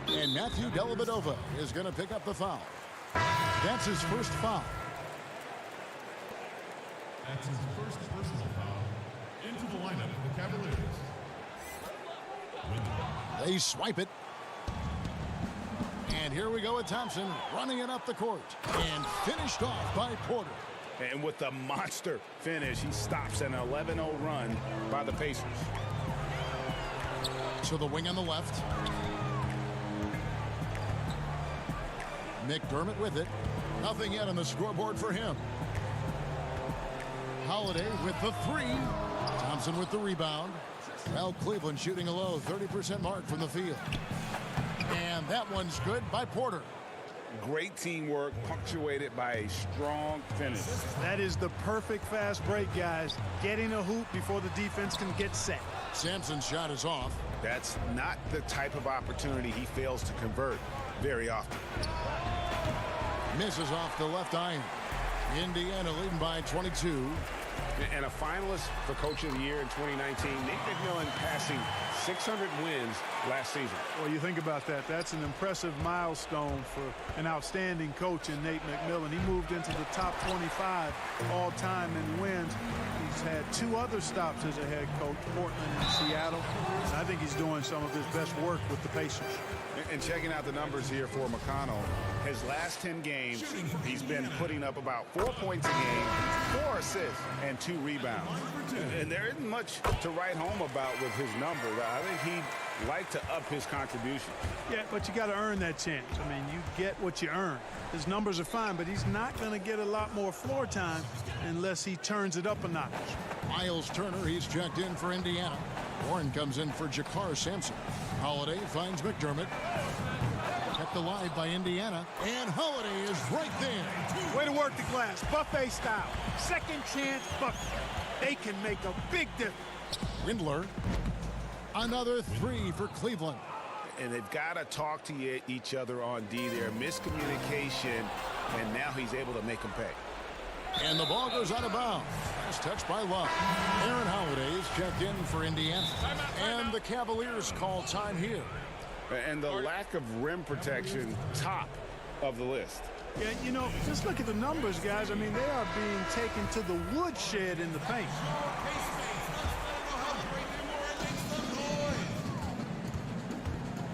And Matthew Dellavedova is going to pick up the foul. That's his first foul. That's his first personal foul. Into the lineup for the Cavaliers. They swipe it. And here we go with Thompson running it up the court. And finished off by Porter. And with the monster finish, he stops an 11-0 run by the Pacers. To the wing on the left. McDermott with it. Nothing yet on the scoreboard for him. Holiday with the 3. Thompson with the rebound. Well, Cleveland shooting a low 30% mark from the field. And that one's good by Porter. Great teamwork, punctuated by a strong finish. That is the perfect fast break, guys. Getting a hoop before the defense can get set. Sampson's shot is off. That's not the type of opportunity he fails to convert very often. Misses off the left iron. Indiana leading by 22. And a finalist for Coach of the Year in 2019, Nate McMillan passing 600 wins last season. Well, you think about that. That's an impressive milestone for an outstanding coach in Nate McMillan. He moved into the top 25 all-time in wins. He's had 2 other stops as a head coach, Portland and Seattle. And I think he's doing some of his best work with the Pacers. And checking out the numbers here for McConnell, his last 10 games, he's been putting up about 4 points a game, 4 assists, and 2 rebounds. And there isn't much to write home about with his numbers. I think he'd like to up his contribution. Yeah, but you got to earn that chance. I mean, you get what you earn. His numbers are fine, but he's not going to get a lot more floor time unless he turns it up a notch. Miles Turner, he's checked in for Indiana. Warren comes in for Jakar Sampson. Holiday finds McDermott. Kept alive by Indiana. And Holiday is right there. Way to work the glass. Buffet style. Second chance bucket. They can make a big difference. Windler. Another 3 for Cleveland. And they've got to talk to each other on D there. Miscommunication, and now he's able to make them pay. And the ball goes out of bounds. Last touch by Love. Aaron Holiday is checked in for Indiana. And the Cavaliers call time here. And the lack of rim protection, top of the list. Yeah, you know, just look at the numbers, guys. I mean, they are being taken to the woodshed in the paint.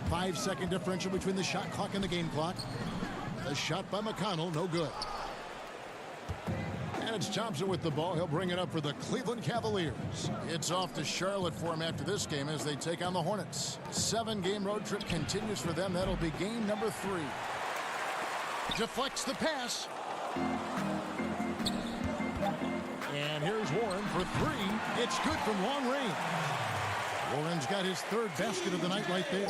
Five-second differential between the shot clock and the game clock. The shot by McConnell, no good. And it's Thompson with the ball. He'll bring it up for the Cleveland Cavaliers. It's off to Charlotte for him after this game as they take on the Hornets. 7-game road trip continues for them. That'll be game number 3. Deflects the pass. And here's Warren for 3. It's good from long range. Warren's got his 3rd basket of the night right there.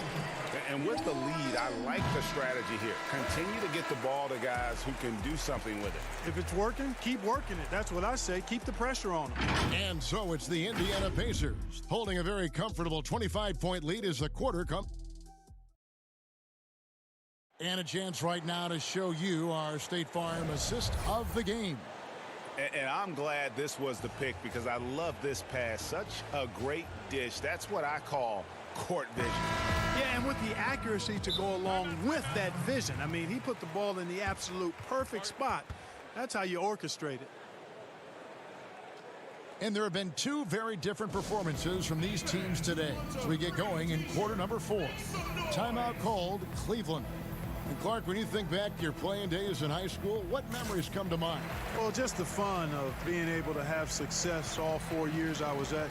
And with the lead, I like the strategy here. Continue to get the ball to guys who can do something with it. If it's working, keep working it. That's what I say. Keep the pressure on them. And so it's the Indiana Pacers holding a very comfortable 25-point lead as the quarter comes. And a chance right now to show you our State Farm assist of the game. And I'm glad this was the pick because I love this pass. Such a great dish. That's what I call court vision. Yeah, and with the accuracy to go along with that vision. I mean, he put the ball in the absolute perfect spot. That's how you orchestrate it. And there have been 2 very different performances from these teams today as we get going in quarter number 4. Timeout called Cleveland. And Clark, when you think back to your playing days in high school, what memories come to mind? Well, just the fun of being able to have success all 4 years I was at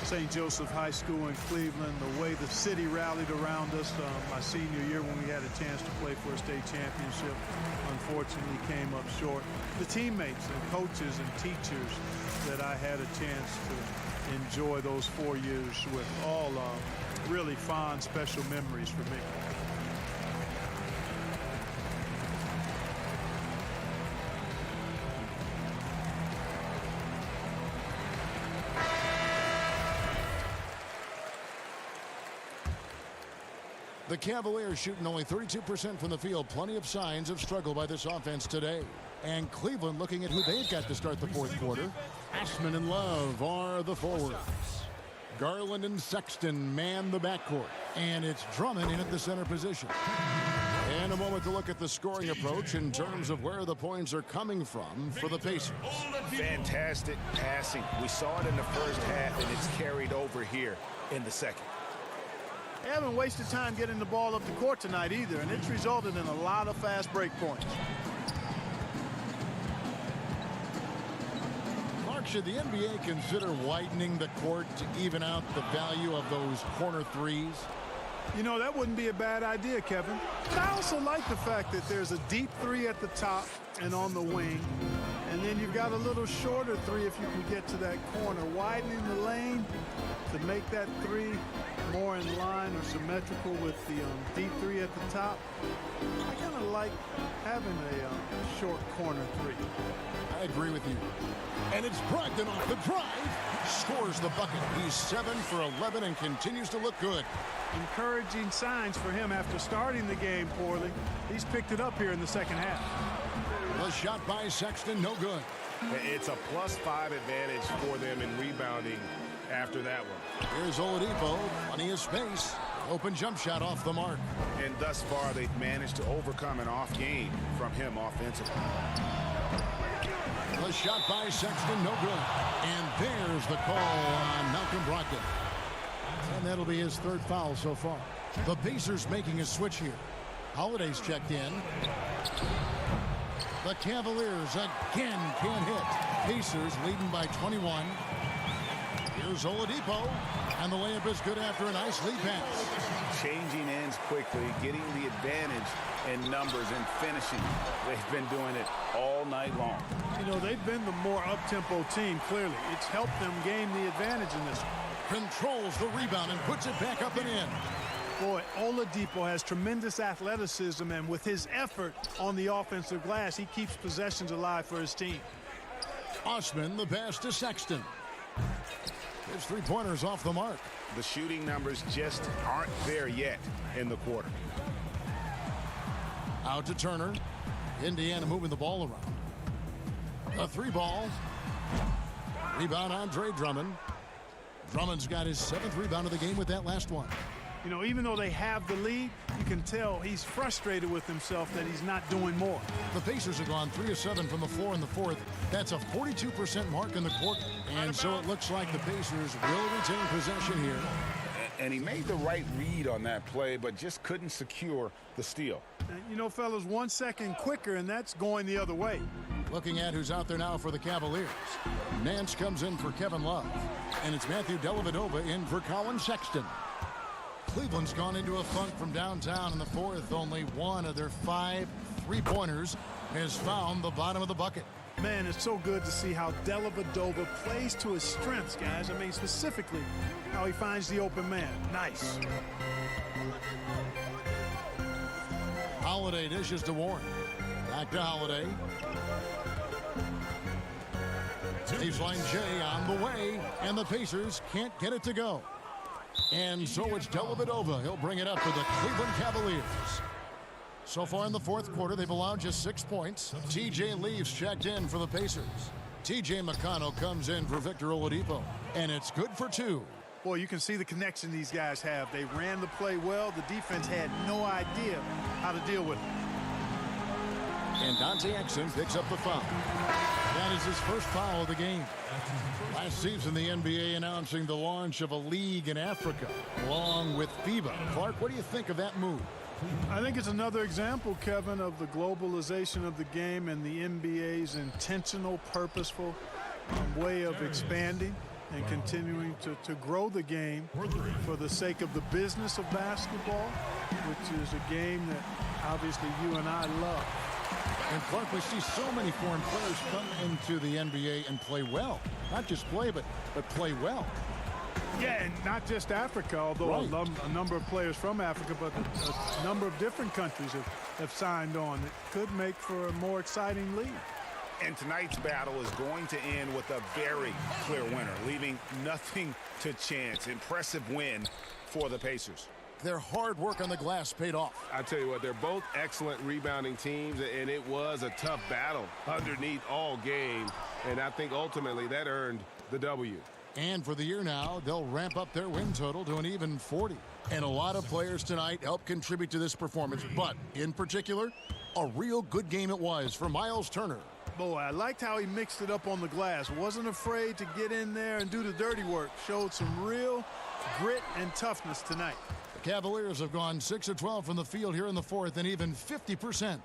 St. Joseph High School in Cleveland, the way the city rallied around us my senior year when we had a chance to play for a state championship. Unfortunately came up short. The teammates and coaches and teachers that I had a chance to enjoy those 4 years with, all really fond, special memories for me. The Cavaliers shooting only 32% from the field. Plenty of signs of struggle by this offense today. And Cleveland looking at who they've got to start the fourth quarter. Ashman and Love are the forwards. Garland and Sexton man the backcourt. And it's Drummond in at the center position. And a moment to look at the scoring approach in terms of where the points are coming from for the Pacers. Fantastic passing. We saw it in the first half, and it's carried over here in the second. They haven't wasted time getting the ball up the court tonight either, and it's resulted in a lot of fast break points. Mark, should the NBA consider widening the court to even out the value of those corner threes? You know, that wouldn't be a bad idea, Kevin. But I also like the fact that there's a deep three at the top and on the wing, and then you've got a little shorter three if you can get to that corner. Widening the lane to make that three more in line or symmetrical with the deep three at the top. I kind of like having a short corner three. I agree with you. And it's Brogdon off the drive. Scores the bucket. He's 7 for 11 and continues to look good. Encouraging signs for him after starting the game poorly. He's picked it up here in the second half. The shot by Sexton, no good. It's a +5 advantage for them in rebounding after that one. Here's Oladipo, plenty of space. Open jump shot off the mark. And thus far, they've managed to overcome an off game from him offensively. The shot by Sexton, no good. And there's the call on Malcolm Brogdon. And that'll be his third foul so far. The Pacers making a switch here. Holiday's checked in. The Cavaliers again can't hit. Pacers leading by 21. Here's Oladipo, and the layup is good after a nice lead pass. Changing ends quickly, getting the advantage in numbers and finishing. They've been doing it all night long. You know, they've been the more up-tempo team, clearly. It's helped them gain the advantage in this one. Controls the rebound and puts it back up and in. Boy, Oladipo has tremendous athleticism, and with his effort on the offensive glass, he keeps possessions alive for his team. Osman, the pass to Sexton. His three-pointers off the mark. The shooting numbers just aren't there yet in the quarter. Out to Turner. Indiana moving the ball around. A three ball. Rebound Andre Drummond. Drummond's got his 7th rebound of the game with that last one. You know, even though they have the lead, you can tell he's frustrated with himself that he's not doing more. The Pacers have gone 3 of 7 from the floor in the fourth. That's a 42% mark in the quarter. And so it looks like the Pacers will retain possession here. And he made the right read on that play, but just couldn't secure the steal. And you know, fellas, 1 second quicker, and that's going the other way. Looking at who's out there now for the Cavaliers. Nance comes in for Kevin Love. And it's Matthew Dellavedova in for Colin Sexton. Cleveland's gone into a funk from downtown in the fourth. Only one of their 5 three-pointers has found the bottom of the bucket. Man, it's so good to see how Dellavedova plays to his strengths, guys. I mean, specifically, how he finds the open man. Nice. Holiday dishes to Warren. Back to Holiday. Baseline J on the way, and the Pacers can't get it to go. And so it's Dellavedova. He'll bring it up for the Cleveland Cavaliers. So far in the fourth quarter, they've allowed just 6 points. TJ Leaves checked in for the Pacers. TJ McConnell comes in for Victor Oladipo. And it's good for 2. Boy, you can see the connection these guys have. They ran the play well. The defense had no idea how to deal with it. And Dante Exum picks up the foul. That is his first foul of the game. Last season, the NBA announcing the launch of a league in Africa, along with FIBA. Clark, what do you think of that move? I think it's another example, Kevin, of the globalization of the game and the NBA's intentional, purposeful way of expanding and continuing to grow the game for the sake of the business of basketball, which is a game that obviously you and I love. And Clark, we see so many foreign players come into the NBA and play well. Not just play, but play well. Yeah, and not just Africa, although a number of players from Africa, but a number of different countries have signed on. It could make for a more exciting league. And tonight's battle is going to end with a very clear winner, leaving nothing to chance. Impressive win for the Pacers. Their hard work on the glass paid off. I tell you what, they're both excellent rebounding teams, and it was a tough battle underneath all game. And I think ultimately that earned the W. And for the year now, they'll ramp up their win total to an even 40. And a lot of players tonight helped contribute to this performance, but in particular, a real good game it was for Miles Turner. Boy, I liked how he mixed it up on the glass. Wasn't afraid to get in there and do the dirty work. Showed some real grit and toughness tonight. The Cavaliers have gone 6 of 12 from the field here in the fourth and even 50%.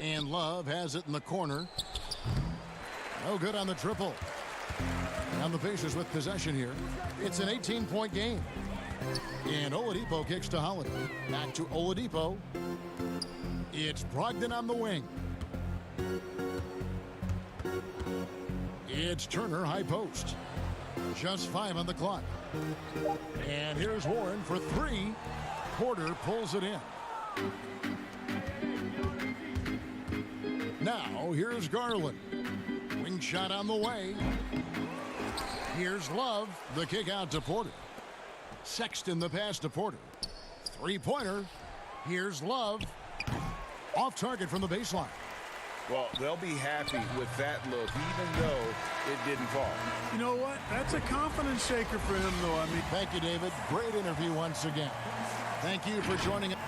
And Love has it in the corner. No good on the triple. And the Pacers with possession here. It's an 18-point game. And Oladipo kicks to Holiday. Back to Oladipo. It's Brogdon on the wing. It's Turner high post. Just 5 on the clock. And here's Warren for 3. Porter pulls it in. Now here's Garland. Wing shot on the way. Here's Love. The kick out to Porter. Sexton the pass to Porter. Three-pointer. Here's Love. Off target from the baseline. Well, they'll be happy with that look, even though it didn't fall. You know what? That's a confidence shaker for him, though. I mean, thank you, David. Great interview once again. Thank you for joining us.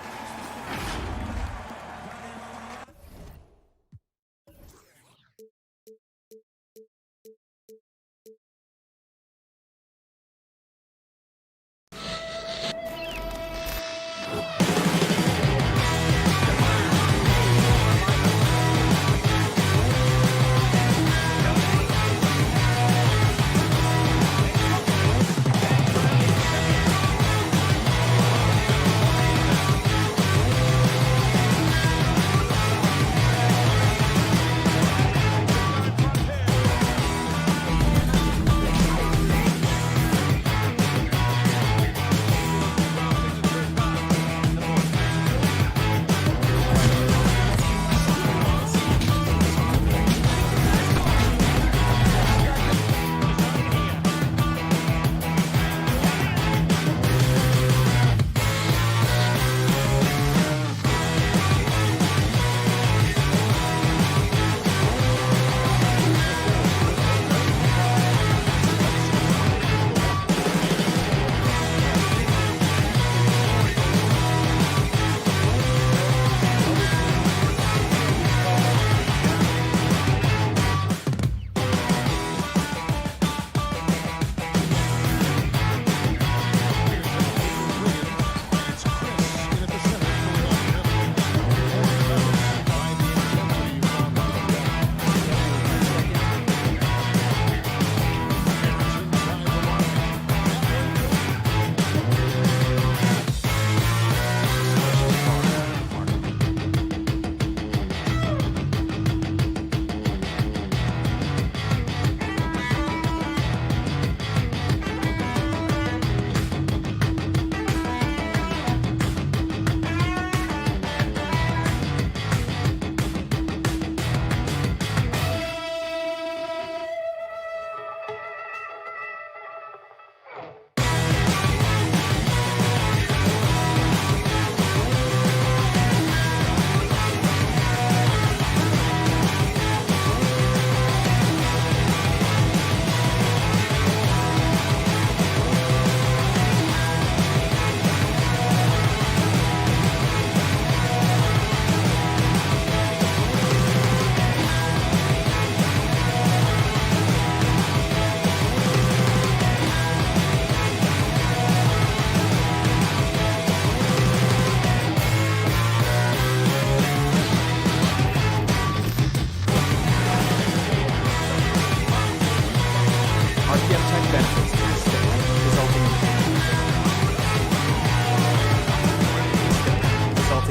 benefits to the stick, resulting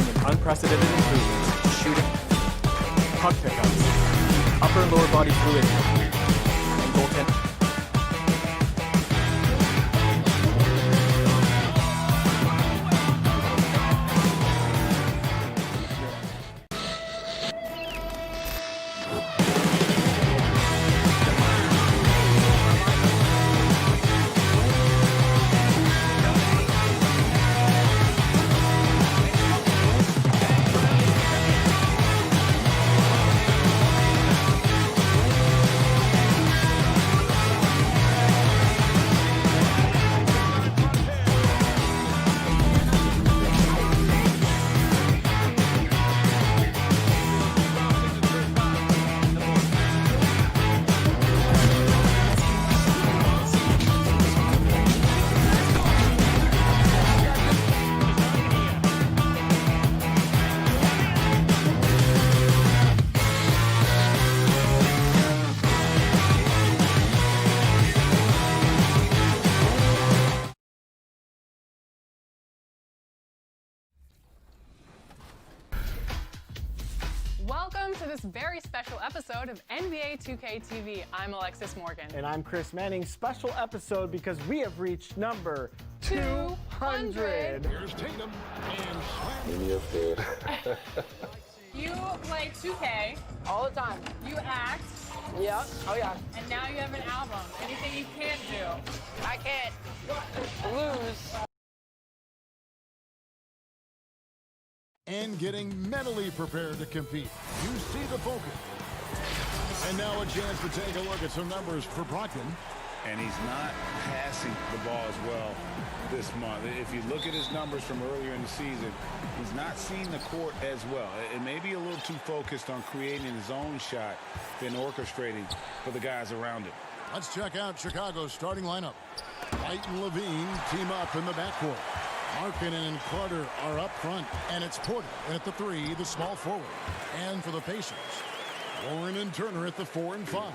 in unprecedented improvements in shooting, puck pickups, upper and lower body fluidity, and goaltending. Welcome to this very special episode of NBA 2K TV. I'm Alexis Morgan. And I'm Chris Manning. Special episode because we have reached number 200. Here's Tatum and You play 2K all the time. You act. Yeah. Oh, yeah. And now you have an album. Anything you can't do? I can't lose. and getting mentally prepared to compete. You see the focus. And now a chance to take a look at some numbers for Brogdon. And he's not passing the ball as well this month. If you look at his numbers from earlier in the season, he's not seeing the court as well. It may be a little too focused on creating his own shot than orchestrating for the guys around him. Let's check out Chicago's starting lineup. White and Levine team up in the backcourt. Markkanen and Carter are up front, and it's Porter at the 3, the small forward. And for the Pacers, Warren and Turner at the 4 and 5.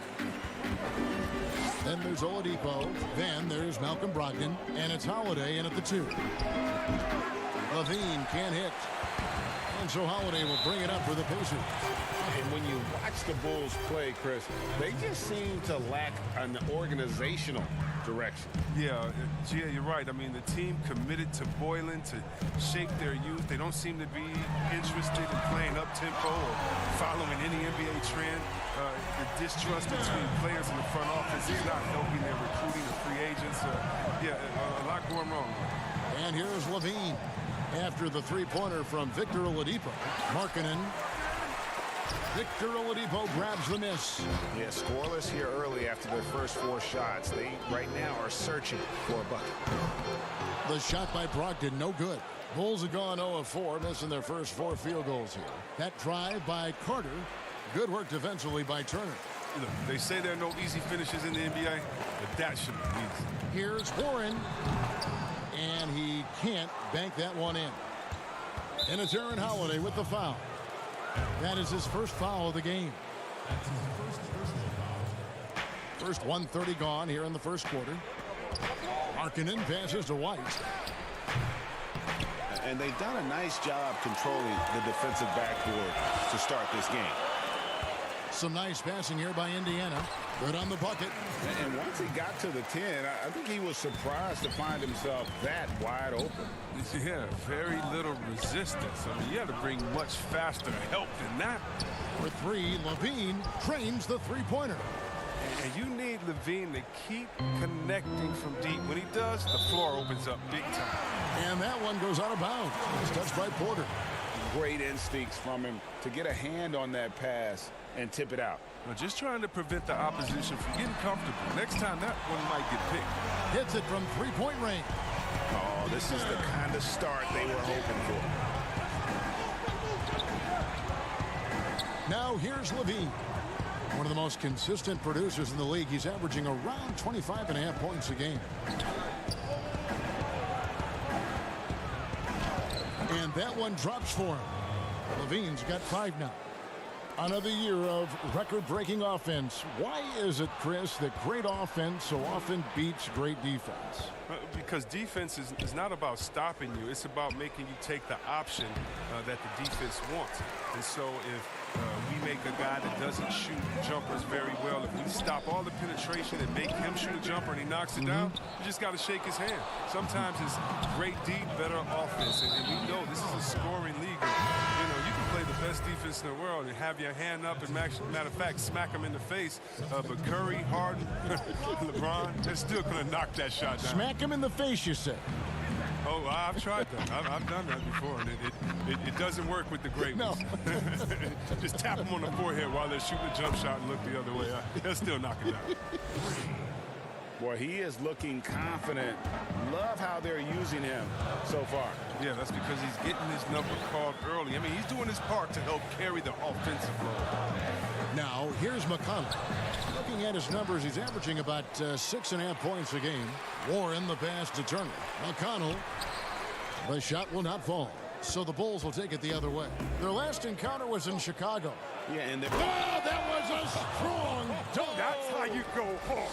Then there's Oladipo. Then there's Malcolm Brogdon, and it's Holiday in at the 2. Levine can't hit, and so Holiday will bring it up for the Pacers. And when you watch the Bulls play, Chris, they just seem to lack an organizational direction. Yeah, you're right. I mean, the team committed to Boylan to shape their youth. They don't seem to be interested in playing up-tempo or following any NBA trend. The distrust between players in the front office is not helping their recruiting of free agents. A lot going wrong. And here's Levine after the three-pointer from Victor Oladipo. Markkanen. Victor Oladipo grabs the miss. Yeah, scoreless here early after their first 4 shots. They right now are searching for a bucket. The shot by Brogdon, no good. Bulls have gone 0 of 4, missing their first 4 field goals here. That drive by Carter. Good work defensively by Turner. Look, they say there are no easy finishes in the NBA, but that should be easy. Here's Warren. And he can't bank that one in. And it's Aaron Holiday with the foul. That is his first foul of the game. First 1:30 gone here in the first quarter. Markkanen passes to White. And they've done a nice job controlling the defensive backboard to start this game. Some nice passing here by Indiana. Good on the bucket. And once he got to the 10, I think he was surprised to find himself that wide open. Yeah, very little resistance. I mean, you had to bring much faster help than that. For 3, Levine trains the three-pointer. And you need Levine to keep connecting from deep. When he does, the floor opens up big time. And that one goes out of bounds. It's touched by Porter. Great instincts from him to get a hand on that pass and tip it out. Well, just trying to prevent the opposition from getting comfortable. Next time, that one might get picked. Hits it from three-point range. Oh, this is the kind of start they were hoping for. Now here's Levine. One of the most consistent producers in the league. He's averaging around 25.5 points a game. And that one drops for him. Levine's got 5 now. Another year of record-breaking offense. Why is it, Chris, that great offense so often beats great defense? Because defense is not about stopping you. It's about making you take the option that the defense wants. And so if we make a guy that doesn't shoot jumpers very well, if we stop all the penetration and make him shoot a jumper and he knocks it down, you just got to shake his hand. Sometimes it's great deep, better offense. And we know this is a scoring league. You can play the best defense in the world and have your hand up and, matter of fact, smack him in the face. But Curry, Harden, LeBron, they're still going to knock that shot down. Smack him in the face, you say? Oh, I've tried that. I've done that before, and it doesn't work with the great ones. Just tap them on the forehead while they're shooting a jump shot and look the other way. They'll still knock it down. Boy, he is looking confident. Love how they're using him so far. Yeah, that's because he's getting his number called early. I mean, he's doing his part to help carry the offensive load. Now, here's McConnell. Looking at his numbers, he's averaging about 6.5 points a game. Warren, the pass to Turner. McConnell, the shot will not fall. So the Bulls will take it the other way. Their last encounter was in Chicago. Yeah, and that was a strong dunk. That's how you go hard.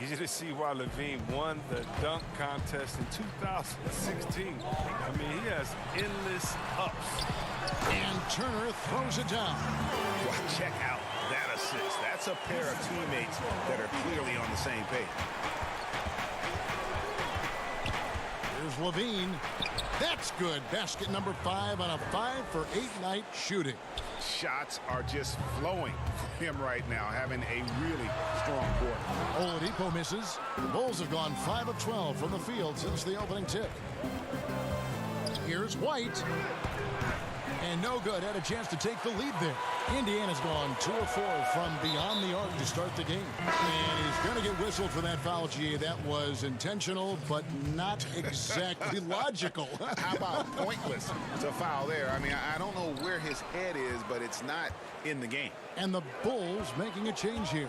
Easy to see why Levine won the dunk contest in 2016. I mean, he has endless ups. And Turner throws it down. Well, check out that assist. That's a pair of teammates that are clearly on the same page. Here's Levine. That's good. Basket number 5 on a 5-for-8 night shooting. Shots are just flowing for him right now, having a really strong quarter. Oladipo misses. The Bulls have gone 5 of 12 from the field since the opening tip. Here's White. And no good. Had a chance to take the lead there. Indiana's gone 2 of 4 from beyond the arc to start the game. And he's going to get whistled for that foul, G. That was intentional, but not exactly logical. How about pointless to foul there? I mean, I don't know where his head is, but it's not in the game. And the Bulls making a change here.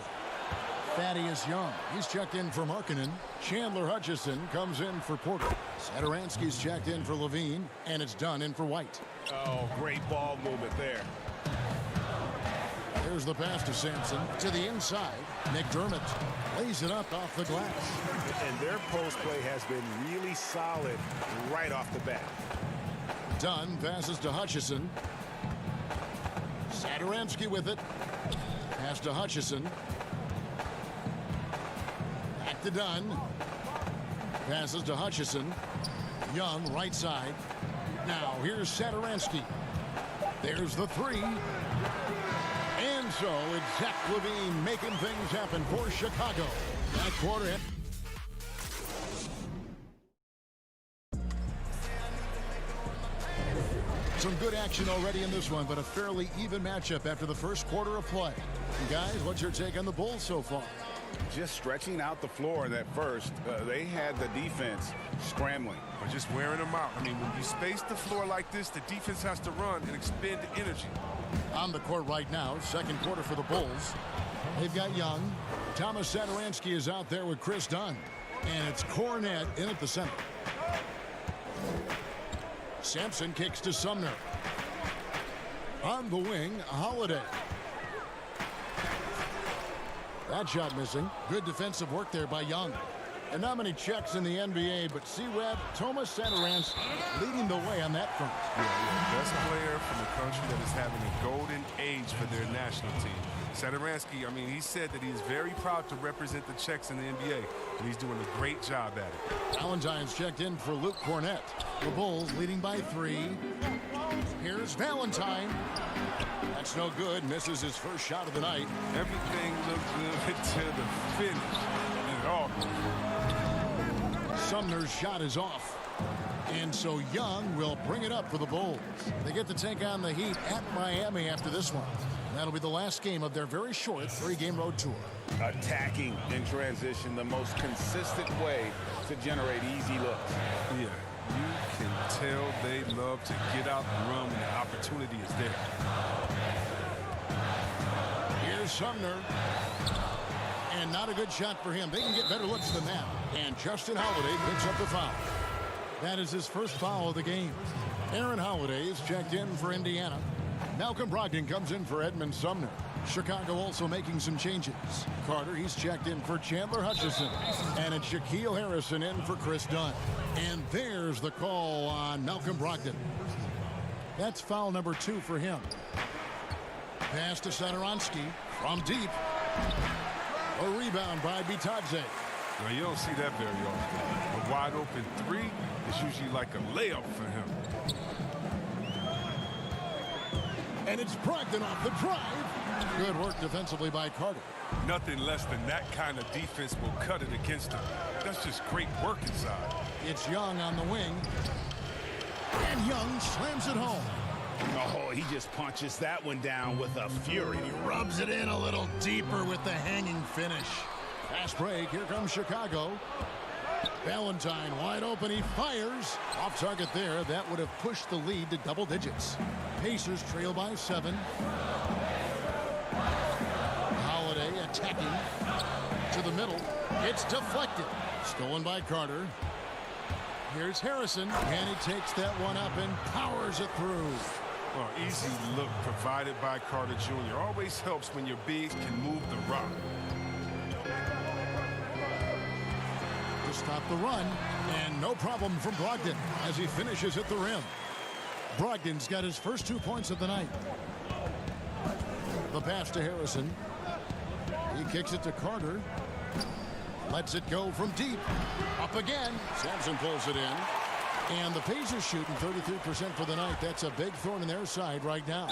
Thaddeus Young. He's checked in for Markkanen. Chandler Hutchison comes in for Porter. Satoransky's checked in for Levine, and it's done in for White. Oh, great ball movement there. There's the pass to Sampson. To the inside, McDermott lays it up off the glass. And their post play has been really solid right off the bat. Dunn passes to Hutchison. Satoransky with it. Pass to Hutchison. Back to Dunn. Passes to Hutchison. Young, right side. Now, here's Satoransky. There's the three. And so, it's Zach LaVine making things happen for Chicago. That quarter. Some good action already in this one, but a fairly even matchup after the first quarter of play. And guys, what's your take on the Bulls so far? Just stretching out the floor in that first. They had the defense scrambling. Or just wearing them out. I mean, when you space the floor like this, the defense has to run and expend energy. On the court right now, second quarter for the Bulls. They've got Young. Thomas Satoransky is out there with Chris Dunn. And it's Cornette in at the center. Sampson kicks to Sumner. On the wing, Holiday. That shot missing. Good defensive work there by Young. And not many checks in the NBA, but C-Web, Thomas Satoransky leading the way on that front. Yeah, best player from the country that is having a golden age for their national team. Satoransky, I mean, he said that he is very proud to represent the Czechs in the NBA, and he's doing a great job at it. Valentine's checked in for Luke Cornette. The Bulls leading by 3. Here's Valentine. That's no good. Misses his first shot of the night. Everything looks good to the finish. And it all goes. Sumner's shot is off. And so Young will bring it up for the Bulls. They get to take on the Heat at Miami after this one. That'll be the last game of their very short 3-game road tour. Attacking in transition, the most consistent way to generate easy looks. Yeah, you can tell they love to get out and run when the opportunity is there. Here's Sumner. And not a good shot for him. They can get better looks than that. And Justin Holiday picks up the foul. That is his first foul of the game. Aaron Holiday is checked in for Indiana. Malcolm Brogdon comes in for Edmund Sumner. Chicago also making some changes. Carter, he's checked in for Chandler Hutchison. And it's Shaquille Harrison in for Chris Dunn. And there's the call on Malcolm Brogdon. That's foul number 2 for him. Pass to Satoransky from deep. A rebound by Bitadze. Well, you don't see that very often. A wide open 3 is usually like a layup for him. And it's Brogdon off the drive. Good work defensively by Carter. Nothing less than that kind of defense will cut it against him. That's just great work inside. It's Young on the wing. And Young slams it home. Oh, he just punches that one down with a fury. He rubs it in a little deeper with the hanging finish. Fast break. Here comes Chicago. Valentine wide open. He fires. Off target there. That would have pushed the lead to double digits. Pacers trail by 7. Holiday attacking to the middle. It's deflected. Stolen by Carter. Here's Harrison. And he takes that one up and powers it through. Well, easy look provided by Carter Jr. Always helps when your bigs can move the rock. To stop the run, and no problem from Brogdon as he finishes at the rim. Brogdon's got his first 2 points of the night. The pass to Harrison. He kicks it to Carter. Lets it go from deep. Up again. Sampson pulls it in. And the Pacers shooting 33% for the night. That's a big thorn in their side right now.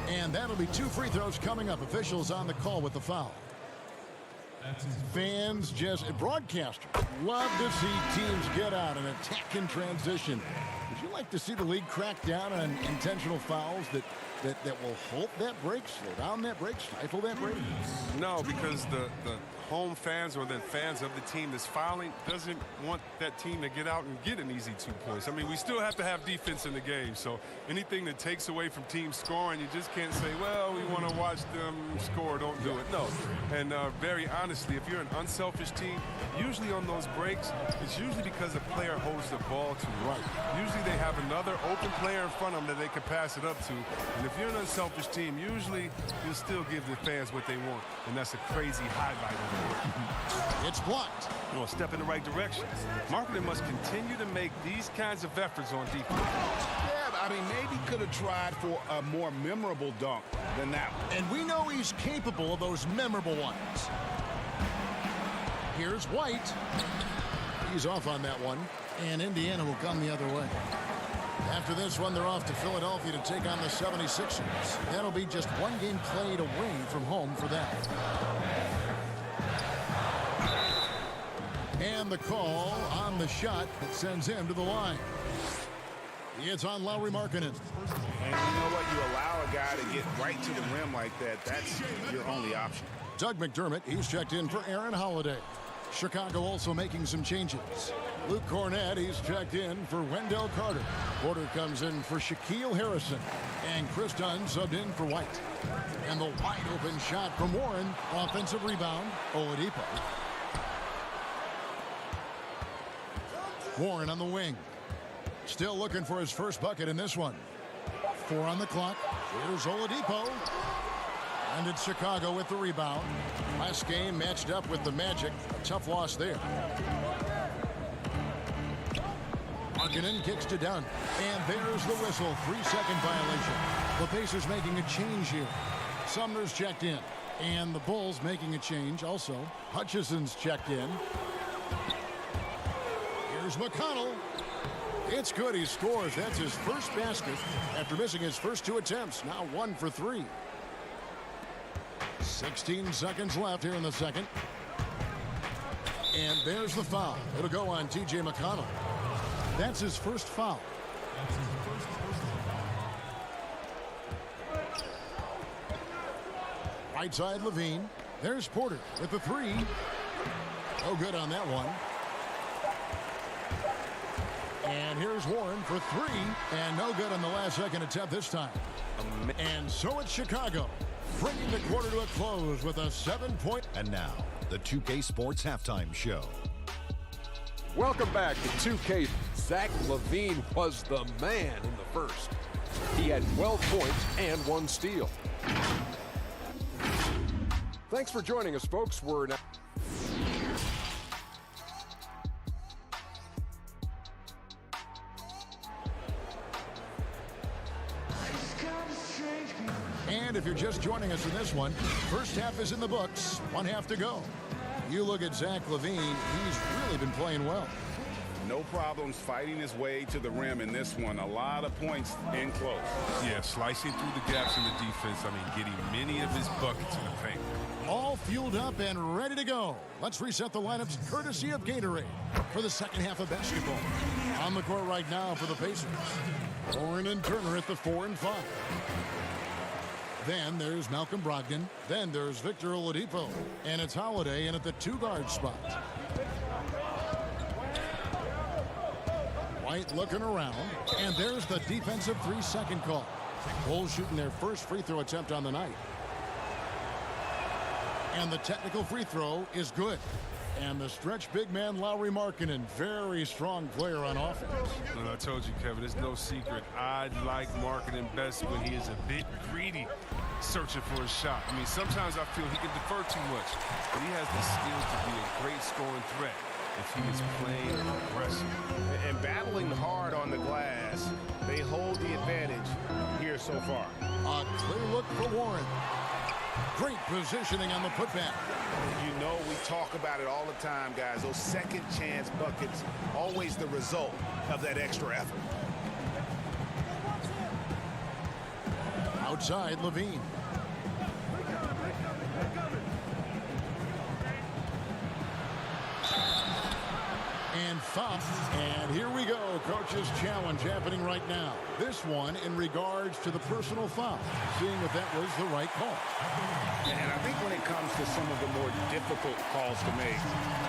And that'll be 2 free throws coming up. Officials on the call with the foul. Fans, broadcasters love to see teams get out and attack in transition. Would you like to see the league crack down on intentional fouls that will halt that break, slow down that break, stifle that break? No, because the home fans or the fans of the team that's fouling doesn't want that team to get out and get an easy 2 points. I mean, we still have to have defense in the game, so anything that takes away from team scoring, you just can't say, well, we want to watch them score, don't do it. No, and very honestly, if you're an unselfish team, usually on those breaks, it's usually because a player holds the ball too right. Usually they have another open player in front of them that they can pass it up to, and if you're an unselfish team, usually you'll still give the fans what they want, and that's a crazy highlight. It's blocked. Well, step in the right direction. Marketing must continue to make these kinds of efforts on defense. Yeah, I mean, maybe could have tried for a more memorable dunk than that one. And we know he's capable of those memorable ones. Here's White. He's off on that one. And Indiana will come the other way. After this one, they're off to Philadelphia to take on the 76ers. That'll be just 1 game played away from home for them. And the call on the shot that sends him to the line. It's on Lauri Markkanen. And you know what? You allow a guy to get right to the rim like that. That's your only option. Doug McDermott, he's checked in for Aaron Holiday. Chicago also making some changes. Luke Cornett, he's checked in for Wendell Carter. Porter comes in for Shaquille Harrison. And Chris Dunn subbed in for White. And the wide open shot from Warren. Offensive rebound, Oladipo. Warren on the wing. Still looking for his first bucket in this one. 4 on the clock. Here's Oladipo. And it's Chicago with the rebound. Last game matched up with the Magic. A tough loss there. Markkanen kicks to Dunn. And there's the whistle. 3-second violation. The Pacers making a change here. Sumner's checked in. And the Bulls making a change also. Hutchison's checked in. Here's McConnell. It's good. He scores. That's his first basket after missing his first 2 attempts. Now 1 for 3. 16 seconds left here in the second. And there's the foul. It'll go on T.J. McConnell. That's his first foul. Right side Levine. There's Porter with the 3. Oh, good on that one. And here's Warren for 3. And no good on the last second attempt this time. And so it's Chicago, bringing the quarter to a close with a 7-point. And now, the 2K Sports Halftime Show. Welcome back to 2K. Zach LaVine was the man in the first. He had 12 points and 1 steal. Thanks for joining us, folks. We're now... And if you're just joining us in this one, first half is in the books, 1 half to go. You look at Zach LaVine, he's really been playing well. No problems fighting his way to the rim in this one. A lot of points in close. Yeah, slicing through the gaps in the defense. I mean, getting many of his buckets in the paint. All fueled up and ready to go. Let's reset the lineups courtesy of Gatorade for the second half of basketball. On the court right now for the Pacers. Warren and Turner at the 4 and 5. Then there's Malcolm Brogdon. Then there's Victor Oladipo. And it's Holiday in at the 2-guard spot. White looking around. And there's the defensive 3-second call. Bulls shooting their first free throw attempt on the night. And the technical free throw is good. And the stretch big man Lauri Markkanen, very strong player on offense. Well, I told you, Kevin, it's no secret. I like Markkanen best when he is a bit greedy, searching for a shot. I mean, sometimes I feel he can defer too much, but he has the skills to be a great scoring threat if he is playing aggressive. And battling hard on the glass, they hold the advantage here so far. A clear look for Warren. Great positioning on the putback. You know, we talk about it all the time, guys. Those second chance buckets, always the result of that extra effort. Outside, LaVine. And foul. And here we go. Coach's challenge happening right now. This one in regards to the personal foul. Seeing if that was the right call. And I think when it comes to some of the more difficult calls to make,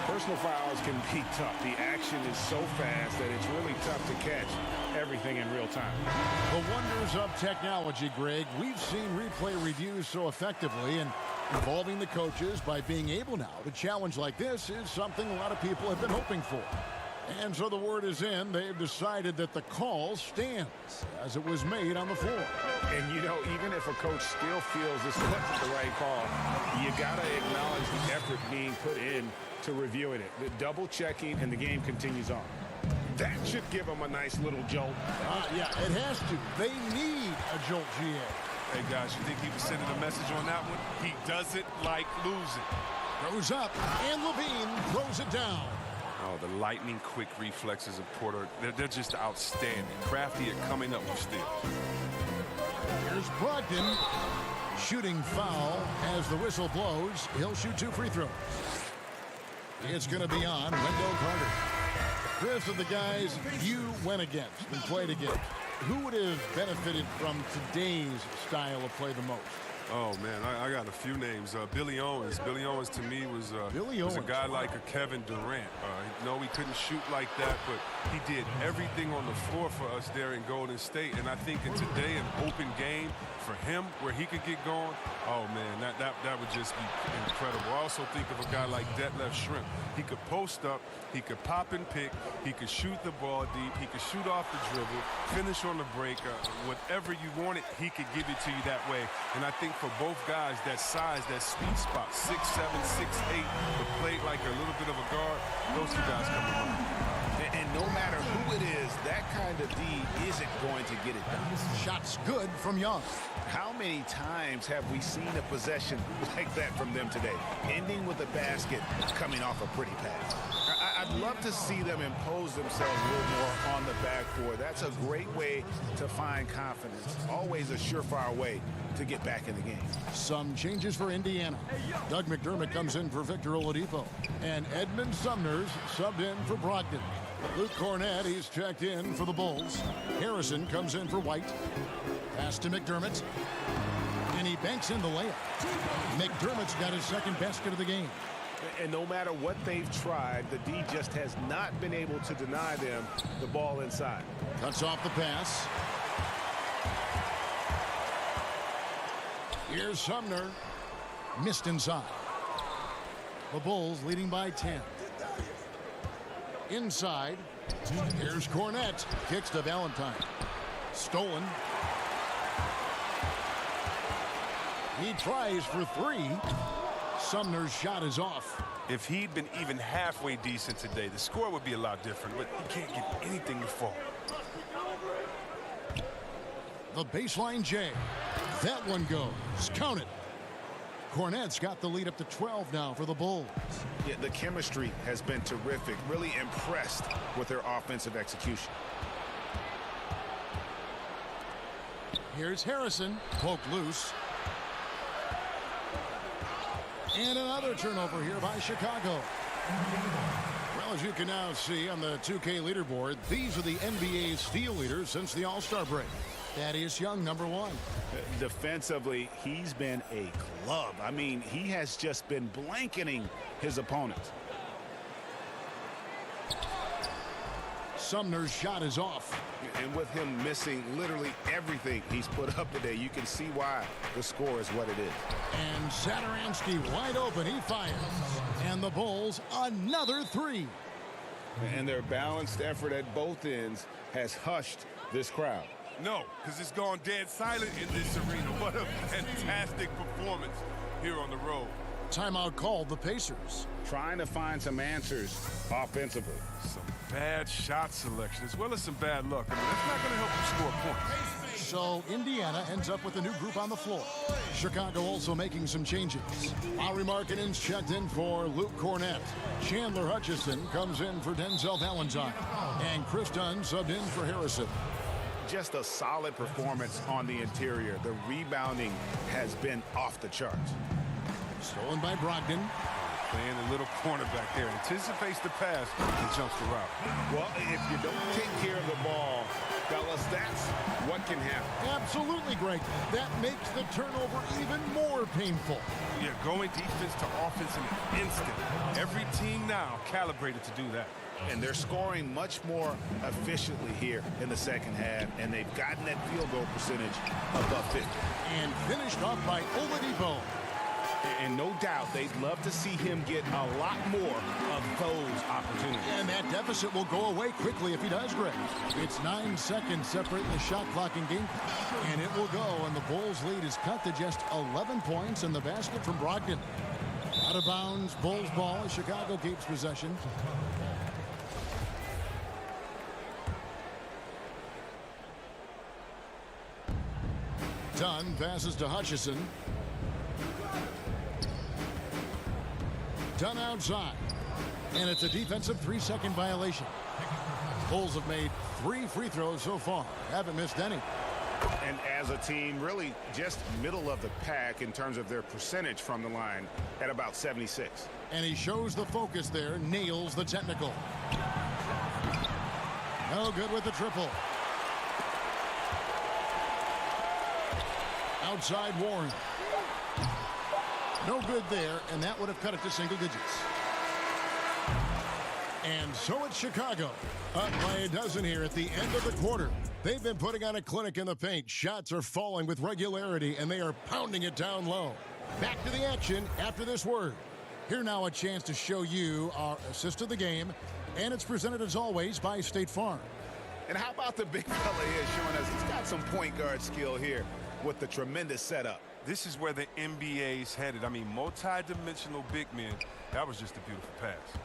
personal fouls can be tough. The action is so fast that it's really tough to catch everything in real time. The wonders of technology, Greg. We've seen replay reviews so effectively, and involving the coaches by being able now to challenge like this is something a lot of people have been hoping for. And so the word is in. They've decided that the call stands as it was made on the floor. And, you know, even if a coach still feels this wasn't the right call, you got to acknowledge the effort being put in to reviewing it. The double checking, and the game continues on. That should give them a nice little jolt. Yeah, it has to. They need a jolt, GA. Hey, guys, you think he was sending a message on that one? He doesn't like losing. Throws up, and LaVine throws it down. Oh, the lightning quick reflexes of Porter, they're just outstanding. Crafty at coming up with steals. Here's Brogdon. Shooting foul as the whistle blows. He'll shoot 2 free throws. It's going to be on Wendell Carter. Chris, of the guys you went against and played against, who would have benefited from today's style of play the most? Oh, man, I got a few names. Billy Owens. Billy Owens, to me, was a guy like a Kevin Durant. No, he couldn't shoot like that, but he did everything on the floor for us there in Golden State. And I think in today, an open game for him where he could get going, oh, man, that would just be incredible. I also think of a guy like Detlef Schrempf. He could post up, he could pop and pick, he could shoot the ball deep, he could shoot off the dribble, finish on the break. Whatever you wanted, he could give it to you that way. And I think for both guys, that size, that sweet spot, 6'7", 6'8", but played like a little bit of a guard, those two guys come to mind. And no matter who it is, that kind of D isn't going to get it done. Shots good from Young. How many times have we seen a possession like that from them today? Ending with a basket, coming off a pretty pass. I'd love to see them impose themselves a little more on the backboard. That's a great way to find confidence. Always a surefire way to get back in the game. Some changes for Indiana. Doug McDermott comes in for Victor Oladipo. And Edmund Sumner's subbed in for Brogdon. Luke Cornett, he's checked in for the Bulls. Harrison comes in for White. Pass to McDermott. And he banks in the layup. McDermott's got his second basket of the game. And no matter what they've tried, the D just has not been able to deny them the ball inside. Cuts off the pass. Here's Sumner. Missed inside. The Bulls leading by 10. Inside. Here's Cornett. Kicks to Valentine. Stolen. He tries for three. Sumner's shot is off. If he'd been even halfway decent today, the score would be a lot different, but he can't get anything to fall. The baseline J. That one goes. Count it. Cornette's got the lead up to 12 now for the Bulls. Yeah, the chemistry has been terrific. Really impressed with their offensive execution. Here's Harrison. Poked loose. And another turnover here by Chicago. Well, as you can now see on the 2K leaderboard, these are the NBA steal leaders since the All-Star break. Thaddeus Young, number 1. Defensively, he's been a club. I mean, he has just been blanketing his opponents. Sumner's shot is off. And with him missing literally everything he's put up today, you can see why the score is what it is. And Satoransky wide open. He fires. And the Bulls, another three. And their balanced effort at both ends has hushed this crowd. No, because it's gone dead silent in this arena. What a fantastic performance here on the road. Timeout called the Pacers. Trying to find some answers offensively. Some bad shot selection as well as some bad luck. I mean, that's not going to help them score points. So Indiana ends up with a new group on the floor. Chicago also making some changes. Lauri Markkanen's checked in for Luke Cornette. Chandler Hutchison comes in for Denzel Valentine. And Chris Dunn subbed in for Harrison. Just a solid performance on the interior. The rebounding has been off the charts. Stolen by Brogdon. Playing a little cornerback there. Anticipates the pass and jumps the route. Well, if you don't take care of the ball, fellas, that's what can happen. Absolutely, Greg. That makes the turnover even more painful. Yeah, going defense to offense in an instant. Every team now calibrated to do that. And they're scoring much more efficiently here in the second half, and they've gotten that field goal percentage above 50. And finished off by Oladipo. And no doubt they'd love to see him get a lot more of those opportunities. And that deficit will go away quickly if he does, Greg. It's 9 seconds separating the shot clock and game. And it will go, and the Bulls' lead is cut to just 11 points, and the basket from Brogdon. Out of bounds, Bulls ball as Chicago keeps possession. Dunn passes to Hutchison. Dunn outside. And it's a defensive 3-second violation. Bulls have made 3 free throws so far. Haven't missed any. And as a team, really just middle of the pack in terms of their percentage from the line at about 76. And he shows the focus there, nails the technical. No good with the triple. Outside Warren. No good there, and that would have cut it to single digits. And so it's Chicago. Up by a dozen here at the end of the quarter. They've been putting on a clinic in the paint. Shots are falling with regularity, and they are pounding it down low. Back to the action after this word. Here now a chance to show you our assist of the game, and it's presented as always by State Farm. And how about the big fella here showing us he's got some point guard skill here with the tremendous setup. This is where the NBA is headed. I mean, multi-dimensional big men. That was just a beautiful pass.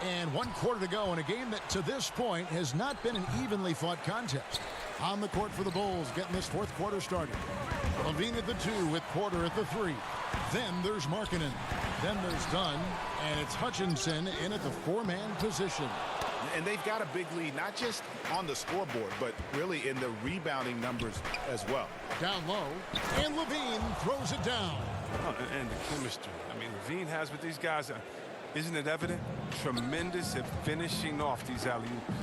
And 1 quarter to go in a game that to this point has not been an evenly fought contest. On the court for the Bulls, getting this 4th quarter started. Levine at the 2 with Porter at the 3. Then there's Markkanen. Then there's Dunn. And it's Hutchinson in at the 4-man position. And they've got a big lead, not just on the scoreboard, but really in the rebounding numbers as well. Down low, and Levine throws it down. Oh, and the chemistry. I mean, Levine has with these guys, isn't it evident? Tremendous at finishing off these alley-oops.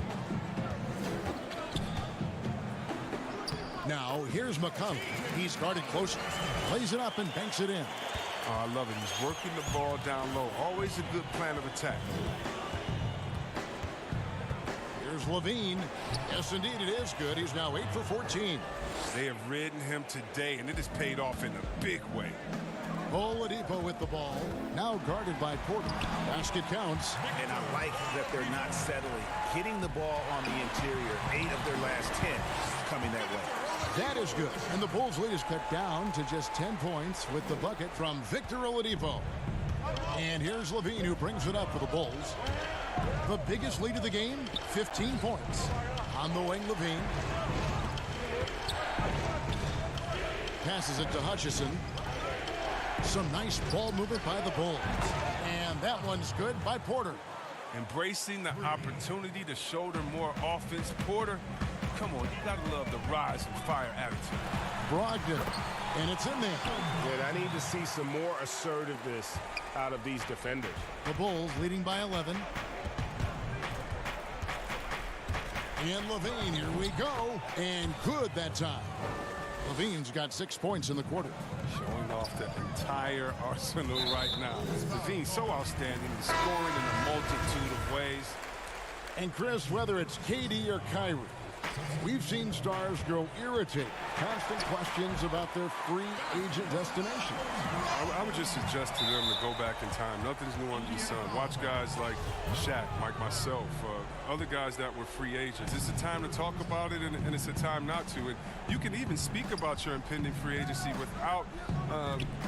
Now, here's McConnell. He's guarded closely. Plays it up and banks it in. Oh, I love it. He's working the ball down low. Always a good plan of attack. Here's Levine. Yes, indeed, it is good. He's now 8 for 14. They have ridden him today, and it has paid off in a big way. Oladipo with the ball. Now guarded by Porter. Basket counts. And I like that they're not settling. Hitting the ball on the interior. 8 of their last 10 coming that way. That is good. And the Bulls' lead is cut down to just 10 points with the bucket from Victor Oladipo. And here's Levine, who brings it up for the Bulls. The biggest lead of the game, 15 points. On the wing, Levine. Passes it to Hutchison. Some nice ball movement by the Bulls. And that one's good by Porter. Embracing the opportunity to shoulder more offense. Porter, come on, you gotta love the rise and fire attitude. Brogdon, and it's in there. Good, I need to see some more assertiveness out of these defenders. The Bulls leading by 11. And Levine, here we go. And good that time. Levine's got 6 points in the quarter. Showing off the entire arsenal right now. Levine's so outstanding, and scoring in a multitude of ways. And Chris, whether it's KD or Kyrie, we've seen stars grow irritated. Constant questions about their free agent destination. I would just suggest to them to go back in time. Nothing's new under the sun. Watch guys like Shaq, like myself, other guys that were free agents. It's a time to talk about it, and it's a time not to. And you can even speak about your impending free agency without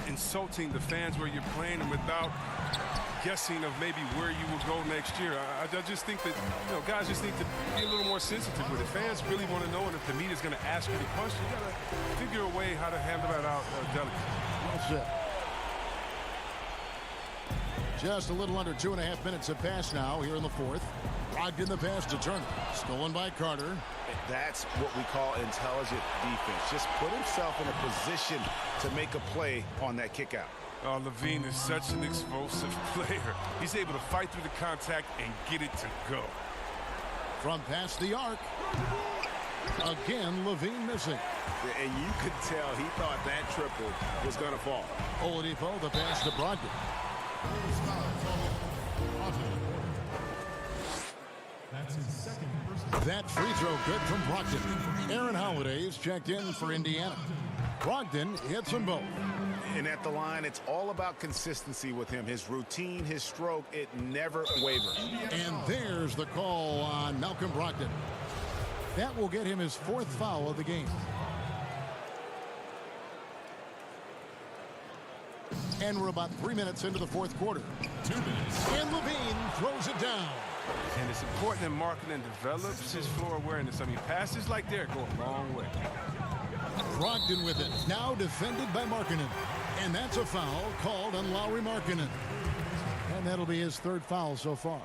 insulting the fans where you're playing and without guessing of maybe where you will go next year. I just think that guys just need to be a little more sensitive with it. Fans really want to know, and if the media's going to ask you the question, you got to figure a way how to handle that out delicately. Well said. Just a little under 2.5 minutes have passed now here in the fourth. Brogdon the pass to Turner. Stolen by Carter. That's what we call intelligent defense. Just put himself in a position to make a play on that kick out. Oh, Levine is such an explosive player. He's able to fight through the contact and get it to go. From past the arc. Again, Levine missing. And you could tell he thought that triple was going to fall. Oladipo, the pass to Brogdon. That's his second personal. That free throw good from Brogdon. Aaron Holiday is checked in for Indiana. Brogdon hits them both. And at the line, it's all about consistency with him. His routine, his stroke, it never wavers. And there's the call on Malcolm Brogdon. That will get him his 4th foul of the game. And we're about 3 minutes into the 4th quarter. 2 minutes. And Levine throws it down. And it's important that Markkanen develops his floor awareness. I mean, passes like that go a long way. Brogdon with it. Now defended by Markkanen. And that's a foul called on Lauri Markkanen. And that'll be his 3rd foul so far.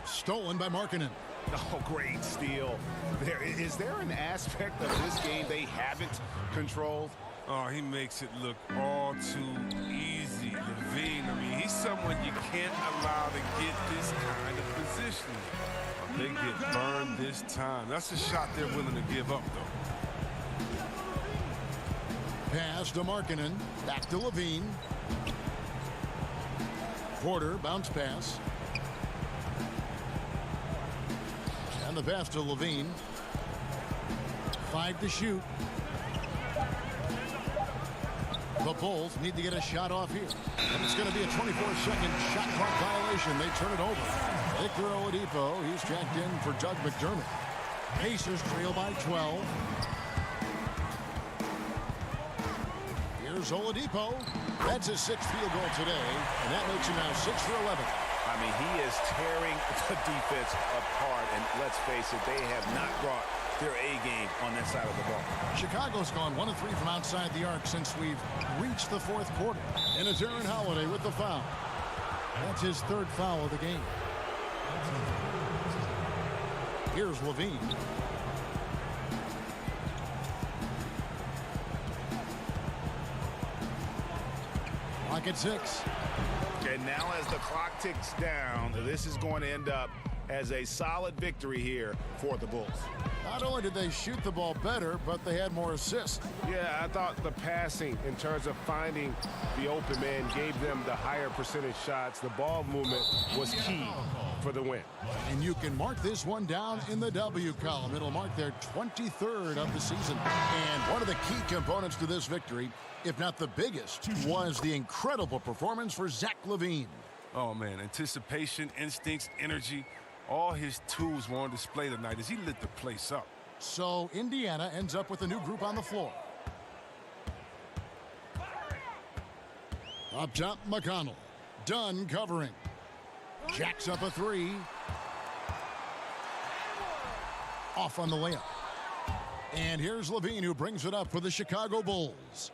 Stolen by Markkanen. Oh, great steal. Is there an aspect of this game they haven't controlled? Oh, he makes it look all too easy. Levine, I mean, he's someone you can't allow to get this kind of position. They get burned this time. That's a shot they're willing to give up, though. Pass to Markkanen. Back to Levine. Porter, bounce pass. And the pass to Levine. 5 to shoot. The Bulls need to get a shot off here. And it's going to be a 24-second shot clock violation. They turn it over. Victor Oladipo, he's checked in for Doug McDermott. Pacers trail by 12. Here's Oladipo. That's his 6th field goal today, and that makes him now 6 for 11. I mean, he is tearing the defense apart, and let's face it, they have not brought their A game on that side of the ball. Chicago's gone 1 of 3 from outside the arc since we've reached the 4th quarter. And it's Aaron Holiday with the foul. That's his 3rd foul of the game. Here's Levine. Clock at 6. And now as the clock ticks down, this is going to end up as a solid victory here for the Bulls. Not only did they shoot the ball better, but they had more assists. Yeah, I thought the passing in terms of finding the open man gave them the higher percentage shots. The ball movement was key for the win. And you can mark this one down in the W column. It'll mark their 23rd of the season. And one of the key components to this victory, if not the biggest, was the incredible performance for Zach LaVine. Oh, man, anticipation, instincts, energy. All his tools were on display tonight as he lit the place up. So Indiana ends up with a new group on the floor. Up top, McConnell. Dunn covering. Jacks up a three. Off on the layup. And here's Levine, who brings it up for the Chicago Bulls.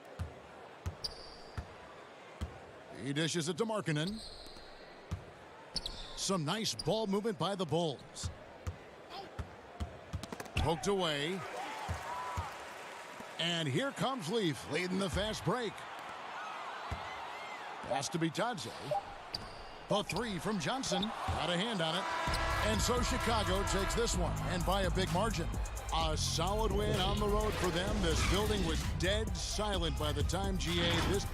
He dishes it to Markkanen. Some nice ball movement by the Bulls. Poked away. And here comes Leaf, leading the fast break. Has to be Tadze. The three from Johnson. Got a hand on it. And so Chicago takes this one, and by a big margin. A solid win on the road for them. This building was dead silent by the time GA this.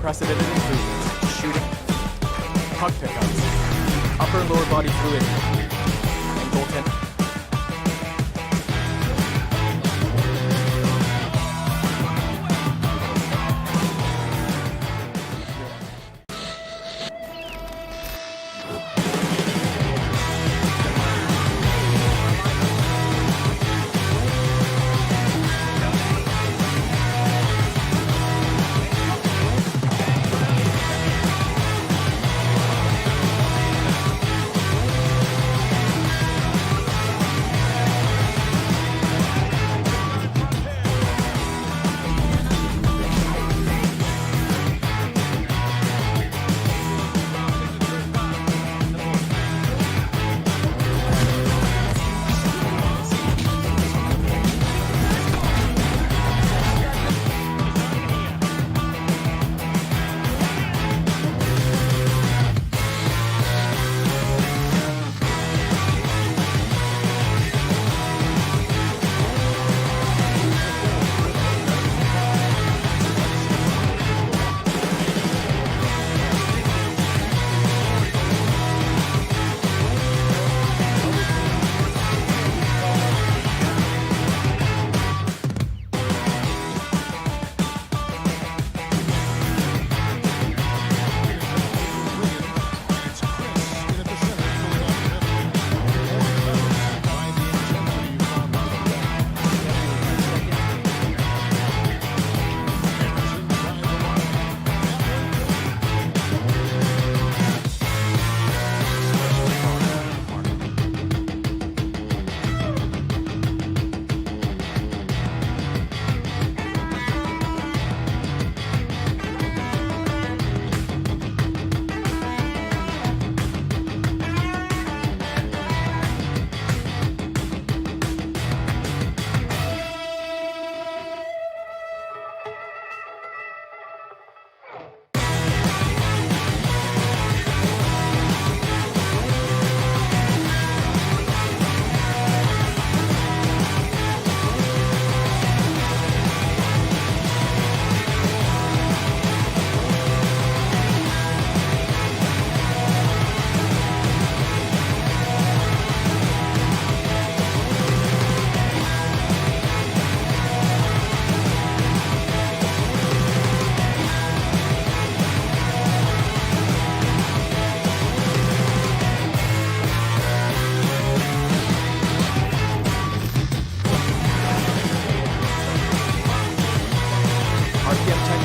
unprecedented improvements, shooting, puck pickups, upper and lower body fluidity, and goaltending.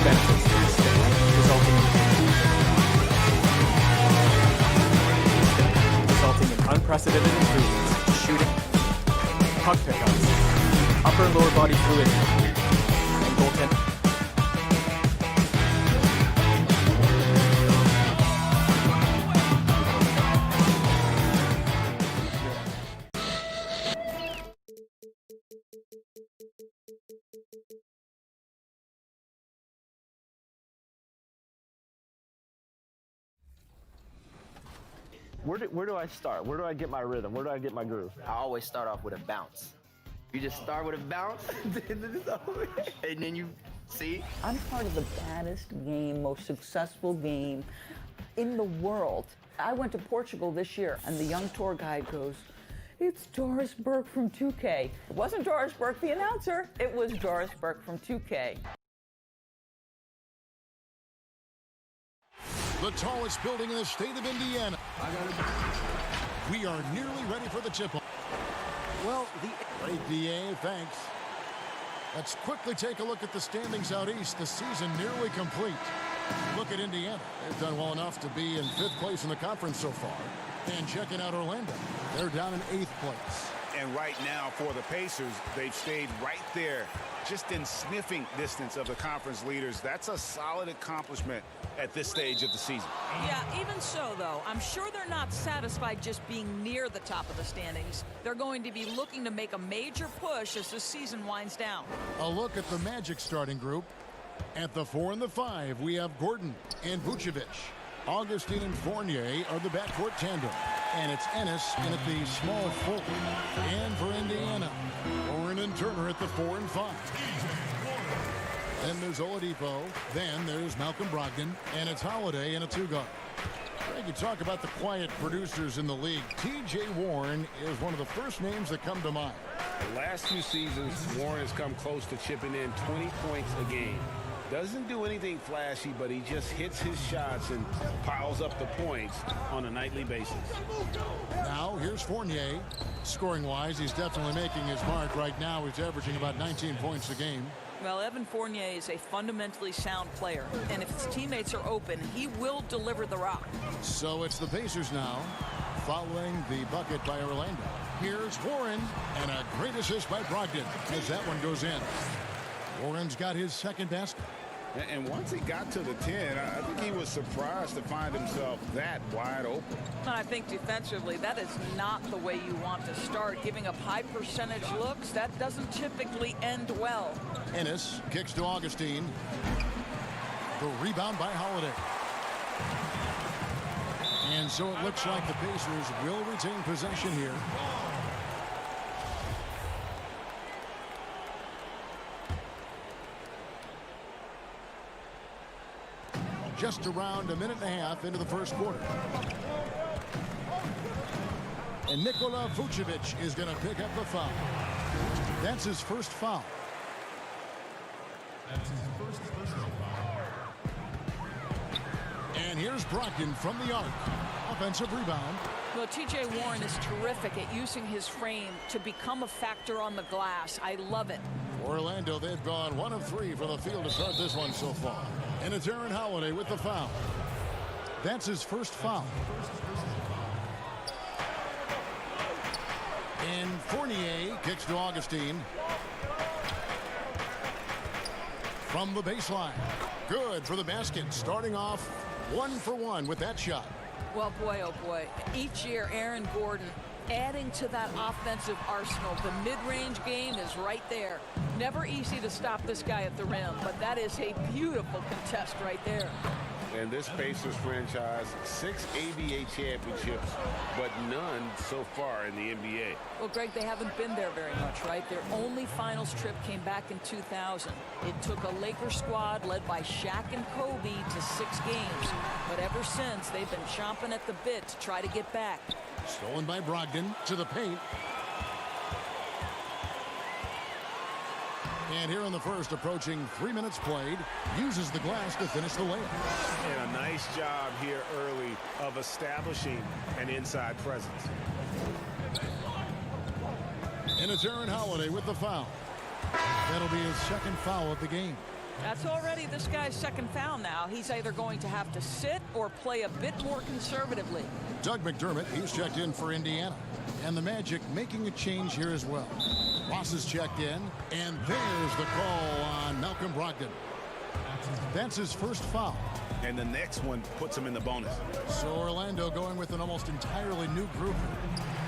benefits to this game, resulting in unprecedented improvements in shooting, puck pickups, upper and lower body fluidity, and goaltending. Where do I start? Where do I get my rhythm? Where do I get my groove? I always start off with a bounce. You just start with a bounce, and then you see. I'm part of the baddest game, most successful game in the world. I went to Portugal this year, and the young tour guide goes, "It's Doris Burke from 2K." It wasn't Doris Burke, the announcer. It was Doris Burke from 2K. The tallest building in the state of Indiana. We are nearly ready for the tip-off. Well, the great DA, thanks. Let's quickly take a look at the standings out east. The season nearly complete. Look at Indiana. They've done well enough to be in 5th place in the conference so far. And checking out Orlando. They're down in 8th place. And right now for the Pacers, they've stayed right there, just in sniffing distance of the conference leaders. That's a solid accomplishment at this stage of the season. Yeah, even so, though, I'm sure they're not satisfied just being near the top of the standings. They're going to be looking to make a major push as the season winds down. A look at the Magic starting group. At the 4 and the 5, we have Gordon and Vucevic. Augustine and Fournier are the backcourt tandem. And it's Ennis in at the small forward. And for Indiana, Warren and Turner at the 4 and 5. Then there's Oladipo. Then there's Malcolm Brogdon. And it's Holiday in a 2-guard. Greg, you talk about the quiet producers in the league. T.J. Warren is one of the first names that come to mind. The last few seasons, Warren has come close to chipping in 20 points a game. Doesn't do anything flashy, but he just hits his shots and piles up the points on a nightly basis. Now, here's Fournier. Scoring-wise, he's definitely making his mark. Right now, he's averaging about 19 points a game. Well, Evan Fournier is a fundamentally sound player, and if his teammates are open, he will deliver the rock. So it's the Pacers now, following the bucket by Orlando. Here's Warren, and a great assist by Brogdon as that one goes in. Warren's got his second basket. And once he got to the 10, I think he was surprised to find himself that wide open. And I think defensively, that is not the way you want to start. Giving up high percentage looks, that doesn't typically end well. Ennis kicks to Augustine. The rebound by Holiday. And so it looks like the Pacers will retain possession here. Just around a minute and a half into the first quarter. And Nikola Vucevic is going to pick up the foul. That's his first foul. That's his first personal foul. And here's Brogdon from the arc. Offensive rebound. Well, T.J. Warren is terrific at using his frame to become a factor on the glass. I love it. For Orlando, they've gone 1 of 3 from the field to start this one so far. And it's Aaron Holiday with the foul. That's his first foul. And Fournier kicks to Augustine. From the baseline. Good for the basket. Starting off 1 for 1 with that shot. Well, boy, oh boy. Each year, Aaron Gordon adding to that offensive arsenal. The mid-range game is right there. Never easy to stop this guy at the rim, but that is a beautiful contest right there. And this Pacers franchise, 6 ABA championships, but none so far in the NBA. Well, Greg, they haven't been there very much, right? Their only finals trip came back in 2000. It took a Lakers squad led by Shaq and Kobe to 6 games. But ever since, they've been chomping at the bit to try to get back. Stolen by Brogdon to the paint. And here in the first, approaching 3 minutes played, uses the glass to finish the layup. And a nice job here early of establishing an inside presence. And it's Aaron Holiday with the foul. That'll be his second foul of the game. That's already this guy's second foul now. He's either going to have to sit or play a bit more conservatively. Doug McDermott, he's checked in for Indiana. And the Magic making a change here as well. Ross is checked in, and there's the call on Malcolm Brogdon. That's his first foul. And the next one puts him in the bonus. So Orlando going with an almost entirely new group.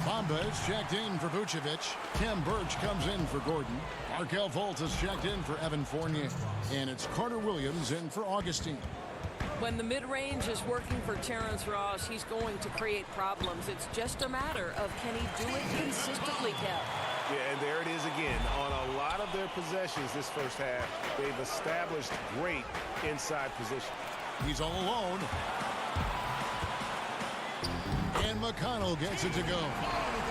Bamba is checked in for Vucevic. Tim Birch comes in for Gordon. Markelle Fultz is checked in for Evan Fournier. And it's Carter Williams in for Augustine. When the mid-range is working for Terrence Ross, he's going to create problems. It's just a matter of can he do it consistently, Kev? Yeah, and there it is again. On a lot of their possessions this first half, they've established great inside position. He's all alone. And McConnell gets it to go.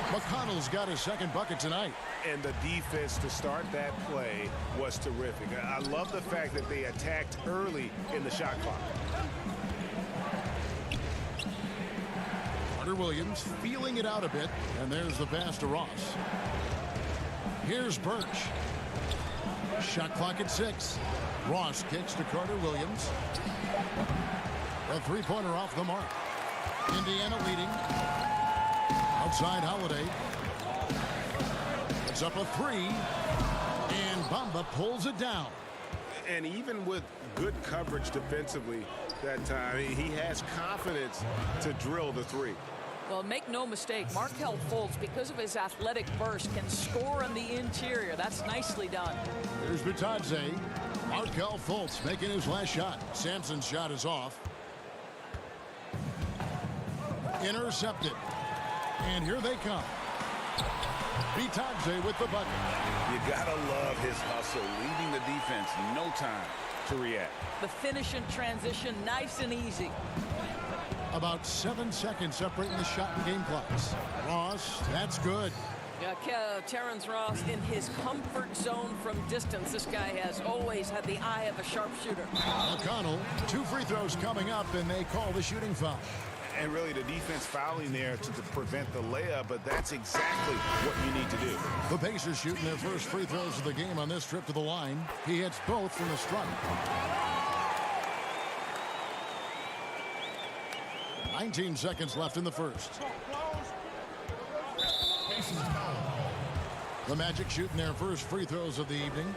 McConnell's got his second bucket tonight. And the defense to start that play was terrific. I love the fact that they attacked early in the shot clock. Carter Williams feeling it out a bit. And there's the pass to Ross. Here's Birch. Shot clock at 6. Ross kicks to Carter Williams. A three-pointer off the mark. Indiana leading. Outside Holiday. It's up a 3. And Bamba pulls it down. And even with good coverage defensively that time, he has confidence to drill the 3. Well, make no mistake, Markelle Fultz, because of his athletic burst, can score on the interior. That's nicely done. There's Bitadze. Markelle Fultz making his last shot. Sampson's shot is off. Intercepted. And here they come. Bitadze with the bucket. You gotta love his hustle, leading the defense. No time to react. The finish in transition, nice and easy. About 7 seconds separating the shot and game clocks. Ross, that's good. Terrence Ross in his comfort zone from distance. This guy has always had the eye of a sharpshooter. McConnell, 2 free throws coming up, and they call the shooting foul. And really the defense fouling there to prevent the layup, but that's exactly what you need to do. The Pacers shooting their first free throws of the game on this trip to the line. He hits both from the stripe. 19 seconds left in the first. The Magic shooting their first free throws of the evening.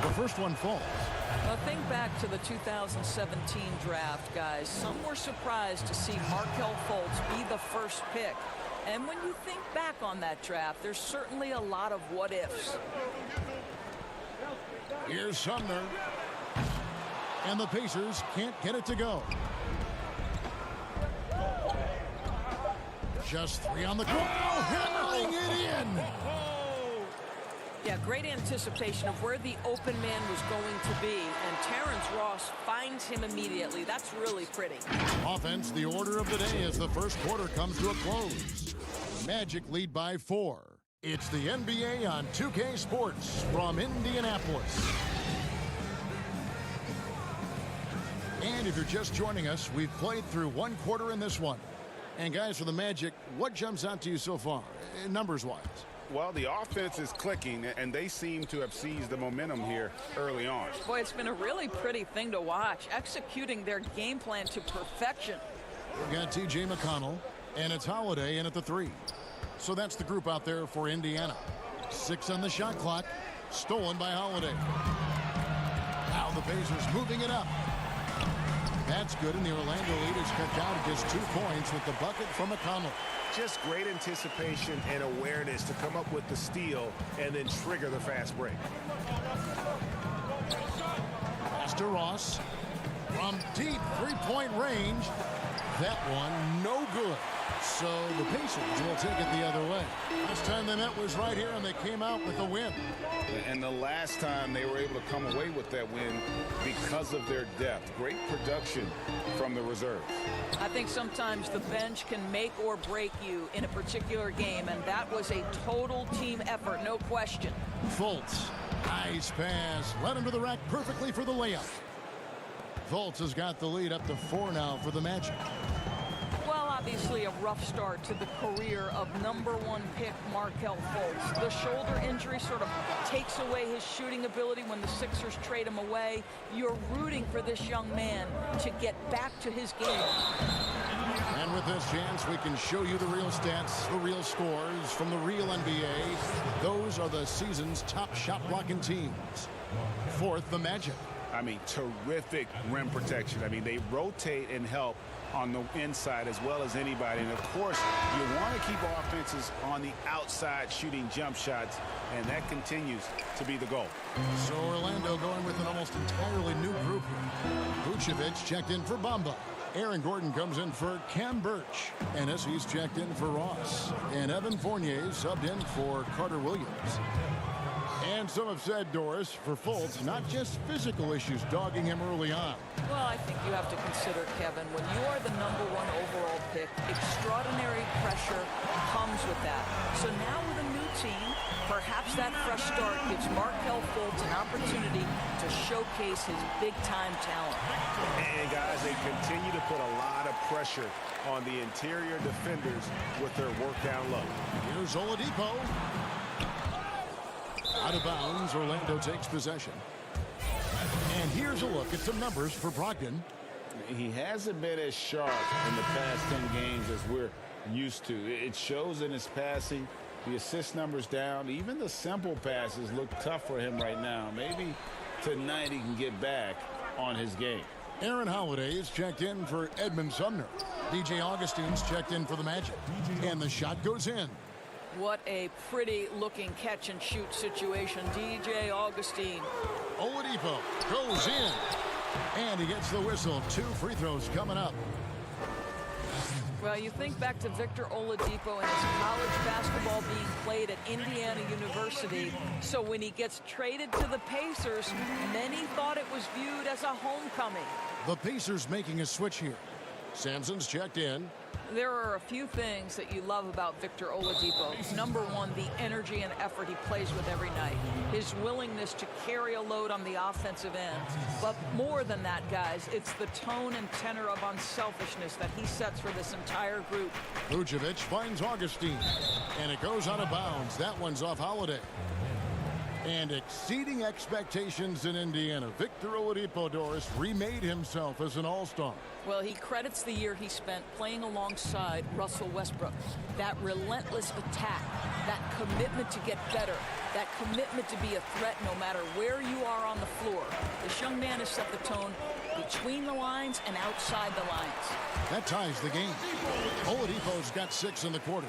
The first one falls. Well, think back to the 2017 draft, guys. Some were surprised to see Markelle Fultz be the first pick. And when you think back on that draft, there's certainly a lot of what-ifs. Here's Sumner. And the Pacers can't get it to go. Just 3 on the clock. Hammering it in. Yeah, great anticipation of where the open man was going to be, and Terrence Ross finds him immediately. That's really pretty. Offense, the order of the day as the first quarter comes to a close. Magic lead by 4. It's the NBA on 2K Sports from Indianapolis. And if you're just joining us, we've played through 1 quarter in this one. And guys, for the Magic, what jumps out to you so far, numbers-wise? Well, the offense is clicking, and they seem to have seized the momentum here early on. Boy, it's been a really pretty thing to watch, executing their game plan to perfection. We've got T.J. McConnell, and it's Holiday in at the 3. So that's the group out there for Indiana. 6 on the shot clock, stolen by Holiday. Now the Pacers moving it up. That's good, and the Orlando lead is cut down to just 2 points with the bucket from McConnell. Just great anticipation and awareness to come up with the steal and then trigger the fast break. Pass to Ross. From deep 3-point range. That one no good. So the Pacers will take it the other way. This time the net was right here, and they came out with a win. And the last time they were able to come away with that win because of their depth. Great production from the reserves. I think sometimes the bench can make or break you in a particular game, and that was a total team effort, no question. Fultz, nice pass. Led him to the rack perfectly for the layup. Fultz has got the lead up to 4 now for the Magic. Well, obviously a rough start to the career of #1 pick Markelle Fultz. The shoulder injury sort of takes away his shooting ability when the Sixers trade him away. You're rooting for this young man to get back to his game. And with this chance, we can show you the real stats, the real scores from the real NBA. Those are the season's top shot blocking teams. Fourth, the Magic. I mean, terrific rim protection. I mean, they rotate and help on the inside as well as anybody. And, of course, you want to keep offenses on the outside shooting jump shots, and that continues to be the goal. So Orlando going with an almost entirely new group here. Vucevic checked in for Bamba. Aaron Gordon comes in for Cam Birch. He's checked in for Ross. And Evan Fournier subbed in for Carter Williams. And some have said, Doris, for Fultz, not just physical issues dogging him early on. Well, I think you have to consider, Kevin, when you are the #1 overall pick, extraordinary pressure comes with that. So now with a new team, perhaps that fresh start gives Markelle Fultz an opportunity to showcase his big-time talent. And, guys, they continue to put a lot of pressure on the interior defenders with their work down low. Here's Oladipo. Out of bounds, Orlando takes possession. And here's a look at some numbers for Brogdon. He hasn't been as sharp in the past 10 games as we're used to. It shows in his passing. The assist numbers down. Even the simple passes look tough for him right now. Maybe tonight he can get back on his game. Aaron Holiday is checked in for Edmund Sumner. DJ Augustine's checked in for the Magic. And the shot goes in. What a pretty-looking catch-and-shoot situation. DJ Augustine. Oladipo goes in. And he gets the whistle. 2 free throws coming up. Well, you think back to Victor Oladipo and his college basketball being played at Indiana University. So when he gets traded to the Pacers, many thought it was viewed as a homecoming. The Pacers making a switch here. Sampson's checked in. There are a few things that you love about Victor Oladipo. #1, the energy and effort he plays with every night. His willingness to carry a load on the offensive end. But more than that, guys, it's the tone and tenor of unselfishness that he sets for this entire group. Vucevic finds Augustine. And it goes out of bounds. That one's off Holiday. And exceeding expectations in Indiana, Victor Oladipo, Doris, remade himself as an all-star. Well, he credits the year he spent playing alongside Russell Westbrook. That relentless attack, that commitment to get better, that commitment to be a threat no matter where you are on the floor. This young man has set the tone between the lines and outside the lines. That ties the game. Oladipo's got 6 in the quarter.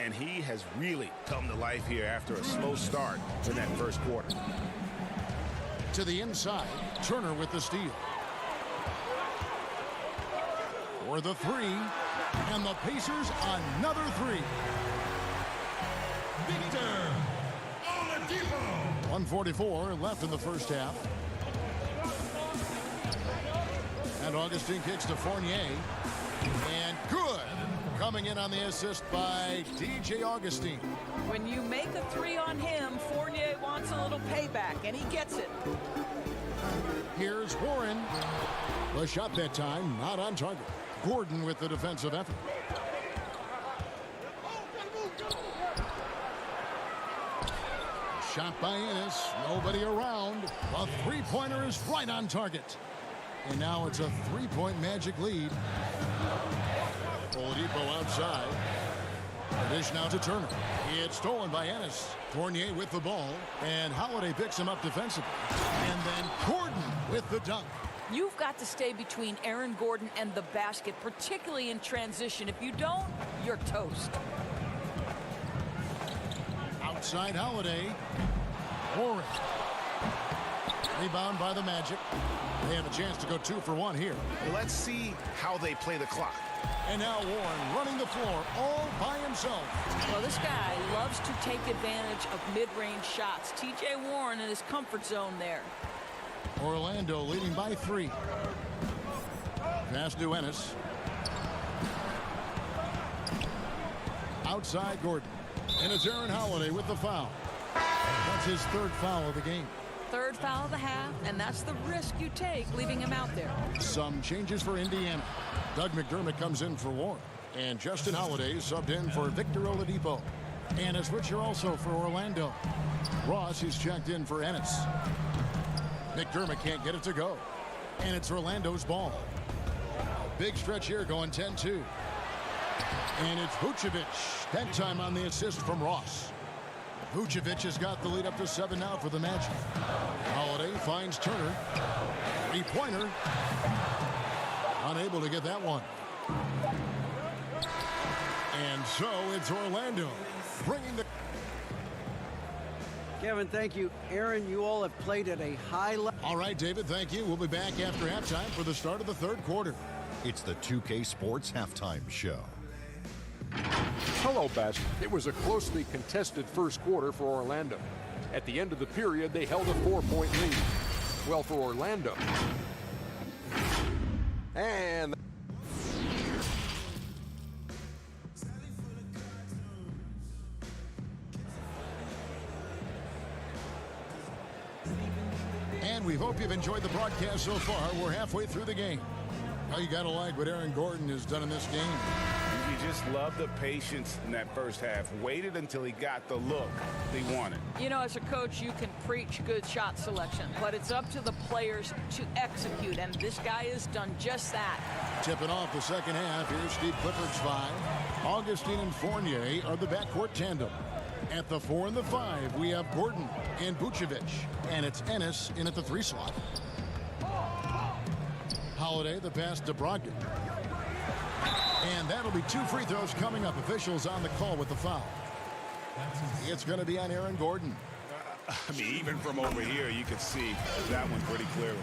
And he has really come to life here after a slow start in that first quarter. To the inside, Turner with the steal. For the 3, and the Pacers another 3. Victor Oladipo. 1:44 left in the first half. And Augustine kicks to Fournier. And good. Coming in on the assist by DJ Augustine. When you make a 3 on him, Fournier wants a little payback, and he gets it. Here's Warren. The shot that time, not on target. Gordon with the defensive effort. Shot by Ennis. Nobody around. A 3-pointer is right on target. And now it's a 3-point Magic lead. Oladipo outside. The dish now to Turner. It's stolen by Ennis. Fournier with the ball. And Holiday picks him up defensively. And then Gordon with the dunk. You've got to stay between Aaron Gordon and the basket, particularly in transition. If you don't, you're toast. Outside Holiday. Warren. Rebound by the Magic. They have a chance to go 2 for 1 here. Let's see how they play the clock. And now Warren running the floor all by himself. Well, this guy loves to take advantage of mid-range shots. TJ Warren in his comfort zone there. Orlando leading by 3. Pass to Ennis. Outside Gordon. And it's Aaron Holiday with the foul. That's his 3rd foul of the game. 3rd foul of the half, and that's the risk you take leaving him out there. Some changes for Indiana. Doug McDermott comes in for Warren. And Justin Holiday subbed in for Victor Oladipo. And a switcher also for Orlando. Ross is checked in for Ennis. McDermott can't get it to go. And it's Orlando's ball. A big stretch here going 10-2. And it's Vucevic. That time on the assist from Ross. Vucevic has got the lead up to 7 now for the Magic. Holiday finds Turner. Three-pointer. Unable to get that one. And so it's Orlando bringing the... Kevin, thank you. Aaron, you all have played at a high level. All right, David, thank you. We'll be back after halftime for the start of the third quarter. It's the 2K Sports Halftime Show. Hello, Best. It was a closely contested first quarter for Orlando. At the end of the period, they held a 4-point lead. Well, for Orlando. And... And we hope you've enjoyed the broadcast so far. We're halfway through the game. Now you gotta like what Aaron Gordon has done in this game. You just love the patience in that first half. Waited until he got the look he wanted. You know, as a coach, you can preach good shot selection, but it's up to the players to execute, and this guy has done just that. Tipping off the second half, here's Steve Clifford's 5. Augustine and Fournier are the backcourt tandem. At the 4 and the 5, we have Gordon and Vucevic, and it's Ennis in at the 3 slot. Holiday, the pass to Brogdon. And that'll be 2 free throws coming up. Officials on the call with the foul. It's going to be on Aaron Gordon. I mean, even from over here, you could see that one pretty clearly.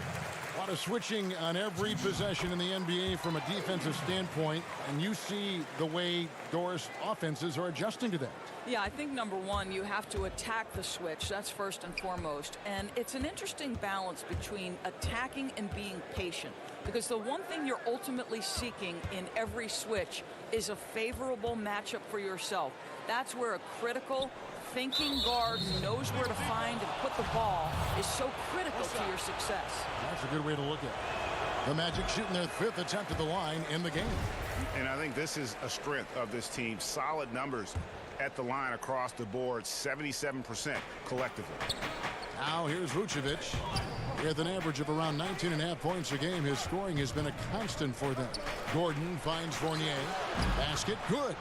A lot of switching on every possession in the NBA from a defensive standpoint, and you see the way Doris offenses are adjusting to that. Yeah, I think number one, you have to attack the switch. That's first and foremost. And it's an interesting balance between attacking and being patient. Because the one thing you're ultimately seeking in every switch is a favorable matchup for yourself. That's where a critical thinking guard who knows where to find and put the ball is so critical to your success. That's a good way to look at it. The Magic shooting their 5th attempt at the line in the game. And I think this is a strength of this team. Solid numbers at the line across the board, 77% collectively. Now here's Vucevic. With an average of around 19.5 points a game, his scoring has been a constant for them. Gordon finds Fournier. Basket, good.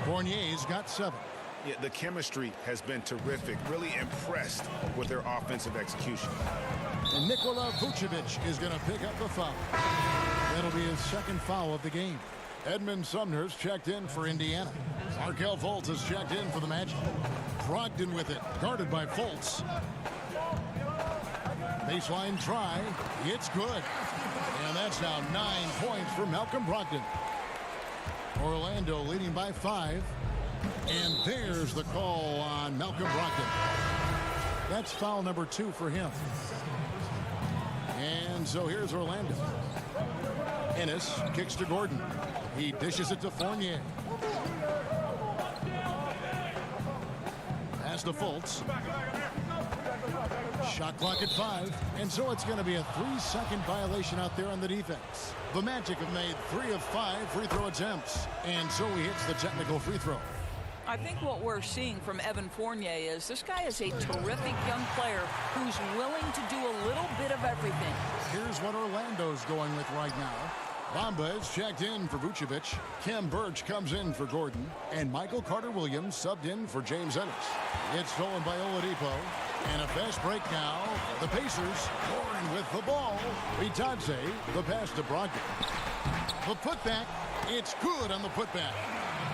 Fournier's got 7. Yeah, the chemistry has been terrific. Really impressed with their offensive execution. And Nikola Vucevic is going to pick up the foul. That'll be his 2nd foul of the game. Edmund Sumner's checked in for Indiana. Markelle Fultz has checked in for the Magic. Brogdon with it, guarded by Fultz. Baseline try. It's good. And that's now 9 points for Malcolm Brogdon. Orlando leading by 5. And there's the call on Malcolm Brogdon. That's foul number 2 for him. And so here's Orlando. Ennis kicks to Gordon. He dishes it to Fournier. Pass to Fultz. Shot clock at 5. And so it's going to be a 3-second violation out there on the defense. The Magic have made 3 of 5 free throw attempts. And so he hits the technical free throw. I think what we're seeing from Evan Fournier is this guy is a terrific young player who's willing to do a little bit of everything. Here's what Orlando's going with right now. Bamba is checked in for Vucevic. Kem Birch comes in for Gordon. And Michael Carter-Williams subbed in for James Ennis. It's stolen by Oladipo. And a fast break now. The Pacers pouring with the ball. Vitadze, the pass to Brogdon. The putback. It's good on the putback.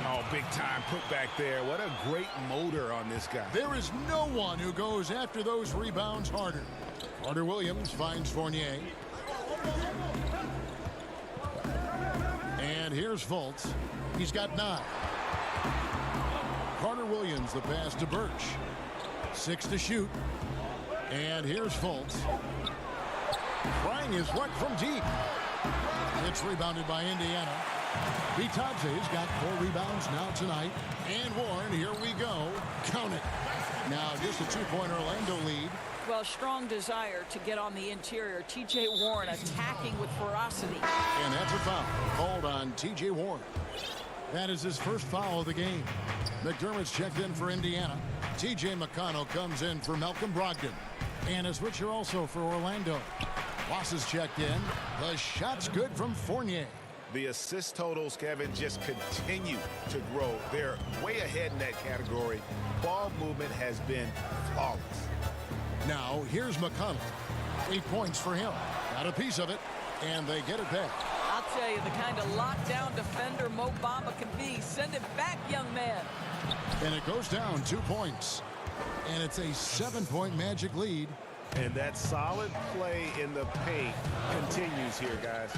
Oh, big time putback there. What a great motor on this guy. There is no one who goes after those rebounds harder. Carter-Williams finds Fournier. And here's Fultz. He's got 9. Carter-Williams, the pass to Birch. 6 to shoot. And here's Fultz. Trying his luck from deep. It's rebounded by Indiana. Vitadze's got 4 rebounds now tonight. And Warren, here we go. Count it. Now just a 2-point Orlando lead. Well, strong desire to get on the interior. T.J. Warren attacking with ferocity. And that's a foul called on T.J. Warren. That is his first foul of the game. McDermott's checked in for Indiana. T.J. McConnell comes in for Malcolm Brogdon. And a switcher also for Orlando. Ross is checked in. The shot's good from Fournier. The assist totals, Kevin, just continue to grow. They're way ahead in that category. Ball movement has been flawless. Now, here's McConnell. 8 points for him. Got a piece of it, and they get it back. I'll tell you, the kind of lockdown defender Mo Bamba can be. Send it back, young man. And it goes down 2 points. And it's a 7-point Magic lead. And that solid play in the paint continues here, guys.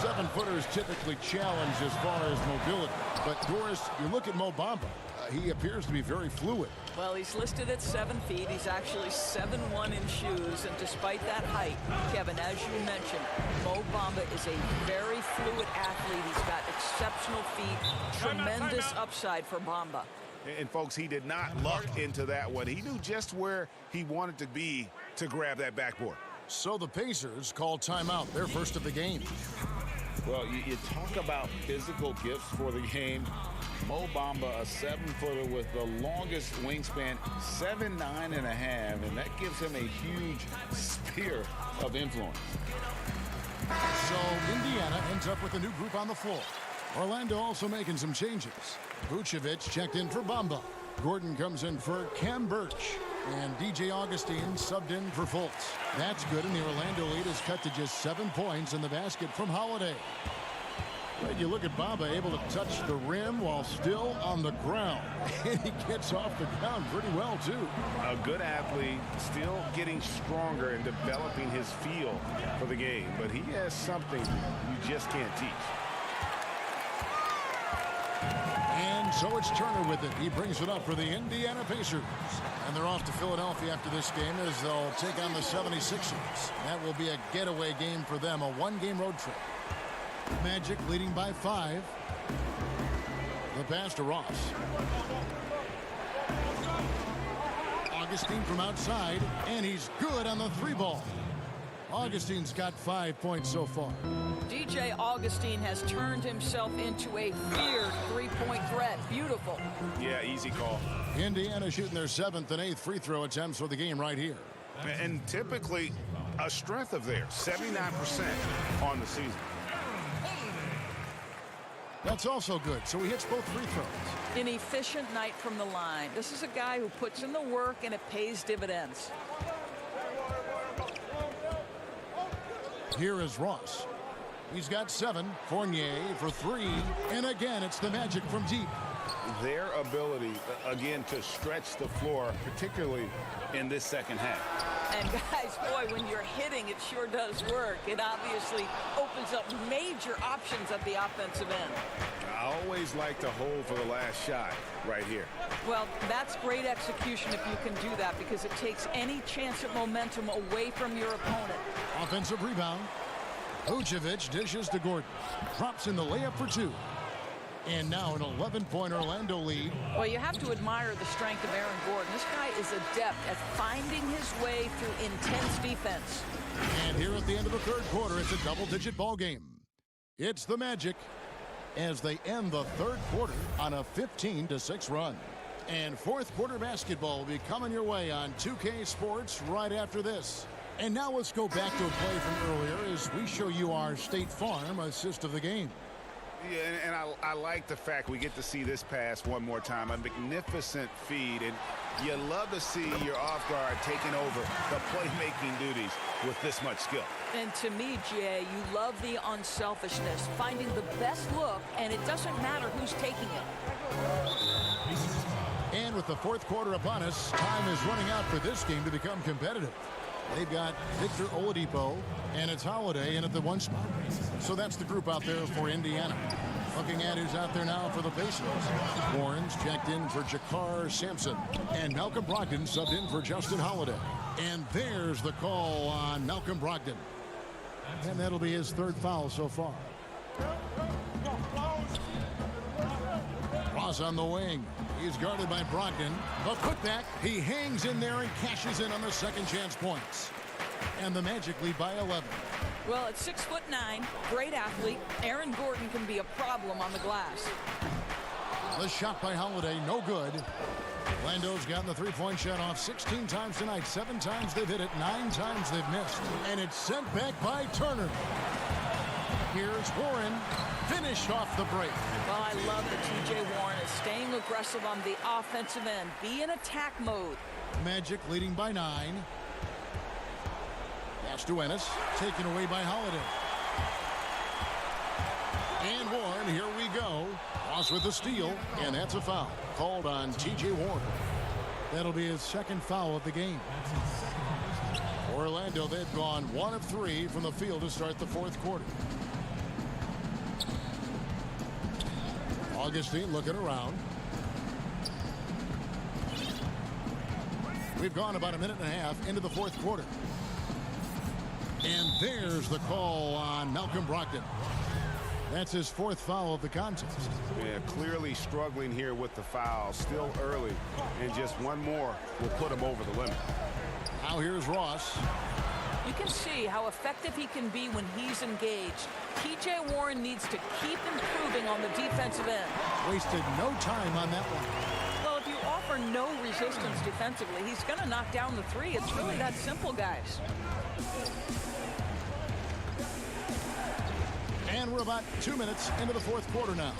7-footers typically challenged as far as mobility. But, Doris, you look at Mo Bamba. He appears to be very fluid. Well, he's listed at 7 feet. He's actually 7'1" in shoes. And despite that height, Kevin, as you mentioned, Mo Bamba is a very fluid athlete. He's got exceptional feet. Tremendous upside for Bamba. And, folks, he did not luck into that one. He knew just where he wanted to be to grab that backboard. So the Pacers call timeout, their first of the game. Well, you talk about physical gifts for the game. Mo Bamba, a 7-footer with the longest wingspan, 7'9" and a half, and that gives him a huge sphere of influence. So Indiana ends up with a new group on the floor. Orlando also making some changes. Vucevic checked in for Bamba. Gordon comes in for Cam Birch. And DJ Augustine subbed in for Fultz. That's good, and the Orlando lead is cut to just 7 points in the basket from Holiday. But you look at Bamba able to touch the rim while still on the ground. And he gets off the ground pretty well, too. A good athlete, still getting stronger and developing his feel for the game. But he has something you just can't teach. And so it's Turner with it. He brings it up for the Indiana Pacers. And they're off to Philadelphia after this game as they'll take on the 76ers. That will be a getaway game for them, a one-game road trip. Magic leading by 5. The pass to Ross. Augustine from outside, and he's good on the 3-ball. Augustine's got 5 points so far. DJ Augustine has turned himself into a feared 3-point threat. Beautiful. Yeah, easy call. Indiana shooting their 7th and 8th free throw attempts for the game right here. And typically a strength of theirs, 79% on the season. That's also good, so he hits both free throws. An efficient night from the line. This is a guy who puts in the work and it pays dividends. Here is Ross. He's got 7. Fournier for 3. And again, it's the Magic from deep. Their ability, again, to stretch the floor, particularly in this second half. And guys, boy, when you're hitting, it sure does work. It obviously opens up major options at the offensive end. I always like to hold for the last shot right here. Well, that's great execution if you can do that, because it takes any chance at momentum away from your opponent. Offensive rebound. Vucevic dishes to Gordon. Drops in the layup for 2. And now an 11-point Orlando lead. Well, you have to admire the strength of Aaron Gordon. This guy is adept at finding his way through intense defense. And here at the end of the third quarter, it's a double-digit ball game. It's the Magic as they end the third quarter on a 15-6 run. And fourth quarter basketball will be coming your way on 2K Sports right after this. And now let's go back to a play from earlier as we show you our State Farm assist of the game. Yeah, and I like the fact we get to see this pass one more time. A magnificent feed, and you love to see your off guard taking over the playmaking duties with this much skill. And to me, Jay, you love the unselfishness, finding the best look, and it doesn't matter who's taking it. And with the fourth quarter upon us, time is running out for this game to become competitive. They've got Victor Oladipo, and it's Holiday in at the 1 spot. So that's the group out there for Indiana. Looking at who's out there now for the Pacers. Warren's checked in for Jakar Sampson. And Malcolm Brogdon subbed in for Justin Holiday. And there's the call on Malcolm Brogdon. And that'll be his 3rd foul so far. Ross on the wing. He's guarded by Brogdon. The putback, he hangs in there and cashes in on the second chance points. And the Magic lead by 11. Well, at 6'9", great athlete, Aaron Gordon can be a problem on the glass. The shot by Holiday, no good. Orlando's gotten the three-point shot off 16 times tonight. 7 times they've hit it, 9 times they've missed. And it's sent back by Turner. Here's Warren, finished off the break. Well, I love that T.J. Warren is staying aggressive on the offensive end. Be in attack mode. Magic leading by 9. Pass to Ennis, taken away by Holiday. And Warren, here we go. Ross with the steal, and that's a foul called on T.J. Warren. That'll be his second foul of the game. Orlando, they've gone 1 of 3 from the field to start the fourth quarter. Augustine looking around. We've gone about a minute and a half into the fourth quarter. And there's the call on Malcolm Brogdon. That's his 4th foul of the contest. Yeah, clearly struggling here with the foul. Still early, and just one more will put him over the limit. Now here's Ross. You can see how effective he can be when he's engaged. T.J. Warren needs to keep improving on the defensive end. Wasted no time on that one. Well, if you offer no resistance defensively, he's going to knock down the three. It's really that simple, guys. And we're about 2 minutes into the fourth quarter now.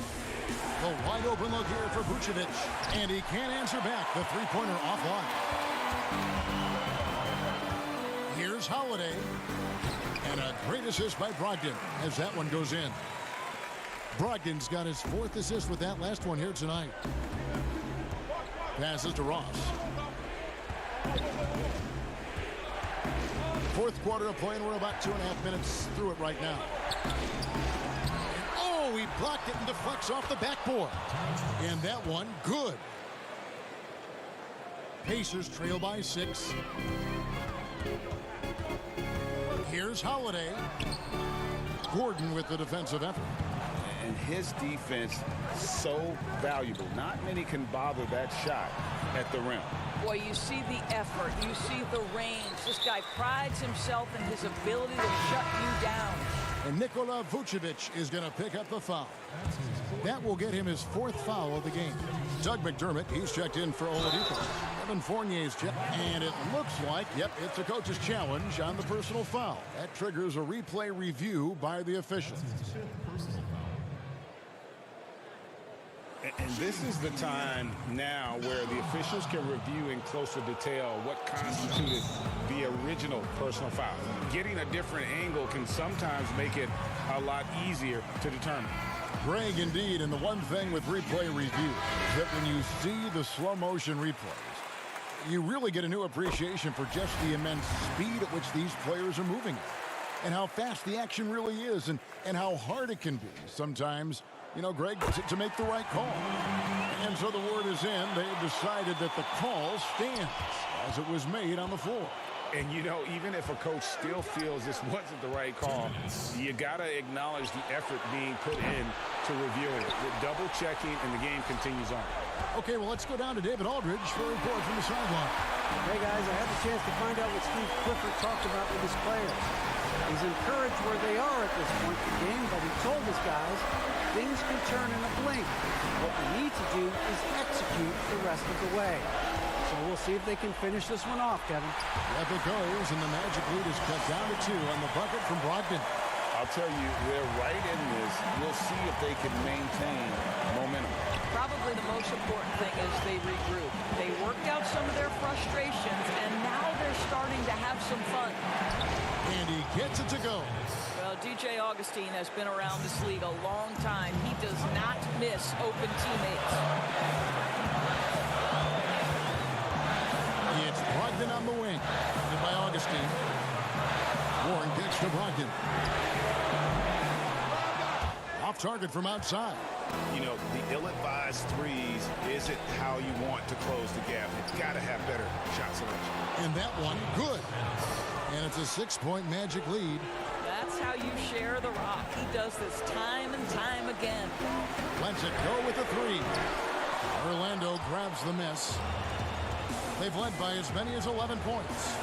The wide open look here for Vucevic. And he can't answer back. The three-pointer offline. Here's Holiday. And a great assist by Brogdon as that one goes in. Brogdon's got his 4th assist with that last one here tonight. Passes to Ross. Fourth quarter of play, and we're about 2.5 minutes through it right now. Oh, he blocked it and deflects off the backboard. And that one, good. Pacers trail by 6. Here's Holiday. Gordon with the defensive effort. And his defense so valuable. Not many can bother that shot at the rim. Boy, you see the effort. You see the range. This guy prides himself in his ability to shut you down. And Nikola Vucevic is going to pick up the foul. That will get him his 4th foul of the game. Doug McDermott, he's checked in for Oladipo. Evan Fournier's checked. And it looks like, yep, it's a coach's challenge on the personal foul. That triggers a replay review by the official. And this is the time now where the officials can review in closer detail what constituted the original personal foul. Getting a different angle can sometimes make it a lot easier to determine. Greg, indeed, and the one thing with replay review is that when you see the slow motion replays, you really get a new appreciation for just the immense speed at which these players are moving and how fast the action really is and how hard it can be sometimes, you know, Greg, to make the right call. And so the word is in. They've decided that the call stands as it was made on the floor. And, you know, even if a coach still feels this wasn't the right call, you got to acknowledge the effort being put in to reviewing it. With double checking, and the game continues on. Okay, well, let's go down to David Aldridge for a report from the sideline. Hey, guys, I had the chance to find out what Steve Clifford talked about with his players. He's encouraged where they are at this point in the game, but he told his guys things can turn in a blink. What we need to do is execute the rest of the way. So we'll see if they can finish this one off, Kevin. Up it goes, and the Magic lead is cut down to 2 on the bucket from Brogdon. I'll tell you, they're right in this. We'll see if they can maintain momentum. Probably the most important thing is they regroup. They worked out some of their frustrations, and now they're starting to have some fun. And he gets it to go. Well, DJ Augustine has been around this league a long time. He does not miss open teammates. It's Brogdon on the wing. Hit by Augustine. Warren gets to Brogdon. Off target from outside. You know, the ill-advised threes isn't how you want to close the gap. It's got to have better shot selection. And that one, good. And it's a 6-point Magic lead. That's how you share the rock. He does this time and time again. Lets it go with the 3. Orlando grabs the miss. They've led by as many as 11 points.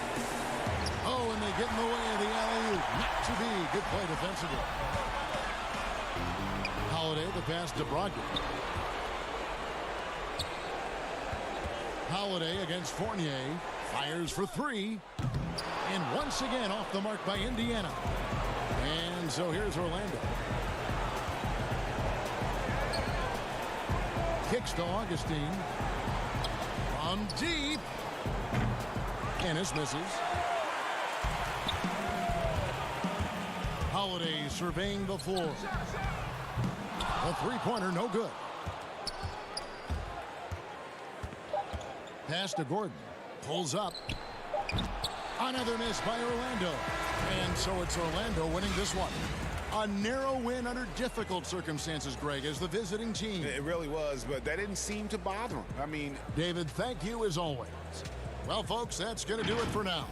Oh, and they get in the way of the alley-oop. Not to be. Good play defensively. Holiday, the pass to Brogdon. Holiday against Fournier. Fires for three. And once again off the mark by Indiana. And so here's Orlando. Kicks to Augustine. From deep. Ennis misses. Holiday surveying the floor. A three-pointer, no good. Pass to Gordon. Pulls up. Another miss by Orlando. And so it's Orlando winning this one. A narrow win under difficult circumstances, Greg, as the visiting team. It really was, but that didn't seem to bother him. I mean, David, thank you as always. Well, folks, that's going to do it for now.